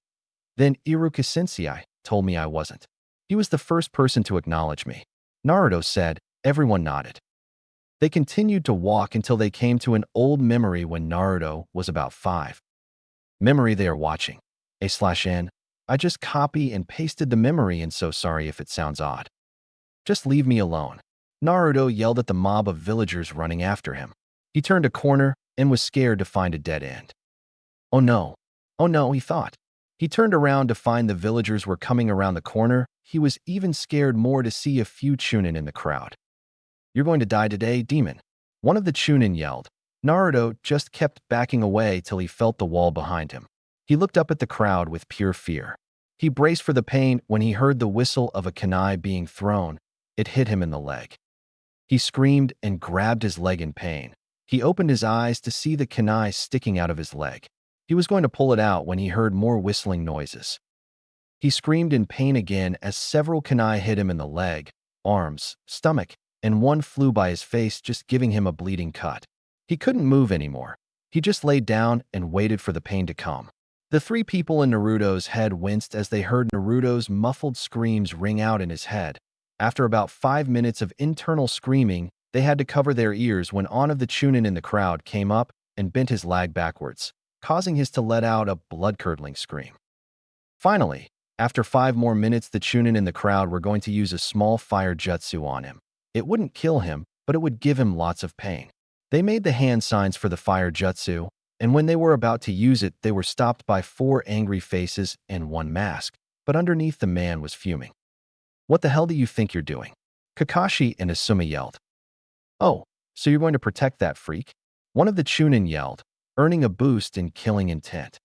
Then Iruka sensei told me I wasn't. He was the first person to acknowledge me. Naruto said. Everyone nodded. They continued to walk until they came to an old memory when Naruto was about 5. Memory they are watching. A/N. I just copy and pasted the memory and so sorry if it sounds odd. Just leave me alone. Naruto yelled at the mob of villagers running after him. He turned a corner and was scared to find a dead end. Oh no, he thought. He turned around to find the villagers were coming around the corner. He was even scared more to see a few chunin in the crowd. "You're going to die today, demon," one of the chunin yelled. Naruto just kept backing away till he felt the wall behind him. He looked up at the crowd with pure fear. He braced for the pain when he heard the whistle of a kunai being thrown. It hit him in the leg. He screamed and grabbed his leg in pain. He opened his eyes to see the kunai sticking out of his leg. He was going to pull it out when he heard more whistling noises. He screamed in pain again as several kunai hit him in the leg, arms, stomach, and one flew by his face, just giving him a bleeding cut. He couldn't move anymore. He just laid down and waited for the pain to come. The three people in Naruto's head winced as they heard Naruto's muffled screams ring out in his head. After about 5 minutes of internal screaming, they had to cover their ears when one of the chunin in the crowd came up and bent his leg backwards, causing his to let out a blood-curdling scream. Finally, after 5 more minutes, the chunin in the crowd were going to use a small fire jutsu on him. It wouldn't kill him, but it would give him lots of pain. They made the hand signs for the fire jutsu, and when they were about to use it, they were stopped by 4 angry faces and 1 mask, but underneath the man was fuming. "What the hell do you think you're doing?" Kakashi and Asuma yelled. "Oh, so you're going to protect that freak?" one of the chunin yelled, earning a boost in killing intent.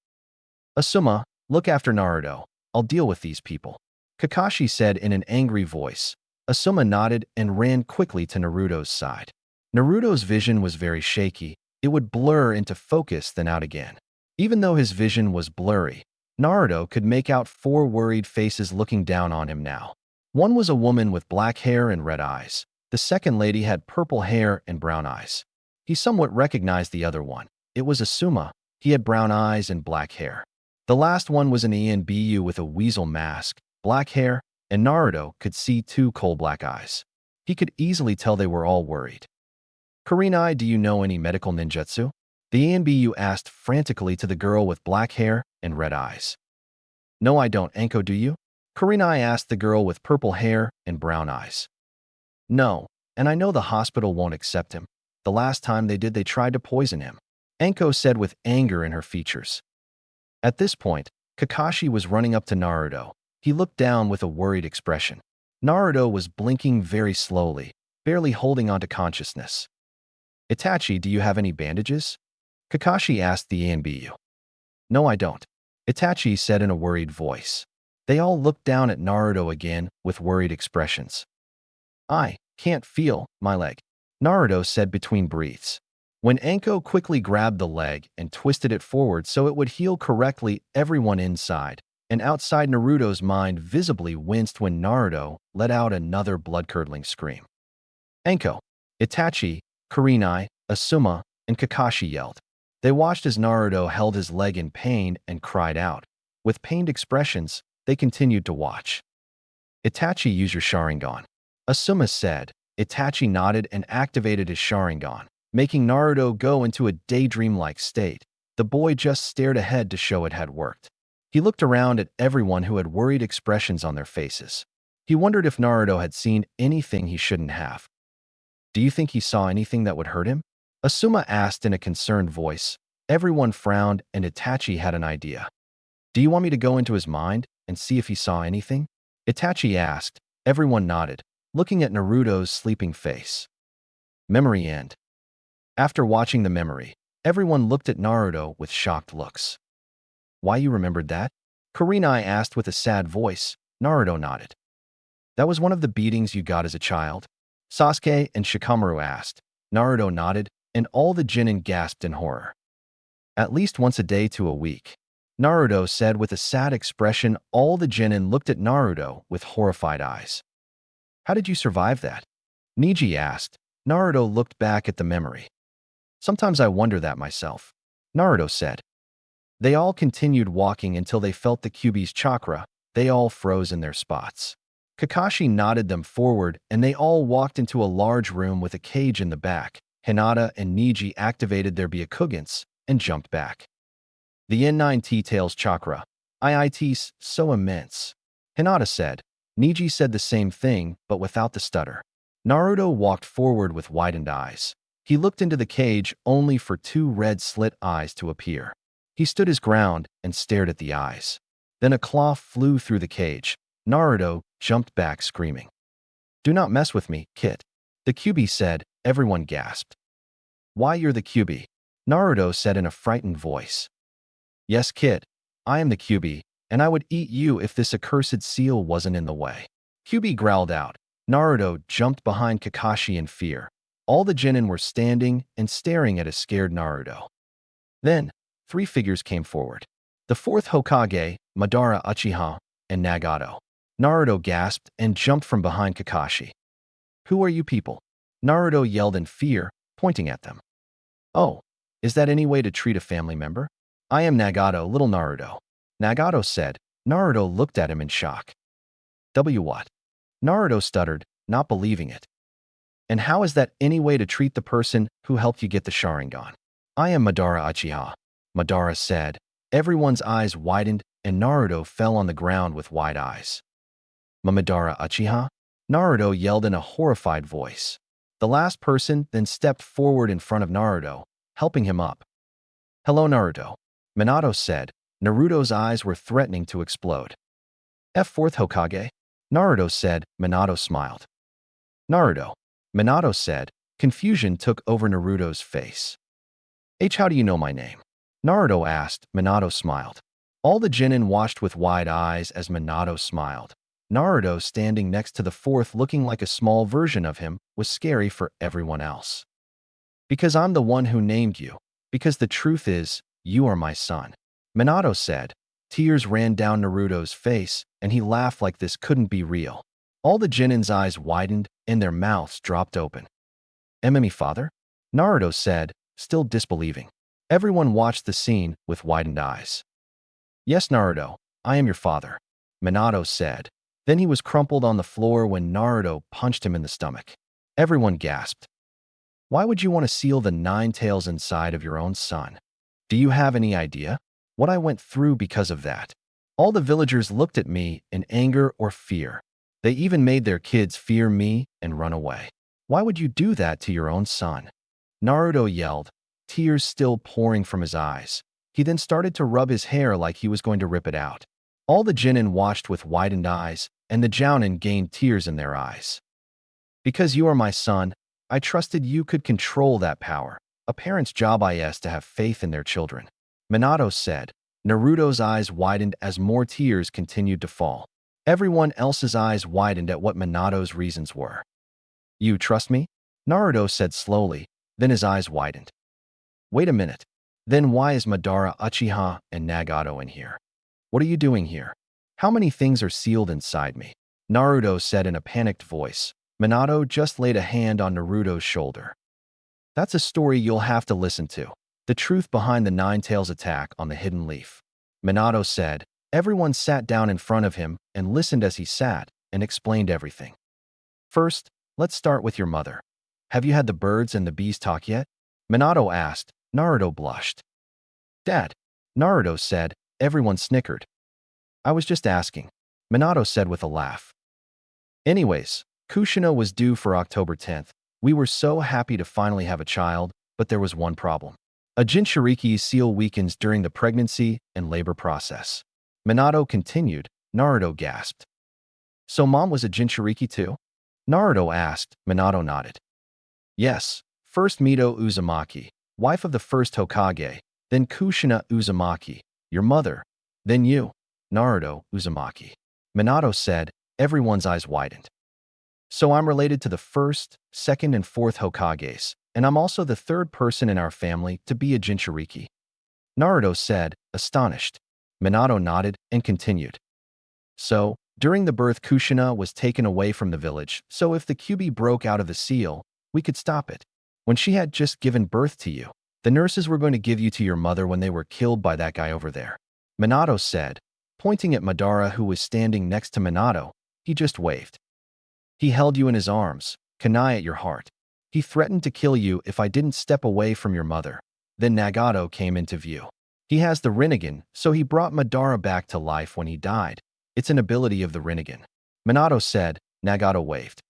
"Asuma, look after Naruto. I'll deal with these people," Kakashi said in an angry voice. Asuma nodded and ran quickly to Naruto's side. Naruto's vision was very shaky. It would blur into focus then out again. Even though his vision was blurry, Naruto could make out 4 worried faces looking down on him now. One was a woman with black hair and red eyes. The second lady had purple hair and brown eyes. He somewhat recognized the other one. It was Asuma. He had brown eyes and black hair. The last one was an ENBU with a weasel mask, black hair, and Naruto could see 2 coal-black eyes. He could easily tell they were all worried. "Kurenai, do you know any medical ninjutsu?" the ENBU asked frantically to the girl with black hair and red eyes. "No, I don't. Anko, do you?" Kurenai asked the girl with purple hair and brown eyes. "No, and I know the hospital won't accept him. The last time they did, they tried to poison him," Anko said with anger in her features. At this point, Kakashi was running up to Naruto. He looked down with a worried expression. Naruto was blinking very slowly, barely holding on to consciousness. "Itachi, do you have any bandages?" Kakashi asked the ENBU. "No, I don't," Itachi said in a worried voice. They all looked down at Naruto again with worried expressions. "I can't feel my leg," Naruto said between breaths. When Anko quickly grabbed the leg and twisted it forward so it would heal correctly, everyone inside and outside Naruto's mind visibly winced when Naruto let out another blood-curdling scream. Anko, Itachi, Kurenai, Asuma, and Kakashi yelled. They watched as Naruto held his leg in pain and cried out. With pained expressions, they continued to watch. "Itachi, use your Sharingan," Asuma said. Itachi nodded and activated his Sharingan, making Naruto go into a daydream-like state. The boy just stared ahead to show it had worked. He looked around at everyone who had worried expressions on their faces. He wondered if Naruto had seen anything he shouldn't have. "Do you think he saw anything that would hurt him?" Asuma asked in a concerned voice. Everyone frowned and Itachi had an idea. "Do you want me to go into his mind and see if he saw anything?" Itachi asked. Everyone nodded, looking at Naruto's sleeping face. Memory end. After watching the memory, everyone looked at Naruto with shocked looks. "Why, you remembered that?" Kurenai asked with a sad voice. Naruto nodded. "That was one of the beatings you got as a child?" Sasuke and Shikamaru asked. Naruto nodded, and all the genin gasped in horror. "At least once a day to a week," Naruto said with a sad expression. All the genin looked at Naruto with horrified eyes. "How did you survive that?" Neji asked. Naruto looked back at the memory. "Sometimes I wonder that myself," Naruto said. They all continued walking until they felt the Kyuubi's chakra. They all froze in their spots. Kakashi nodded them forward, and they all walked into a large room with a cage in the back. Hinata and Neji activated their Byakugans and jumped back. "The N9 Tails chakra. IIT's so immense," Hinata said. Neji said the same thing, but without the stutter. Naruto walked forward with widened eyes. He looked into the cage only for 2 red slit eyes to appear. He stood his ground and stared at the eyes. Then a claw flew through the cage. Naruto jumped back screaming. "Do not mess with me, kid," the QB said. Everyone gasped. "Why, you're the QB?" Naruto said in a frightened voice. "Yes, kid. I am the QB, and I would eat you if this accursed seal wasn't in the way." QB growled out. Naruto jumped behind Kakashi in fear. All the genin were standing and staring at a scared Naruto. Then, three figures came forward. The fourth Hokage, Madara, Uchiha, and Nagato. Naruto gasped and jumped from behind Kakashi. "Who are you people?" Naruto yelled in fear, pointing at them. "Oh, is that any way to treat a family member?" "I am Nagato, little Naruto," Nagato said. Naruto looked at him in shock. What?" Naruto stuttered, not believing it. "And how is that any way to treat the person who helped you get the Sharingan?" "I am Madara Uchiha," Madara said. Everyone's eyes widened and Naruto fell on the ground with wide eyes. "Madara Uchiha?" Naruto yelled in a horrified voice. The last person then stepped forward in front of Naruto, helping him up. "Hello, Naruto," Minato said. Naruto's eyes were threatening to explode. "Fourth Hokage?" Naruto said. Minato smiled. "Naruto," Minato said. Confusion took over Naruto's face. "How do you know my name?" Naruto asked. Minato smiled. All the genin watched with wide eyes as Minato smiled. Naruto, standing next to the fourth looking like a small version of him, was scary for everyone else. "Because I'm the one who named you. Because the truth is, you are my son," Minato said. Tears ran down Naruto's face, and he laughed like this couldn't be real. All the genin's eyes widened, and their mouths dropped open. "Me father?" Naruto said, still disbelieving. Everyone watched the scene with widened eyes. "Yes, Naruto, I am your father," Minato said. Then he was crumpled on the floor when Naruto punched him in the stomach. Everyone gasped. "Why would you want to seal the 9 tails inside of your own son? Do you have any idea what I went through because of that?" All the villagers looked at me in anger or fear. They even made their kids fear me and run away. "Why would you do that to your own son?" Naruto yelled, tears still pouring from his eyes. He then started to rub his hair like he was going to rip it out. All the genin watched with widened eyes, and the jounin gained tears in their eyes. "Because you are my son, I trusted you could control that power. A parent's job is to have faith in their children," Minato said. Naruto's eyes widened as more tears continued to fall. Everyone else's eyes widened at what Minato's reasons were. "You trust me?" Naruto said slowly, then his eyes widened. "Wait a minute. Then why is Madara, Uchiha, and Nagato in here? What are you doing here? How many things are sealed inside me?" Naruto said in a panicked voice. Minato just laid a hand on Naruto's shoulder. "That's a story you'll have to listen to. The truth behind the 9 tails attack on the hidden leaf," Minato said. Everyone sat down in front of him and listened as he sat and explained everything. "First, let's start with your mother. Have you had the birds and the bees talk yet?" Minato asked. Naruto blushed. "Dad," Naruto said. Everyone snickered. "I was just asking," Minato said with a laugh. "Anyways, Kushina was due for October 10th. We were so happy to finally have a child, but there was one problem. A Jinchuriki's seal weakens during the pregnancy and labor process." Minato continued. Naruto gasped. "So mom was a Jinchuriki too?" Naruto asked. Minato nodded. "Yes, first Mito Uzumaki, wife of the first Hokage, then Kushina Uzumaki, your mother, then you, Naruto Uzumaki," Minato said. Everyone's eyes widened. "So I'm related to the first, second, and fourth Hokages, and I'm also the third person in our family to be a Jinchuriki," Naruto said, astonished. Minato nodded and continued. "So, during the birth Kushina was taken away from the village, so if the QB broke out of the seal, we could stop it. When she had just given birth to you, the nurses were going to give you to your mother when they were killed by that guy over there," Minato said. Pointing at Madara, who was standing next to Minato, he just waved. "He held you in his arms, kunai at your heart. He threatened to kill you if I didn't step away from your mother. Then Nagato came into view. He has the Rinnegan, so he brought Madara back to life when he died. It's an ability of the Rinnegan," Minato said. Nagato waved.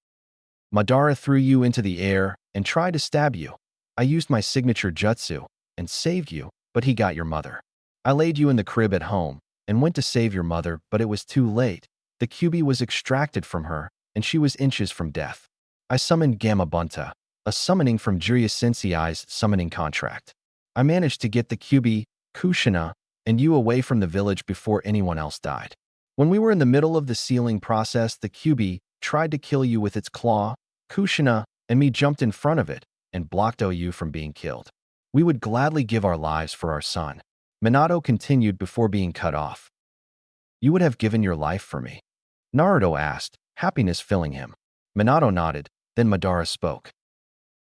"Madara threw you into the air and tried to stab you. I used my signature jutsu and saved you, but he got your mother. I laid you in the crib at home, and went to save your mother, but it was too late. The QB was extracted from her, and she was inches from death. I summoned Gamabunta, a summoning from Jiraiya Sensei's summoning contract. I managed to get the QB, Kushina, and you away from the village before anyone else died. When we were in the middle of the sealing process, the QB tried to kill you with its claw, Kushina, and me jumped in front of it and blocked you from being killed. We would gladly give our lives for our son. Minato continued before being cut off. You would have given your life for me? Naruto asked, happiness filling him. Minato nodded, then Madara spoke.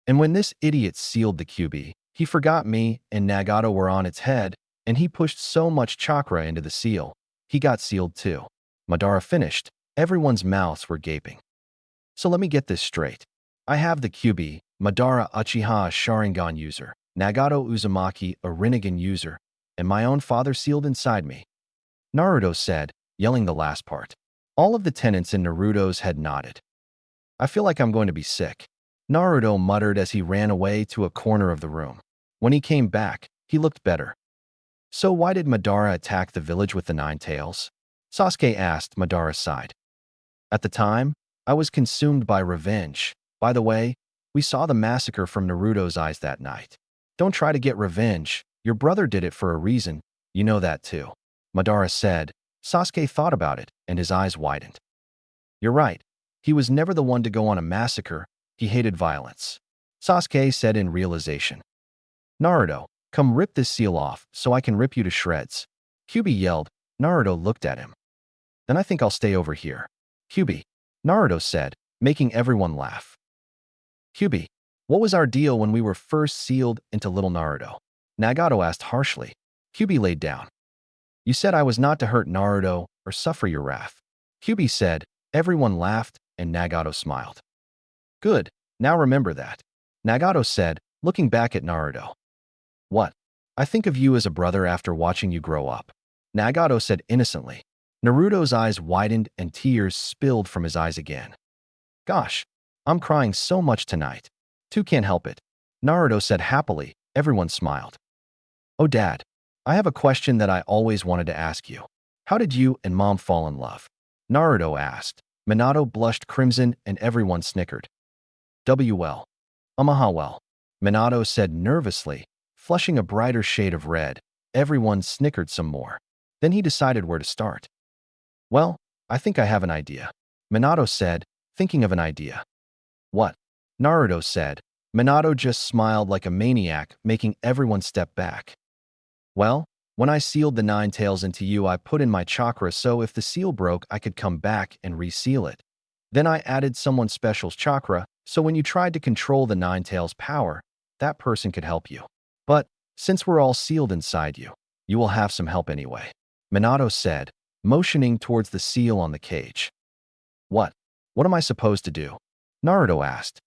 And when this idiot sealed the QB, he forgot me and Nagato were on its head, and he pushed so much chakra into the seal. He got sealed too. Madara finished. Everyone's mouths were gaping. So let me get this straight. I have the QB, Madara Uchiha a Sharingan user, Nagato Uzumaki a Rinnegan user, and my own father sealed inside me. Naruto said, yelling the last part. All of the tenants in Naruto's head nodded. I feel like I'm going to be sick. Naruto muttered as he ran away to a corner of the room. When he came back, he looked better. So why did Madara attack the village with the 9 tails? Sasuke asked. Madara sighed. At the time, I was consumed by revenge. By the way, we saw the massacre from Naruto's eyes that night. Don't try to get revenge. Your brother did it for a reason. You know that too. Madara said. Sasuke thought about it, and his eyes widened. You're right. He was never the one to go on a massacre. He hated violence. Sasuke said in realization. Naruto, come rip this seal off so I can rip you to shreds. Kyuubi yelled. Naruto looked at him. Then I think I'll stay over here. Kyuubi, Naruto said, making everyone laugh. Kyuubi, what was our deal when we were first sealed into little Naruto? Nagato asked harshly. Kyuubi laid down. You said I was not to hurt Naruto or suffer your wrath. Kyuubi said. Everyone laughed, and Nagato smiled. Good, now remember that. Nagato said, looking back at Naruto. What? I think of you as a brother after watching you grow up. Nagato said innocently. Naruto's eyes widened and tears spilled from his eyes again. Gosh, I'm crying so much tonight. Two can't help it. Naruto said happily. Everyone smiled. Oh, Dad, I have a question that I always wanted to ask you. How did you and Mom fall in love? Naruto asked. Minato blushed crimson and everyone snickered. Well. Well. Minato said nervously, flushing a brighter shade of red. Everyone snickered some more. Then he decided where to start. Well, I think I have an idea. Minato said, thinking of an idea. What? Naruto said. Minato just smiled like a maniac, making everyone step back. Well, when I sealed the 9 tails into you, I put in my chakra so if the seal broke, I could come back and reseal it. Then I added someone special's chakra, so when you tried to control the 9 tails power, that person could help you. But since we're all sealed inside you, you will have some help anyway. Minato said, motioning towards the seal on the cage. What? What am I supposed to do? Naruto asked.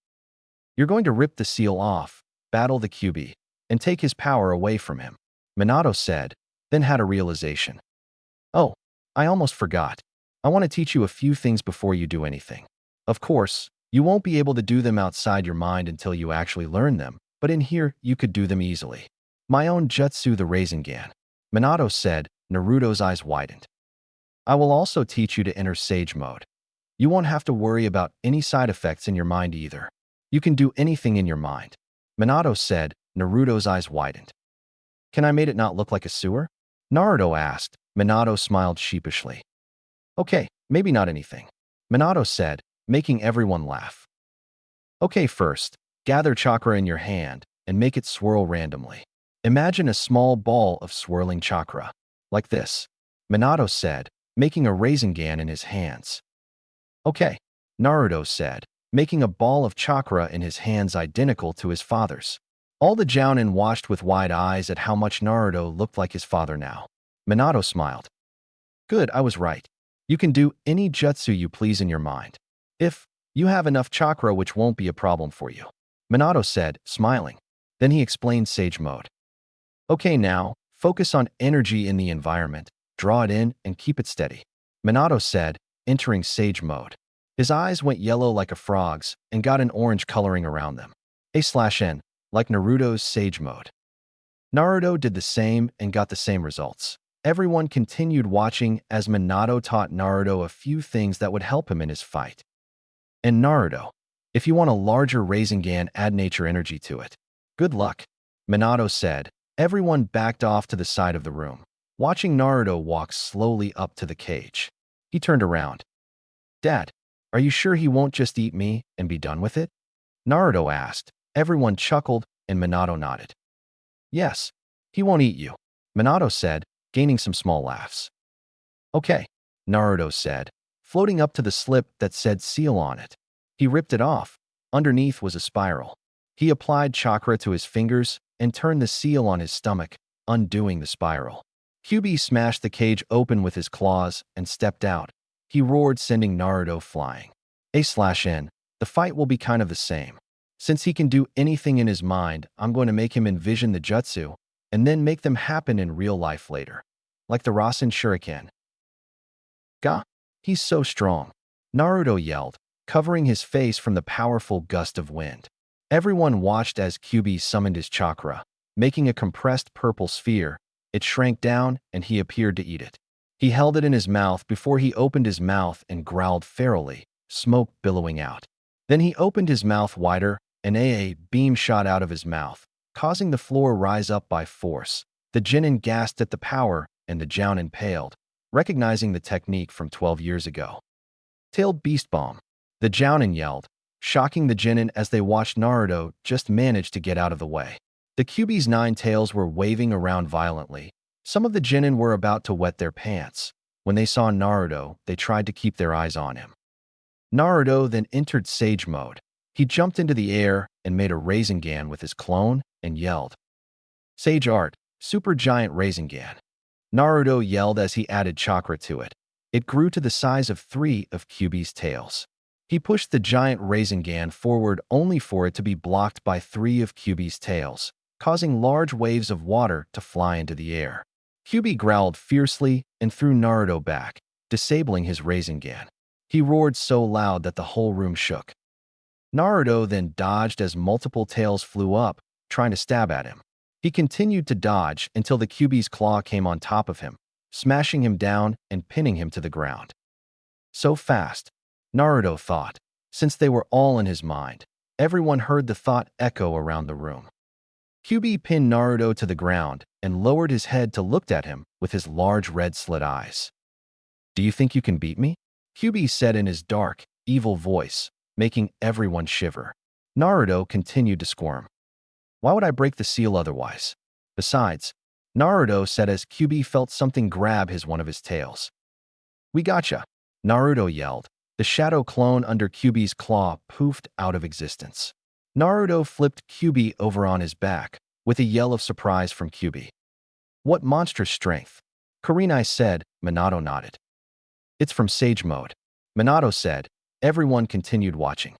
You're going to rip the seal off, battle the QB, and take his power away from him. Minato said, then had a realization. Oh, I almost forgot. I want to teach you a few things before you do anything. Of course, you won't be able to do them outside your mind until you actually learn them, but in here, you could do them easily. My own jutsu, the Rasengan. Minato said. Naruto's eyes widened. I will also teach you to enter Sage mode. You won't have to worry about any side effects in your mind either. You can do anything in your mind. Minato said. Naruto's eyes widened. Can I make it not look like a sewer? Naruto asked. Minato smiled sheepishly. Okay, maybe not anything. Minato said, making everyone laugh. Okay, first, gather chakra in your hand and make it swirl randomly. Imagine a small ball of swirling chakra. Like this. Minato said, making a Rasengan in his hands. Okay, Naruto said, making a ball of chakra in his hands identical to his father's. All the Jounin watched with wide eyes at how much Naruto looked like his father now. Minato smiled. Good, I was right. You can do any jutsu you please in your mind. If you have enough chakra, which won't be a problem for you. Minato said, smiling. Then he explained Sage mode. Okay, now, focus on energy in the environment, draw it in, and keep it steady. Minato said, entering Sage mode. His eyes went yellow like a frog's and got an orange coloring around them. A/N. Like Naruto's Sage mode. Naruto did the same and got the same results. Everyone continued watching as Minato taught Naruto a few things that would help him in his fight. And Naruto, if you want a larger Rasengan, add nature energy to it. Good luck, Minato said. Everyone backed off to the side of the room, watching Naruto walk slowly up to the cage. He turned around. Dad, are you sure he won't just eat me and be done with it? Naruto asked. Everyone chuckled and Minato nodded. Yes, he won't eat you, Minato said, gaining some small laughs. Okay, Naruto said, floating up to the slip that said seal on it. He ripped it off. Underneath was a spiral. He applied chakra to his fingers and turned the seal on his stomach, undoing the spiral. Hewg smashed the cage open with his claws and stepped out. He roared, sending Naruto flying. A/N, the fight will be kind of the same. Since he can do anything in his mind, I'm going to make him envision the jutsu and then make them happen in real life later. Like the Rasen Shuriken. Gah! He's so strong, Naruto yelled, covering his face from the powerful gust of wind. Everyone watched as Hewg summoned his chakra, making a compressed purple sphere. It shrank down and he appeared to eat it. He held it in his mouth before he opened his mouth and growled ferally, smoke billowing out. Then he opened his mouth wider, and a beam shot out of his mouth, causing the floor rise up by force. The Genin gasped at the power, and the Jounin paled, recognizing the technique from 12 years ago. Tailed Beast Bomb, the Jounin yelled, shocking the Genin as they watched Naruto just manage to get out of the way. The Kyuubi's 9 tails were waving around violently. Some of the Genin were about to wet their pants. When they saw Naruto, they tried to keep their eyes on him. Naruto then entered Sage Mode. He jumped into the air and made a Rasengan with his clone and yelled, Sage Art, Super Giant Rasengan. Naruto yelled as he added chakra to it. It grew to the size of 3 of Kyuubi's tails. He pushed the giant Rasengan forward only for it to be blocked by 3 of Kyuubi's tails, causing large waves of water to fly into the air. Hewg growled fiercely and threw Naruto back, disabling his Rasengan. He roared so loud that the whole room shook. Naruto then dodged as multiple tails flew up, trying to stab at him. He continued to dodge until the Kyuubi's claw came on top of him, smashing him down and pinning him to the ground. So fast, Naruto thought. Since they were all in his mind, everyone heard the thought echo around the room. Hewg pinned Naruto to the ground and lowered his head to look at him with his large red slit eyes. Do you think you can beat me? Hewg said in his dark, evil voice, making everyone shiver. Naruto continued to squirm. Why would I break the seal otherwise? Besides, Naruto said as Hewg felt something grab one of his tails. We gotcha, Naruto yelled. The shadow clone under Hewg's claw poofed out of existence. Naruto flipped Hewg over on his back, with a yell of surprise from Hewg. What monstrous strength, Kurenai said. Minato nodded. It's from Sage Mode, Minato said. Everyone continued watching.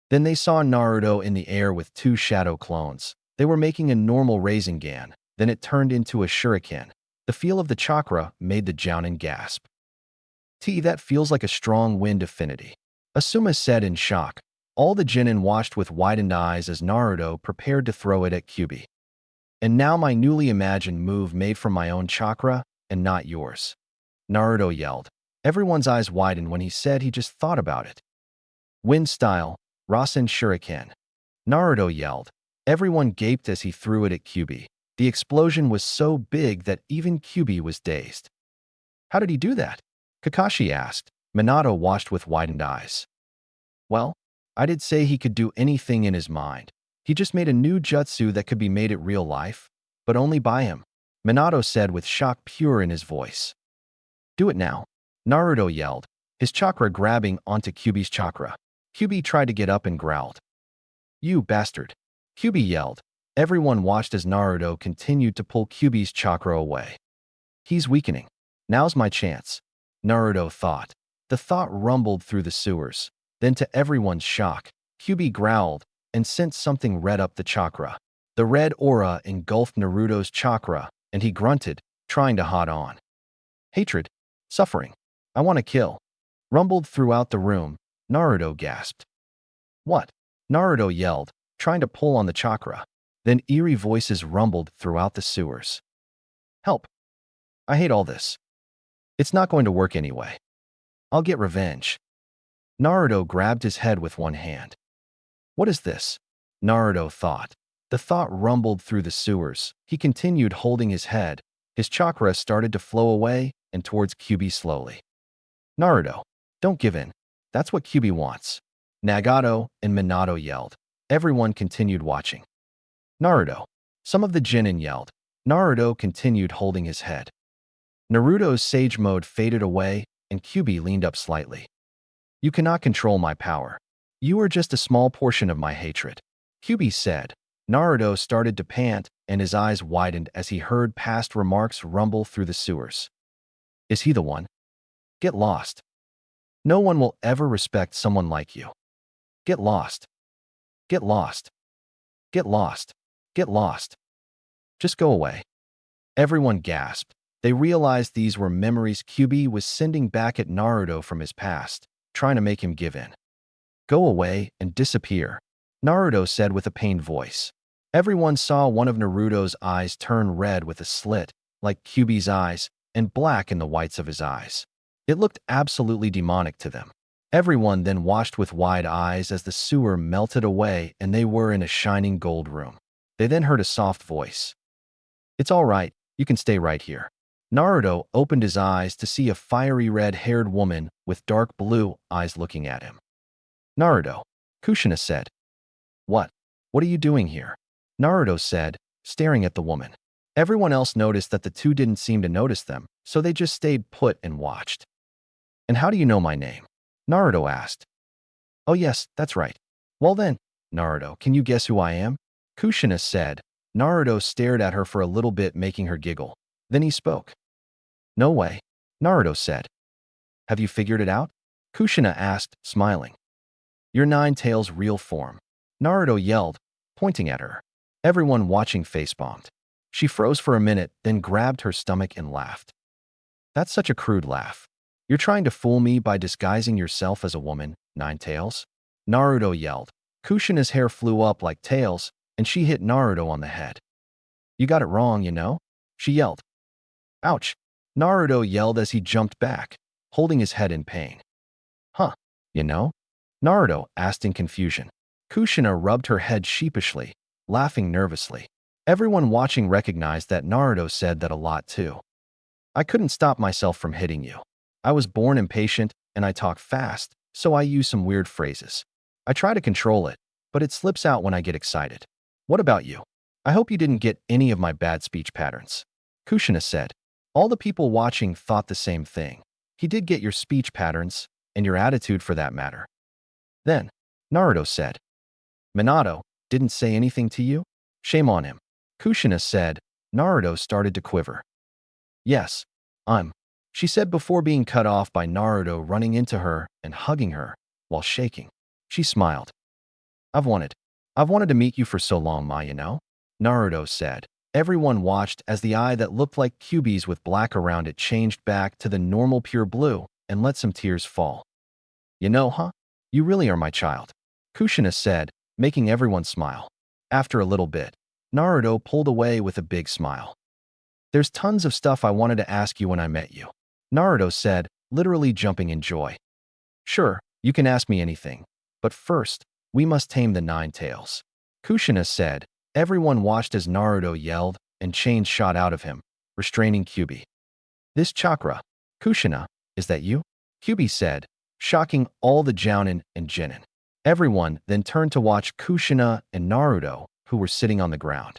Then they saw Naruto in the air with 2 shadow clones. They were making a normal Rasengan, then it turned into a shuriken. The feel of the chakra made the Jounin gasp. That feels like a strong wind affinity, Asuma said in shock. All the Genin watched with widened eyes as Naruto prepared to throw it at Hewg. And now my newly imagined move made from my own chakra and not yours, Naruto yelled. Everyone's eyes widened when he said he just thought about it. Wind style, Rasen Shuriken, Naruto yelled. Everyone gaped as he threw it at Hewg. The explosion was so big that even Hewg was dazed. How did he do that? Kakashi asked. Minato watched with widened eyes. Well, I did say he could do anything in his mind. He just made a new jutsu that could be made at real life, but only by him, Minato said with shock pure in his voice. Do it now, Naruto yelled, his chakra grabbing onto Hewg's chakra. Hewg tried to get up and growled. You bastard, Hewg yelled. Everyone watched as Naruto continued to pull Hewg's chakra away. He's weakening. Now's my chance, Naruto thought. The thought rumbled through the sewers. Then to everyone's shock, Hewg growled and sent something red up the chakra. The red aura engulfed Naruto's chakra, and he grunted, trying to hold on. Hatred, suffering, I want to kill, rumbled throughout the room. Naruto gasped. What? Naruto yelled, trying to pull on the chakra. Then eerie voices rumbled throughout the sewers. Help! I hate all this. It's not going to work anyway. I'll get revenge. Naruto grabbed his head with one hand. What is this? Naruto thought. The thought rumbled through the sewers. He continued holding his head. His chakra started to flow away and towards Kyuubi slowly. Naruto, don't give in. That's what Kyuubi wants. Nagato and Minato yelled. Everyone continued watching. Naruto. Some of the genin yelled. Naruto continued holding his head. Naruto's sage mode faded away and Kyuubi leaned up slightly. You cannot control my power. You are just a small portion of my hatred. Kyuubi said. Naruto started to pant and his eyes widened as he heard past remarks rumble through the sewers. Is he the one? Get lost. No one will ever respect someone like you. Get lost. Get lost. Get lost. Get lost. Just go away. Everyone gasped. They realized these were memories Kyuubi was sending back at Naruto from his past, trying to make him give in. Go away and disappear, Naruto said with a pained voice. Everyone saw one of Naruto's eyes turn red with a slit, like Kyuubi's eyes, and black in the whites of his eyes. It looked absolutely demonic to them. Everyone then watched with wide eyes as the sewer melted away and they were in a shining gold room. They then heard a soft voice. It's all right, you can stay right here. Naruto opened his eyes to see a fiery red-haired woman with dark blue eyes looking at him. Naruto, Kushina said. What? What are you doing here? Naruto said, staring at the woman. Everyone else noticed that the two didn't seem to notice them, so they just stayed put and watched. And how do you know my name? Naruto asked. Oh yes, that's right. Well then, Naruto, can you guess who I am? Kushina said. Naruto stared at her for a little bit, making her giggle. Then he spoke. No way, Naruto said. Have you figured it out? Kushina asked, smiling. Your Nine Tails' real form, Naruto yelled, pointing at her. Everyone watching face-bombed. She froze for a minute, then grabbed her stomach and laughed. That's such a crude laugh. You're trying to fool me by disguising yourself as a woman, Nine Tails? Naruto yelled. Kushina's hair flew up like tails, and she hit Naruto on the head. You got it wrong, you know? She yelled. Ouch! Naruto yelled as he jumped back, holding his head in pain. Huh, you know? Naruto asked in confusion. Kushina rubbed her head sheepishly, laughing nervously. Everyone watching recognized that Naruto said that a lot too. I couldn't stop myself from hitting you. I was born impatient and I talk fast, so I use some weird phrases. I try to control it, but it slips out when I get excited. What about you? I hope you didn't get any of my bad speech patterns. Kushina said. All the people watching thought the same thing. He did get your speech patterns, and your attitude for that matter. Then, Naruto said. Minato didn't say anything to you? Shame on him. Kushina said. Naruto started to quiver. Yes, she said before being cut off by Naruto running into her and hugging her while shaking. She smiled. I've wanted to meet you for so long, Ma, you know? Naruto said. Everyone watched as the eye that looked like Kyuubi's with black around it changed back to the normal pure blue and let some tears fall. You know, huh? You really are my child. Kushina said, making everyone smile. After a little bit, Naruto pulled away with a big smile. There's tons of stuff I wanted to ask you when I met you. Naruto said, literally jumping in joy. Sure, you can ask me anything. But first, we must tame the Nine Tails. Kushina said. Everyone watched as Naruto yelled and chains shot out of him, restraining Kyuubi. This chakra, Kushina, is that you? Kyuubi said, shocking all the Jounin and Genin. Everyone then turned to watch Kushina and Naruto, who were sitting on the ground.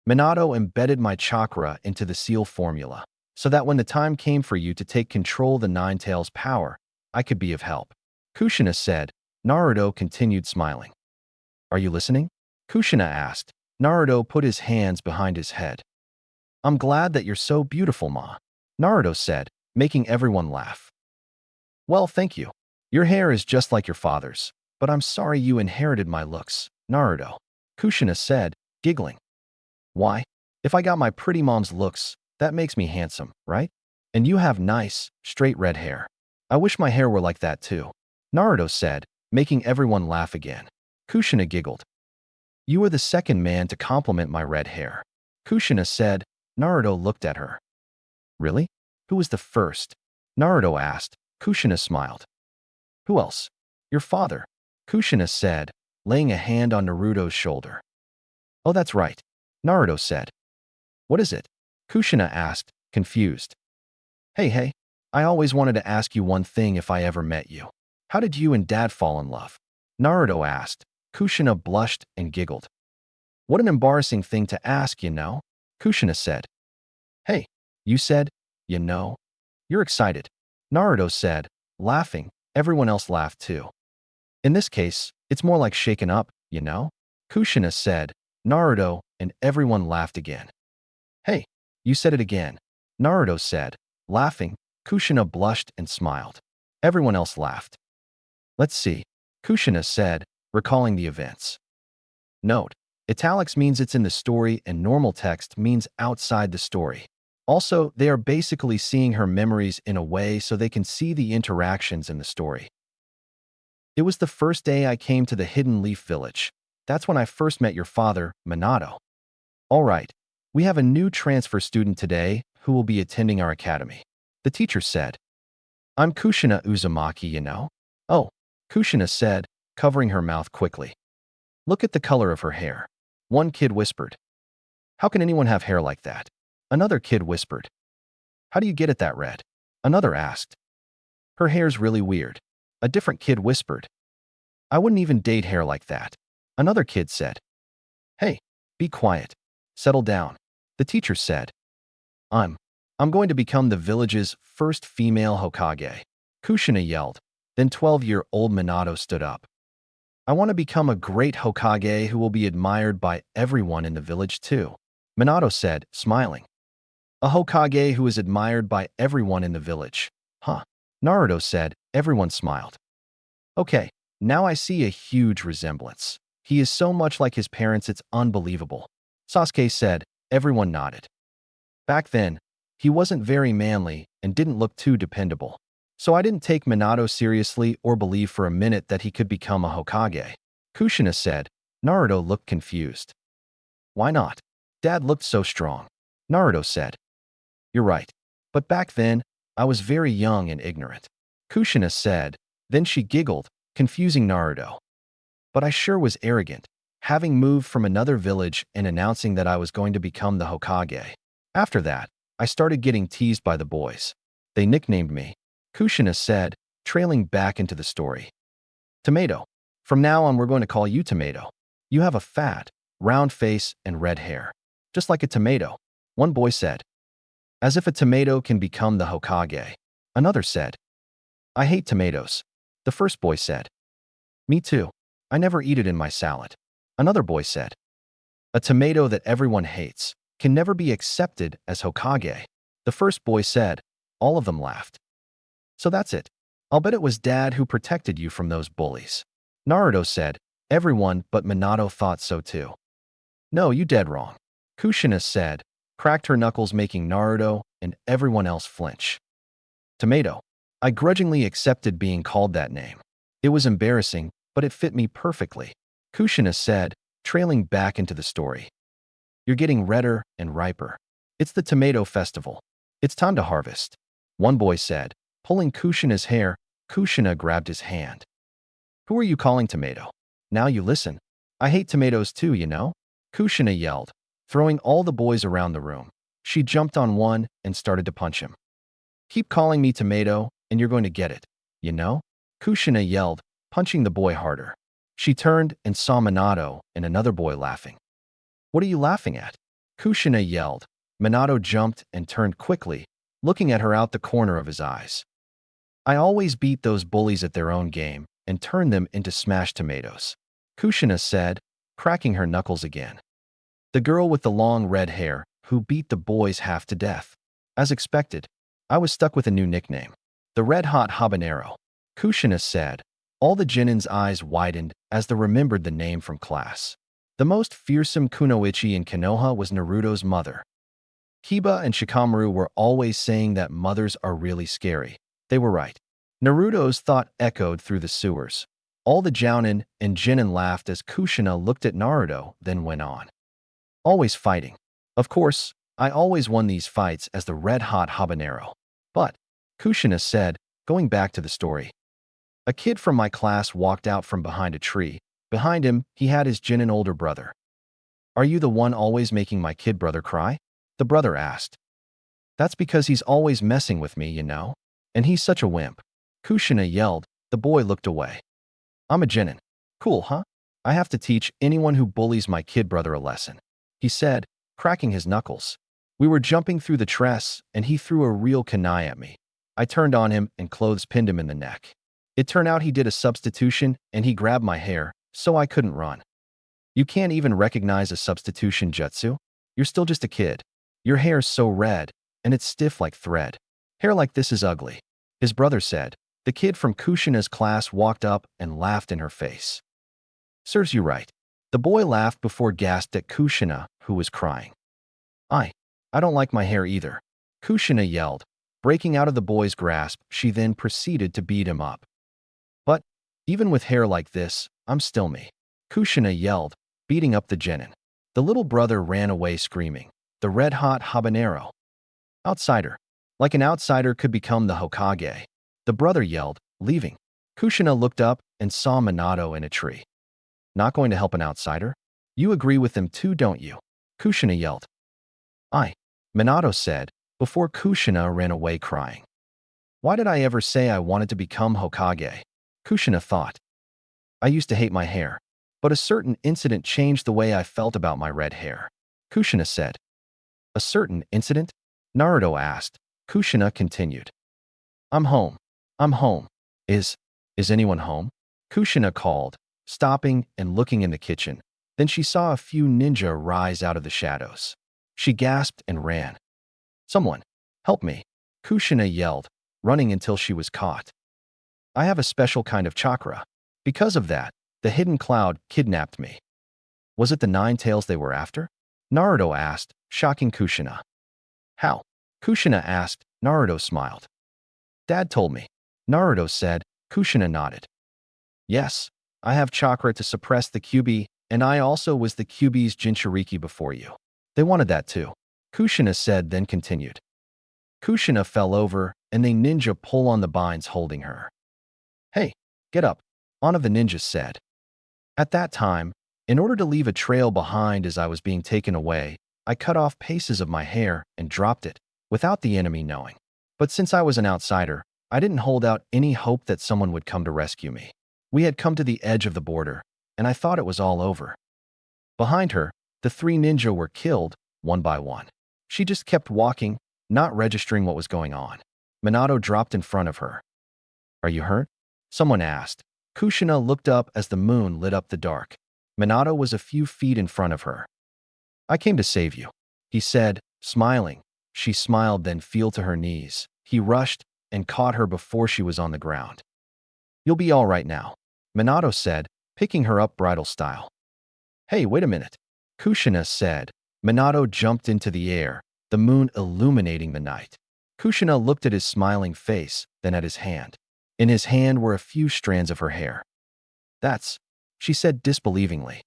Minato embedded my chakra into the seal formula, so that when the time came for you to take control of the Nine Tails' power, I could be of help. Kushina said. Naruto continued smiling. Are you listening? Kushina asked. Naruto put his hands behind his head. I'm glad that you're so beautiful, Ma. Naruto said, making everyone laugh. Well, thank you. Your hair is just like your father's, but I'm sorry you inherited my looks, Naruto. Kushina said, giggling. Why? If I got my pretty mom's looks, that makes me handsome, right? And you have nice, straight red hair. I wish my hair were like that too, Naruto said, making everyone laugh again. Kushina giggled. You are the second man to compliment my red hair. Kushina said. Naruto looked at her. Really? Who was the first? Naruto asked. Kushina smiled. Who else? Your father, Kushina said, laying a hand on Naruto's shoulder. Oh, that's right, Naruto said. What is it? Kushina asked, confused. Hey, I always wanted to ask you one thing if I ever met you. How did you and Dad fall in love? Naruto asked. Kushina blushed and giggled. What an embarrassing thing to ask, you know, Kushina said. Hey, you said, you know? You're excited, Naruto said, laughing. Everyone else laughed too. In this case, it's more like shaken up, you know? Kushina said. Naruto, and everyone laughed again. Hey, you said it again, Naruto said, laughing. Kushina blushed and smiled. Everyone else laughed. Let's see, Kushina said, recalling the events. Note, italics means it's in the story and normal text means outside the story. Also, they are basically seeing her memories in a way so they can see the interactions in the story. It was the first day I came to the Hidden Leaf Village. That's when I first met your father, Minato. All right, we have a new transfer student today who will be attending our academy, the teacher said. I'm Kushina Uzumaki, you know? Oh, Kushina said, covering her mouth quickly. Look at the color of her hair. One kid whispered. How can anyone have hair like that? Another kid whispered. How do you get it that red? Another asked. Her hair's really weird. A different kid whispered. I wouldn't even date hair like that. Another kid said. Hey, be quiet. Settle down, the teacher said. I'm going to become the village's first female Hokage, Kushina yelled. Then 12-year-old Minato stood up. I want to become a great Hokage who will be admired by everyone in the village too, Minato said, smiling. A Hokage who is admired by everyone in the village. Huh, Naruto said. Everyone smiled. Okay, now I see a huge resemblance. He is so much like his parents it's unbelievable, Sasuke said. Everyone nodded. Back then, he wasn't very manly and didn't look too dependable. So I didn't take Minato seriously or believe for a minute that he could become a Hokage, Kushina said. Naruto looked confused. Why not? Dad looked so strong, Naruto said. You're right. But back then, I was very young and ignorant, Kushina said. Then she giggled, confusing Naruto. But I sure was arrogant, having moved from another village and announcing that I was going to become the Hokage. After that, I started getting teased by the boys. They nicknamed me, Kushina said, trailing back into the story. Tomato. From now on, we're going to call you Tomato. You have a fat, round face and red hair. Just like a tomato, one boy said. As if a tomato can become the Hokage, another said. I hate tomatoes, the first boy said. Me too. I never eat it in my salad, another boy said. A tomato that everyone hates can never be accepted as Hokage, the first boy said. All of them laughed. So that's it. I'll bet it was Dad who protected you from those bullies, Naruto said. Everyone but Minato thought so too. No, you dead wrong, Kushina said, cracked her knuckles making Naruto and everyone else flinch. Tomato. I grudgingly accepted being called that name. It was embarrassing, but it fit me perfectly, Kushina said, trailing back into the story. You're getting redder and riper. It's the tomato festival. It's time to harvest, one boy said. Pulling Kushina's hair, Kushina grabbed his hand. Who are you calling tomato? Now you listen. I hate tomatoes too, you know? Kushina yelled, throwing all the boys around the room. She jumped on one and started to punch him. Keep calling me tomato and you're going to get it, you know? Kushina yelled, punching the boy harder. She turned and saw Minato and another boy laughing. What are you laughing at? Kushina yelled. Minato jumped and turned quickly, looking at her out the corner of his eyes. I always beat those bullies at their own game and turn them into smashed tomatoes, Kushina said, cracking her knuckles again. The girl with the long red hair, who beat the boys half to death. As expected, I was stuck with a new nickname. The red-hot habanero, Kushina said. All the Genin's eyes widened as they remembered the name from class. The most fearsome kunoichi in Konoha was Naruto's mother. Kiba and Shikamaru were always saying that mothers are really scary. They were right. Naruto's thought echoed through the sewers. All the Jounin and Genin laughed as Kushina looked at Naruto, then went on. Always fighting. Of course, I always won these fights as the red-hot habanero. But, Kushina said, going back to the story. A kid from my class walked out from behind a tree. Behind him, he had his Jinin older brother. Are you the one always making my kid brother cry? The brother asked. That's because he's always messing with me, you know? And he's such a wimp. Kushina yelled. The boy looked away. I'm a Jinin. Cool, huh? I have to teach anyone who bullies my kid brother a lesson, he said, cracking his knuckles. We were jumping through the tress, and he threw a real kunai at me. I turned on him and clothes-pinned him in the neck. It turned out he did a substitution, and he grabbed my hair, so I couldn't run. You can't even recognize a substitution jutsu? You're still just a kid. Your hair's so red, and it's stiff like thread. Hair like this is ugly, his brother said. The kid from Kushina's class walked up and laughed in her face. Serves you right. The boy laughed before gasped at Kushina, who was crying. I don't like my hair either, Kushina yelled. Breaking out of the boy's grasp, she then proceeded to beat him up. But, even with hair like this, I'm still me, Kushina yelled, beating up the Jinin. The little brother ran away screaming. The red-hot habanero. Outsider. Like an outsider could become the Hokage. The brother yelled, leaving. Kushina looked up and saw Minato in a tree. Not going to help an outsider? You agree with them too, don't you? Kushina yelled. Minato said, before Kushina ran away crying. Why did I ever say I wanted to become Hokage? Kushina thought. I used to hate my hair, but a certain incident changed the way I felt about my red hair. Kushina said. A certain incident? Naruto asked. Kushina continued. I'm home. I'm home. Is anyone home? Kushina called, stopping and looking in the kitchen. Then she saw a few ninja rise out of the shadows. She gasped and ran. Someone, help me, Kushina yelled, running until she was caught. I have a special kind of chakra. Because of that, the hidden cloud kidnapped me. Was it the 9 tails they were after? Naruto asked, shocking Kushina. How? Kushina asked. Naruto smiled. Dad told me. Naruto said. Kushina nodded. Yes, I have chakra to suppress the Kyuubi, and I also was the Kyuubi's Jinchuriki before you. They wanted that too, Kushina said, then continued. Kushina fell over, and they ninja pull on the binds holding her. Hey, get up, one of the ninjas said. At that time, in order to leave a trail behind as I was being taken away, I cut off pieces of my hair and dropped it, without the enemy knowing. But since I was an outsider, I didn't hold out any hope that someone would come to rescue me. We had come to the edge of the border, and I thought it was all over. Behind her, the 3 ninja were killed, one by one. She just kept walking, not registering what was going on. Minato dropped in front of her. Are you hurt? Someone asked. Kushina looked up as the moon lit up the dark. Minato was a few feet in front of her. I came to save you, he said, smiling. She smiled, then fell to her knees. He rushed and caught her before she was on the ground. You'll be all right now, Minato said, picking her up bridal style. Hey, wait a minute, Kushina said. Minato jumped into the air, the moon illuminating the night. Kushina looked at his smiling face, then at his hand. In his hand were a few strands of her hair. That's, she said disbelievingly.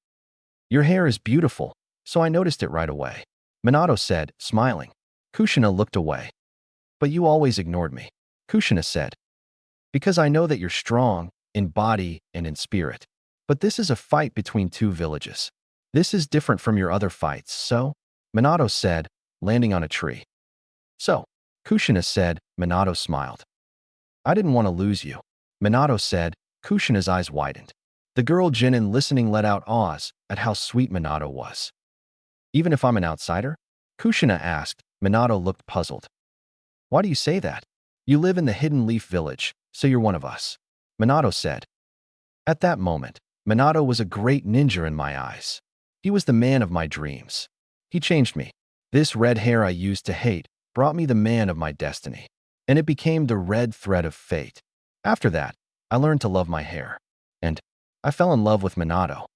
Your hair is beautiful, so I noticed it right away, Minato said, smiling. Kushina looked away. But you always ignored me, Kushina said. Because I know that you're strong, in body and in spirit. But this is a fight between 2 villages. This is different from your other fights, so? Minato said, landing on a tree. So, Kushina said. Minato smiled. I didn't want to lose you, Minato said. Kushina's eyes widened. The girl Jinin listening let out awes at how sweet Minato was. Even if I'm an outsider? Kushina asked. Minato looked puzzled. Why do you say that? You live in the Hidden Leaf Village, so you're one of us, Minato said. At that moment, Minato was a great ninja in my eyes. He was the man of my dreams. He changed me. This red hair I used to hate brought me the man of my destiny, and it became the red thread of fate. After that, I learned to love my hair, and I fell in love with Minato.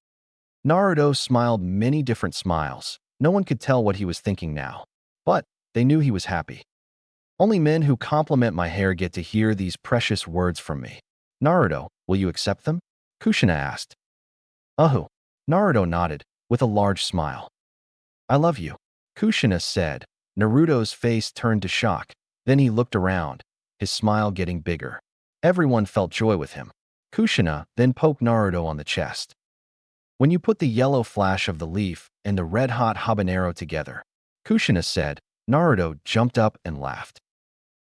Naruto smiled many different smiles. No one could tell what he was thinking now, but they knew he was happy. Only men who compliment my hair get to hear these precious words from me. Naruto, will you accept them? Kushina asked. Naruto nodded, with a large smile. I love you, Kushina said. Naruto's face turned to shock. Then he looked around, his smile getting bigger. Everyone felt joy with him. Kushina then poked Naruto on the chest. When you put the yellow flash of the leaf and the red-hot habanero together, Kushina said, Naruto jumped up and laughed.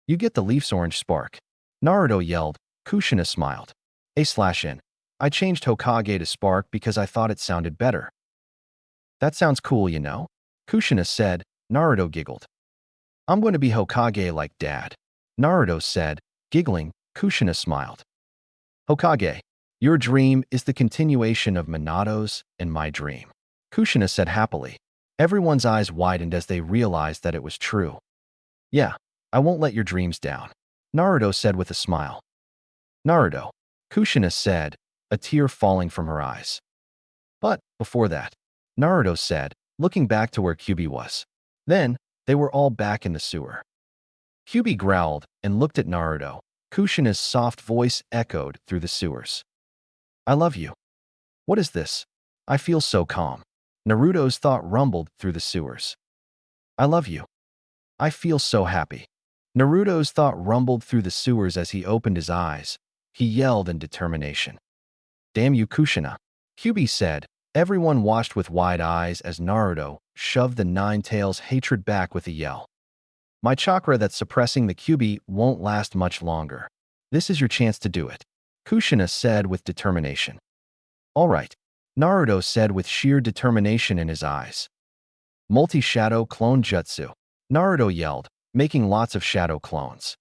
You get the leaf's orange spark. Naruto yelled. Kushina smiled. A/N. I changed Hokage to spark because I thought it sounded better. That sounds cool, you know? Kushina said. Naruto giggled. I'm going to be Hokage like Dad. Naruto said, giggling. Kushina smiled. Hokage, your dream is the continuation of Minato's and my dream. Kushina said happily. Everyone's eyes widened as they realized that it was true. Yeah, I won't let your dreams down. Naruto said with a smile. Naruto, Kushina said, a tear falling from her eyes. But, before that, Naruto said, looking back to where Kyuubi was. Then, they were all back in the sewer. Kyuubi growled and looked at Naruto. Kushina's soft voice echoed through the sewers. I love you. What is this? I feel so calm. Naruto's thought rumbled through the sewers. I love you. I feel so happy. Naruto's thought rumbled through the sewers as he opened his eyes. He yelled in determination. Damn you, Kushina. Kyuubi said. Everyone watched with wide eyes as Naruto shoved the Nine-Tails' hatred back with a yell. My chakra that's suppressing the Kyuubi won't last much longer. This is your chance to do it. Kushina said with determination. All right, Naruto said with sheer determination in his eyes. Multi-shadow clone jutsu. Naruto yelled, making lots of shadow clones.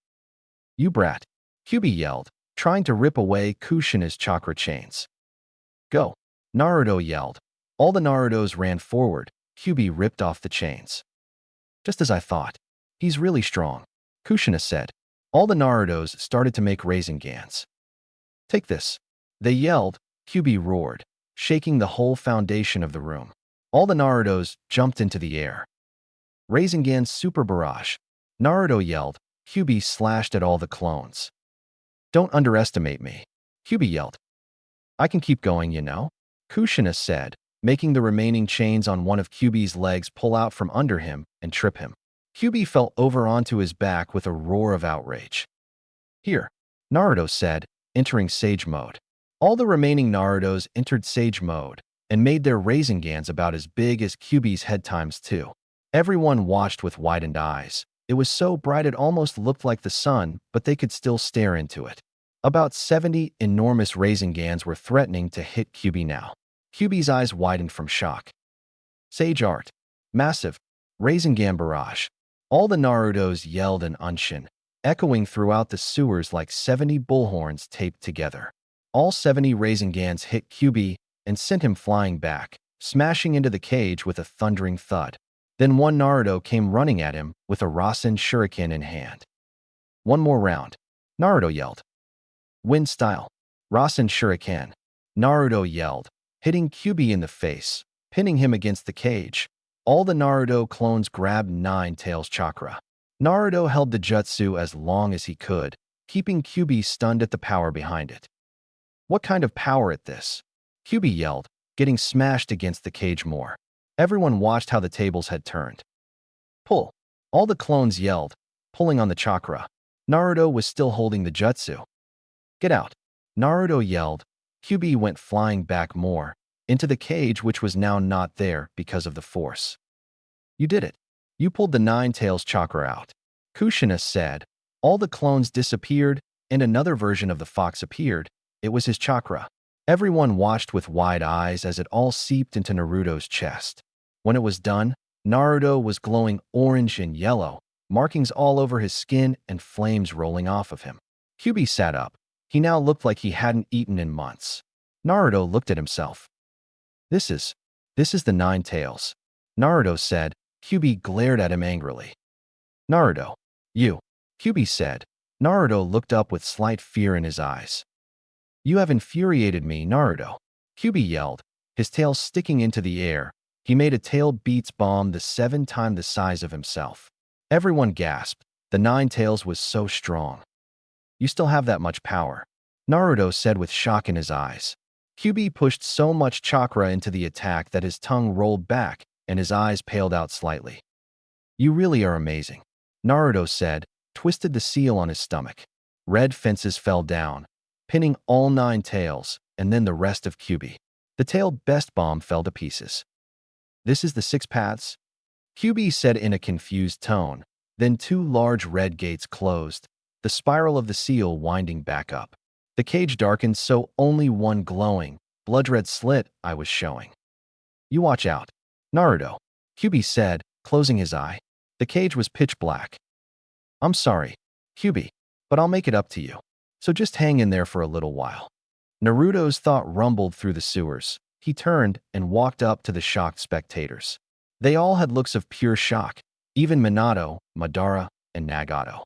You brat. Kyuubi yelled, trying to rip away Kushina's chakra chains. Go. Naruto yelled. All the Narutos ran forward. Kyuubi ripped off the chains. Just as I thought. He's really strong. Kushina said. All the Narutos started to make Raisengans. Take this. They yelled. Kyuubi roared, shaking the whole foundation of the room. All the Narutos jumped into the air. Rasengan Super Barrage. Naruto yelled. Kyuubi slashed at all the clones. Don't underestimate me. Kyuubi yelled. I can keep going, you know? Kushina said, making the remaining chains on one of Kyuubi's legs pull out from under him and trip him. Kyuubi fell over onto his back with a roar of outrage. Here, Naruto said, entering Sage Mode. All the remaining Narutos entered Sage Mode and made their Rasengans about as big as Kyuubi's head times 2. Everyone watched with widened eyes. It was so bright it almost looked like the sun, but they could still stare into it. About 70 enormous Rasengans were threatening to hit Kyuubi now. Kyuubi's eyes widened from shock. Sage Art. Massive. Rasengan Barrage. All the Narutos yelled in Unshin, echoing throughout the sewers like 70 bullhorns taped together. All 70 Rasengans hit Kyuubi and sent him flying back, smashing into the cage with a thundering thud. Then one Naruto came running at him with a Rasen Shuriken in hand. One more round. Naruto yelled. Wind style. Rasen Shuriken. Naruto yelled, hitting Kyuubi in the face, pinning him against the cage. All the Naruto clones grabbed Nine-Tails chakra. Naruto held the jutsu as long as he could, keeping Kyuubi stunned at the power behind it. What kind of power at this? Kyuubi yelled, getting smashed against the cage more. Everyone watched how the tables had turned. Pull. All the clones yelled, pulling on the chakra. Naruto was still holding the jutsu. Get out. Naruto yelled. Kyuubi went flying back more, into the cage which was now not there because of the force. You did it. You pulled the Nine-Tails chakra out. Kushina said. All the clones disappeared, and another version of the fox appeared. It was his chakra. Everyone watched with wide eyes as it all seeped into Naruto's chest. When it was done, Naruto was glowing orange and yellow, markings all over his skin and flames rolling off of him. Kyuubi sat up. He now looked like he hadn't eaten in months. Naruto looked at himself. This is the Nine-Tails. Naruto said. Kyuubi glared at him angrily. Naruto, you. Kyuubi said. Naruto looked up with slight fear in his eyes. You have infuriated me, Naruto. Kyuubi yelled, his tail sticking into the air. He made a tail beats bomb the 7 times the size of himself. Everyone gasped. The Nine-Tails was so strong. You still have that much power, Naruto said with shock in his eyes. Kyuubi pushed so much chakra into the attack that his tongue rolled back and his eyes paled out slightly. You really are amazing, Naruto said, twisted the seal on his stomach. Red fences fell down, pinning all 9 tails, and then the rest of Kyuubi. The tail best bomb fell to pieces. This is the 6 paths? Kyuubi said in a confused tone. Then 2 large red gates closed, the spiral of the seal winding back up. The cage darkened so only one glowing, blood-red slit I was showing. You watch out, Naruto, Kyuubi said, closing his eye. The cage was pitch black. I'm sorry, Kyuubi, but I'll make it up to you. So just hang in there for a little while. Naruto's thought rumbled through the sewers. He turned and walked up to the shocked spectators. They all had looks of pure shock, even Minato, Madara, and Nagato.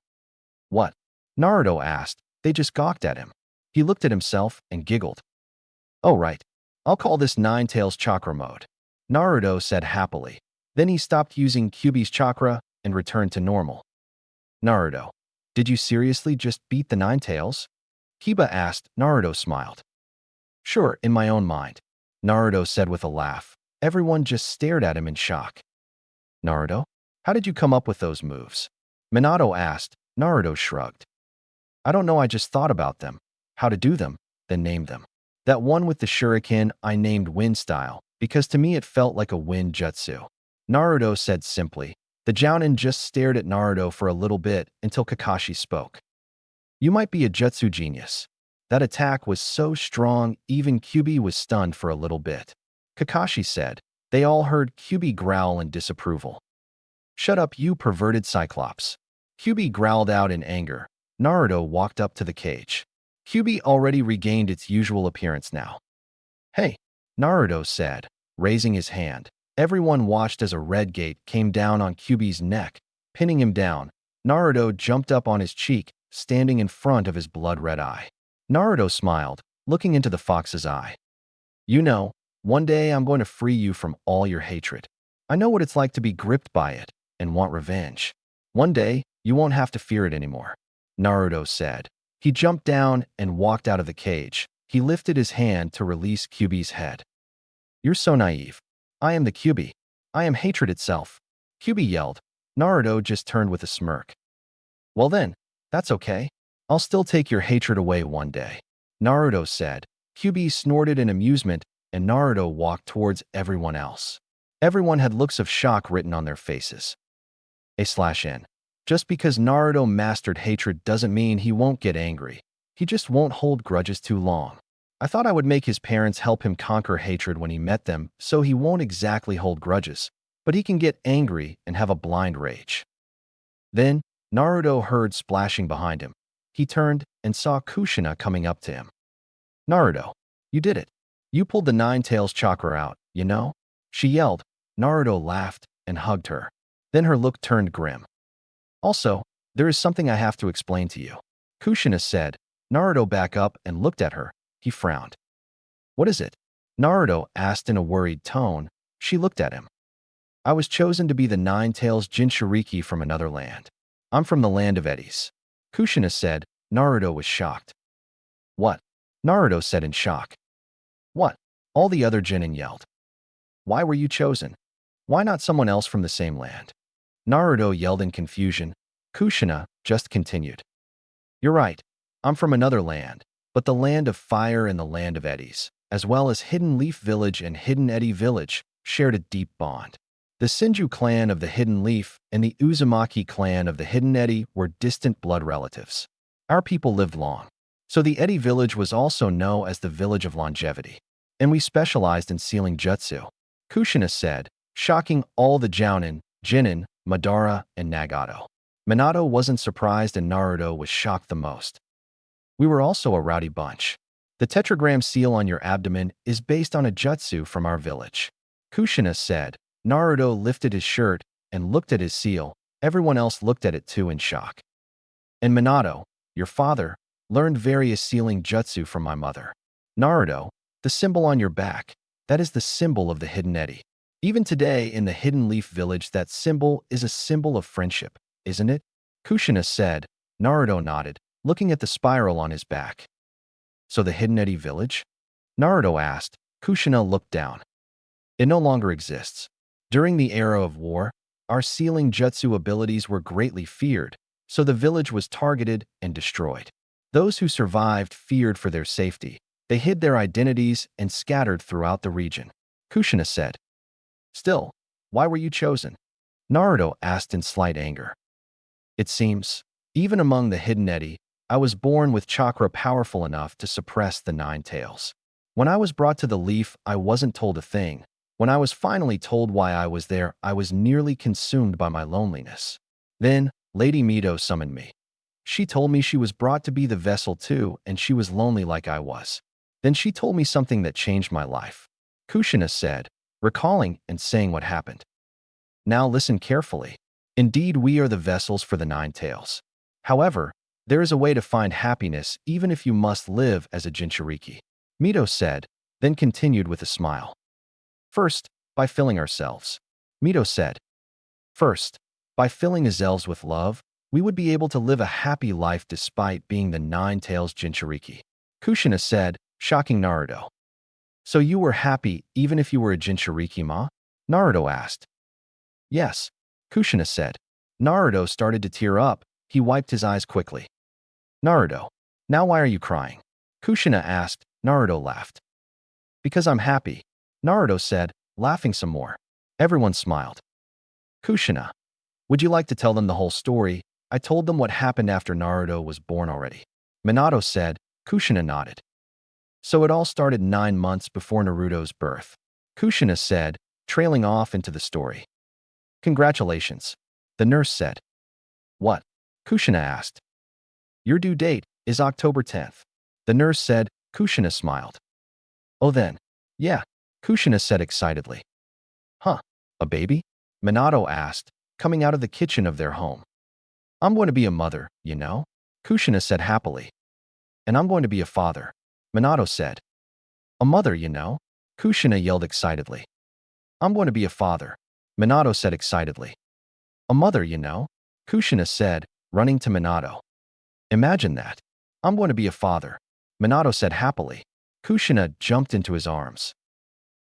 What? Naruto asked. They just gawked at him. He looked at himself and giggled. Oh right, I'll call this 9 Tails chakra mode, Naruto said happily. Then he stopped using Kyuubi's chakra and returned to normal. Naruto, did you seriously just beat the 9 Tails? Kiba asked. Naruto smiled. Sure, in my own mind, Naruto said with a laugh. Everyone just stared at him in shock. Naruto, how did you come up with those moves? Minato asked. Naruto shrugged. I don't know, I just thought about them, how to do them, then named them. That one with the shuriken I named Wind Style, because to me it felt like a wind jutsu. Naruto said simply. The Jounin just stared at Naruto for a little bit until Kakashi spoke. You might be a jutsu genius. That attack was so strong even Kyuubi was stunned for a little bit. Kakashi said. They all heard Kyuubi growl in disapproval. Shut up, you perverted Cyclops. Kyuubi growled out in anger. Naruto walked up to the cage. Kyuubi already regained its usual appearance now. Hey, Naruto said, raising his hand. Everyone watched as a red gate came down on Kyuubi's neck, pinning him down. Naruto jumped up on his cheek, standing in front of his blood-red eye. Naruto smiled, looking into the fox's eye. You know, one day I'm going to free you from all your hatred. I know what it's like to be gripped by it and want revenge. One day, you won't have to fear it anymore, Naruto said. He jumped down and walked out of the cage. He lifted his hand to release Kyuubi's head. You're so naive. I am the Kyuubi. I am hatred itself, Kyuubi yelled. Naruto just turned with a smirk. Well then, that's okay. I'll still take your hatred away one day, Naruto said. Kyuubi snorted in amusement, and Naruto walked towards everyone else. Everyone had looks of shock written on their faces. A/N. Just because Naruto mastered hatred doesn't mean he won't get angry. He just won't hold grudges too long. I thought I would make his parents help him conquer hatred when he met them, so he won't exactly hold grudges, but he can get angry and have a blind rage. Then, Naruto heard splashing behind him. He turned and saw Kushina coming up to him. Naruto, you did it. You pulled the 9 Tails chakra out, you know? She yelled. Naruto laughed and hugged her. Then her look turned grim. Also, there is something I have to explain to you, Kushina said. Naruto backed up and looked at her. He frowned. What is it? Naruto asked in a worried tone. She looked at him. I was chosen to be the 9 Tails Jinchuriki from another land. I'm from the land of eddies, Kushina said. Naruto was shocked. What? Naruto said in shock. What? All the other Genin yelled. Why were you chosen? Why not someone else from the same land? Naruto yelled in confusion. Kushina just continued. You're right. I'm from another land, but the land of fire and the land of eddies, as well as Hidden Leaf Village and Hidden Eddy Village, shared a deep bond. The Senju clan of the Hidden Leaf and the Uzumaki clan of the Hidden Eddy were distant blood relatives. Our people lived long, so the Eddy village was also known as the Village of Longevity, and we specialized in sealing jutsu, Kushina said, shocking all the Jounin, Genin, Madara, and Nagato. Minato wasn't surprised and Naruto was shocked the most. We were also a rowdy bunch. The tetragram seal on your abdomen is based on a jutsu from our village, Kushina said. Naruto lifted his shirt and looked at his seal. Everyone else looked at it too in shock. And Minato, your father, learned various sealing jutsu from my mother. Naruto, the symbol on your back, that is the symbol of the Hidden Eddy. Even today in the Hidden Leaf Village that symbol is a symbol of friendship, isn't it? Kushina said. Naruto nodded, looking at the spiral on his back. So the Hidden Eddy Village? Naruto asked. Kushina looked down. It no longer exists. During the era of war, Our sealing jutsu abilities were greatly feared, so the village was targeted and destroyed. Those who survived feared for their safety. They hid their identities and scattered throughout the region. Kushina said. Still, why were you chosen? Naruto asked in slight anger. It seems, even among the hidden Eti, I was born with chakra powerful enough to suppress the nine tails. When I was brought to the leaf, I wasn't told a thing. When I was finally told why I was there, I was nearly consumed by my loneliness. Then, Lady Mito summoned me. She told me she was brought to be the vessel too, and she was lonely like I was. Then she told me something that changed my life. Kushina said, recalling and saying what happened. Now listen carefully. Indeed, we are the vessels for the nine tails. However, there is a way to find happiness even if you must live as a Jinchuriki. Mito said, then continued with a smile. First, by filling ourselves. Mito said. First, by filling ourselves with love, we would be able to live a happy life despite being the nine tails Jinchuriki. Kushina said, shocking Naruto. So you were happy even if you were a Jinchuriki ma? Naruto asked. Yes, Kushina said. Naruto started to tear up. He wiped his eyes quickly. Naruto, now why are you crying? Kushina asked. Naruto laughed. Because I'm happy, Naruto said, laughing some more. Everyone smiled. Kushina, would you like to tell them the whole story? I told them what happened after Naruto was born already. Minato said. Kushina nodded. So it all started 9 months before Naruto's birth. Kushina said, trailing off into the story. Congratulations, the nurse said. What? Kushina asked. Your due date is October 10th. The nurse said. Kushina smiled. Oh then, yeah, Kushina said excitedly. Huh, a baby? Minato asked, coming out of the kitchen of their home. I'm going to be a mother, you know? Kushina said happily. And I'm going to be a father, Minato said. A mother, you know? Kushina yelled excitedly. I'm going to be a father, Minato said excitedly. A mother, you know? Kushina said, running to Minato. Imagine that. I'm going to be a father, Minato said happily. Kushina jumped into his arms.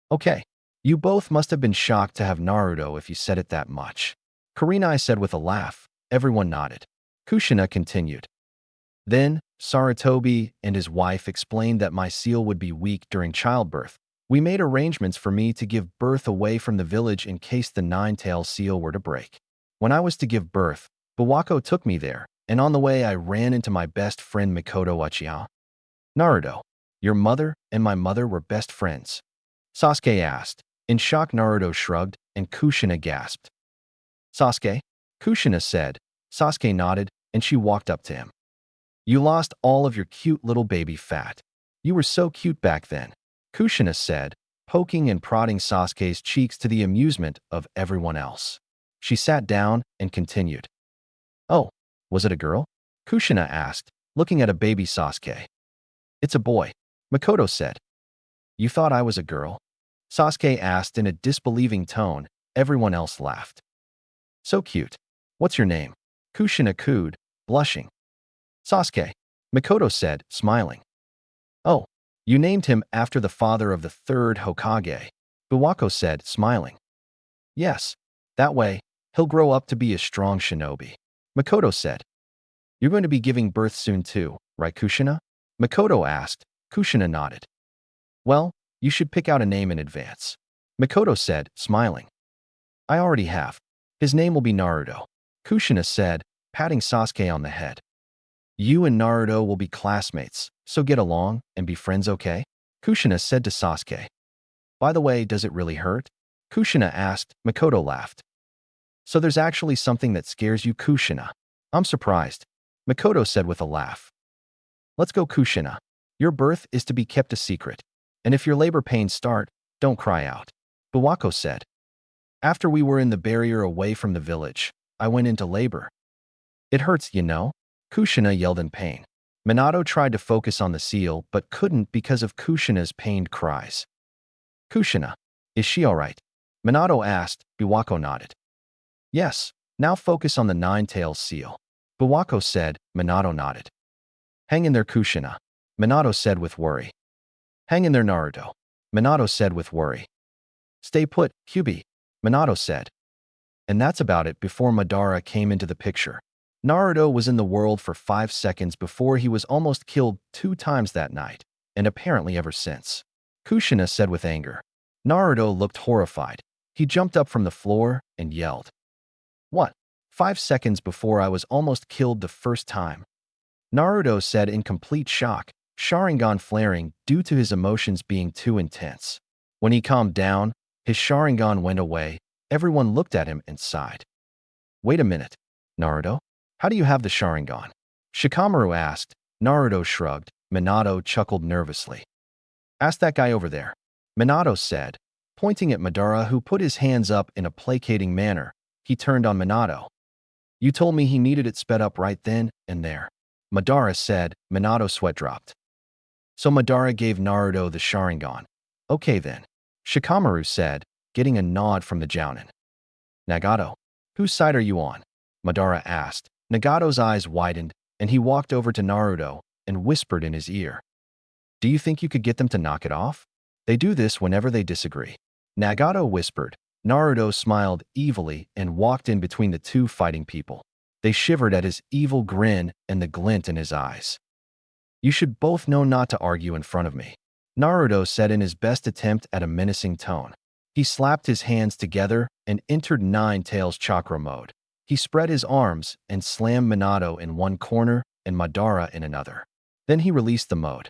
Okay, you both must have been shocked to have Naruto if you said it that much. Kurenai said with a laugh. Everyone nodded. Kushina continued. Then, Sarutobi and his wife explained that my seal would be weak during childbirth. We made arrangements for me to give birth away from the village in case the nine-tailed seal were to break. When I was to give birth, Buwako took me there, and on the way I ran into my best friend Mikoto Uchiha. Naruto, your mother and my mother were best friends? Sasuke asked. In shock, Naruto shrugged, and Kushina gasped. Sasuke? Kushina said. Sasuke nodded, and she walked up to him. You lost all of your cute little baby fat. You were so cute back then, Kushina said, poking and prodding Sasuke's cheeks to the amusement of everyone else. She sat down and continued. Oh, was it a girl? Kushina asked, looking at a baby Sasuke. It's a boy, Makoto said. You thought I was a girl? Sasuke asked in a disbelieving tone. Everyone else laughed. So cute. What's your name? Kushina cooed, blushing. Sasuke, Makoto said, smiling. Oh, you named him after the father of the third Hokage, Buwako said, smiling. Yes, that way, he'll grow up to be a strong shinobi. Makoto said. You're going to be giving birth soon too, right Kushina? Makoto asked. Kushina nodded. Well, you should pick out a name in advance. Makoto said, smiling. I already have. His name will be Naruto, Kushina said, patting Sasuke on the head. You and Naruto will be classmates, so get along and be friends, okay? Kushina said to Sasuke. By the way, does it really hurt? Kushina asked. Makoto laughed. So there's actually something that scares you, Kushina? I'm surprised, Makoto said with a laugh. Let's go, Kushina. Your birth is to be kept a secret. And if your labor pains start, don't cry out, Buwako said. After we were in the barrier away from the village, I went into labor. It hurts, you know? Kushina yelled in pain. Minato tried to focus on the seal but couldn't because of Kushina's pained cries. Kushina, is she all right? Minato asked. Buwako nodded. Yes, now focus on the nine-tailed seal, Buwako said. Minato nodded. Hang in there, Kushina, Minato said with worry. Hang in there, Naruto, Minato said with worry. Stay put, Kyubi, Minato said. And that's about it before Madara came into the picture. Naruto was in the world for 5 seconds before he was almost killed 2 times that night, and apparently ever since. Kushina said with anger. Naruto looked horrified. He jumped up from the floor and yelled. What? 5 seconds before I was almost killed the first time. Naruto said in complete shock, Sharingan flaring due to his emotions being too intense. When he calmed down, his Sharingan went away. Everyone looked at him and sighed. Wait a minute, Naruto? How do you have the Sharingan? Shikamaru asked. Naruto shrugged. Minato chuckled nervously. Ask that guy over there, Minato said, pointing at Madara, who put his hands up in a placating manner. He turned on Minato. You told me he needed it sped up right then and there, Madara said. Minato's sweat dropped. So Madara gave Naruto the Sharingan. Okay then, Shikamaru said, getting a nod from the Jounin. Nagato, whose side are you on? Madara asked. Nagato's eyes widened, and he walked over to Naruto and whispered in his ear. Do you think you could get them to knock it off? They do this whenever they disagree. Nagato whispered. Naruto smiled evilly and walked in between the two fighting people. They shivered at his evil grin and the glint in his eyes. You should both know not to argue in front of me, Naruto said in his best attempt at a menacing tone. He slapped his hands together and entered Nine Tails chakra mode. He spread his arms and slammed Minato in one corner and Madara in another. Then he released the mode.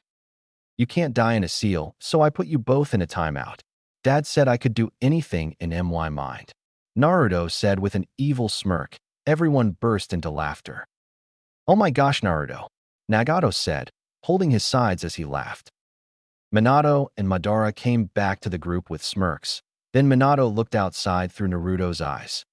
You can't die in a seal, so I put you both in a timeout. Dad said I could do anything in my mind, Naruto said with an evil smirk. Everyone burst into laughter. Oh my gosh, Naruto, Nagato said, holding his sides as he laughed. Minato and Madara came back to the group with smirks. Then Minato looked outside through Naruto's eyes.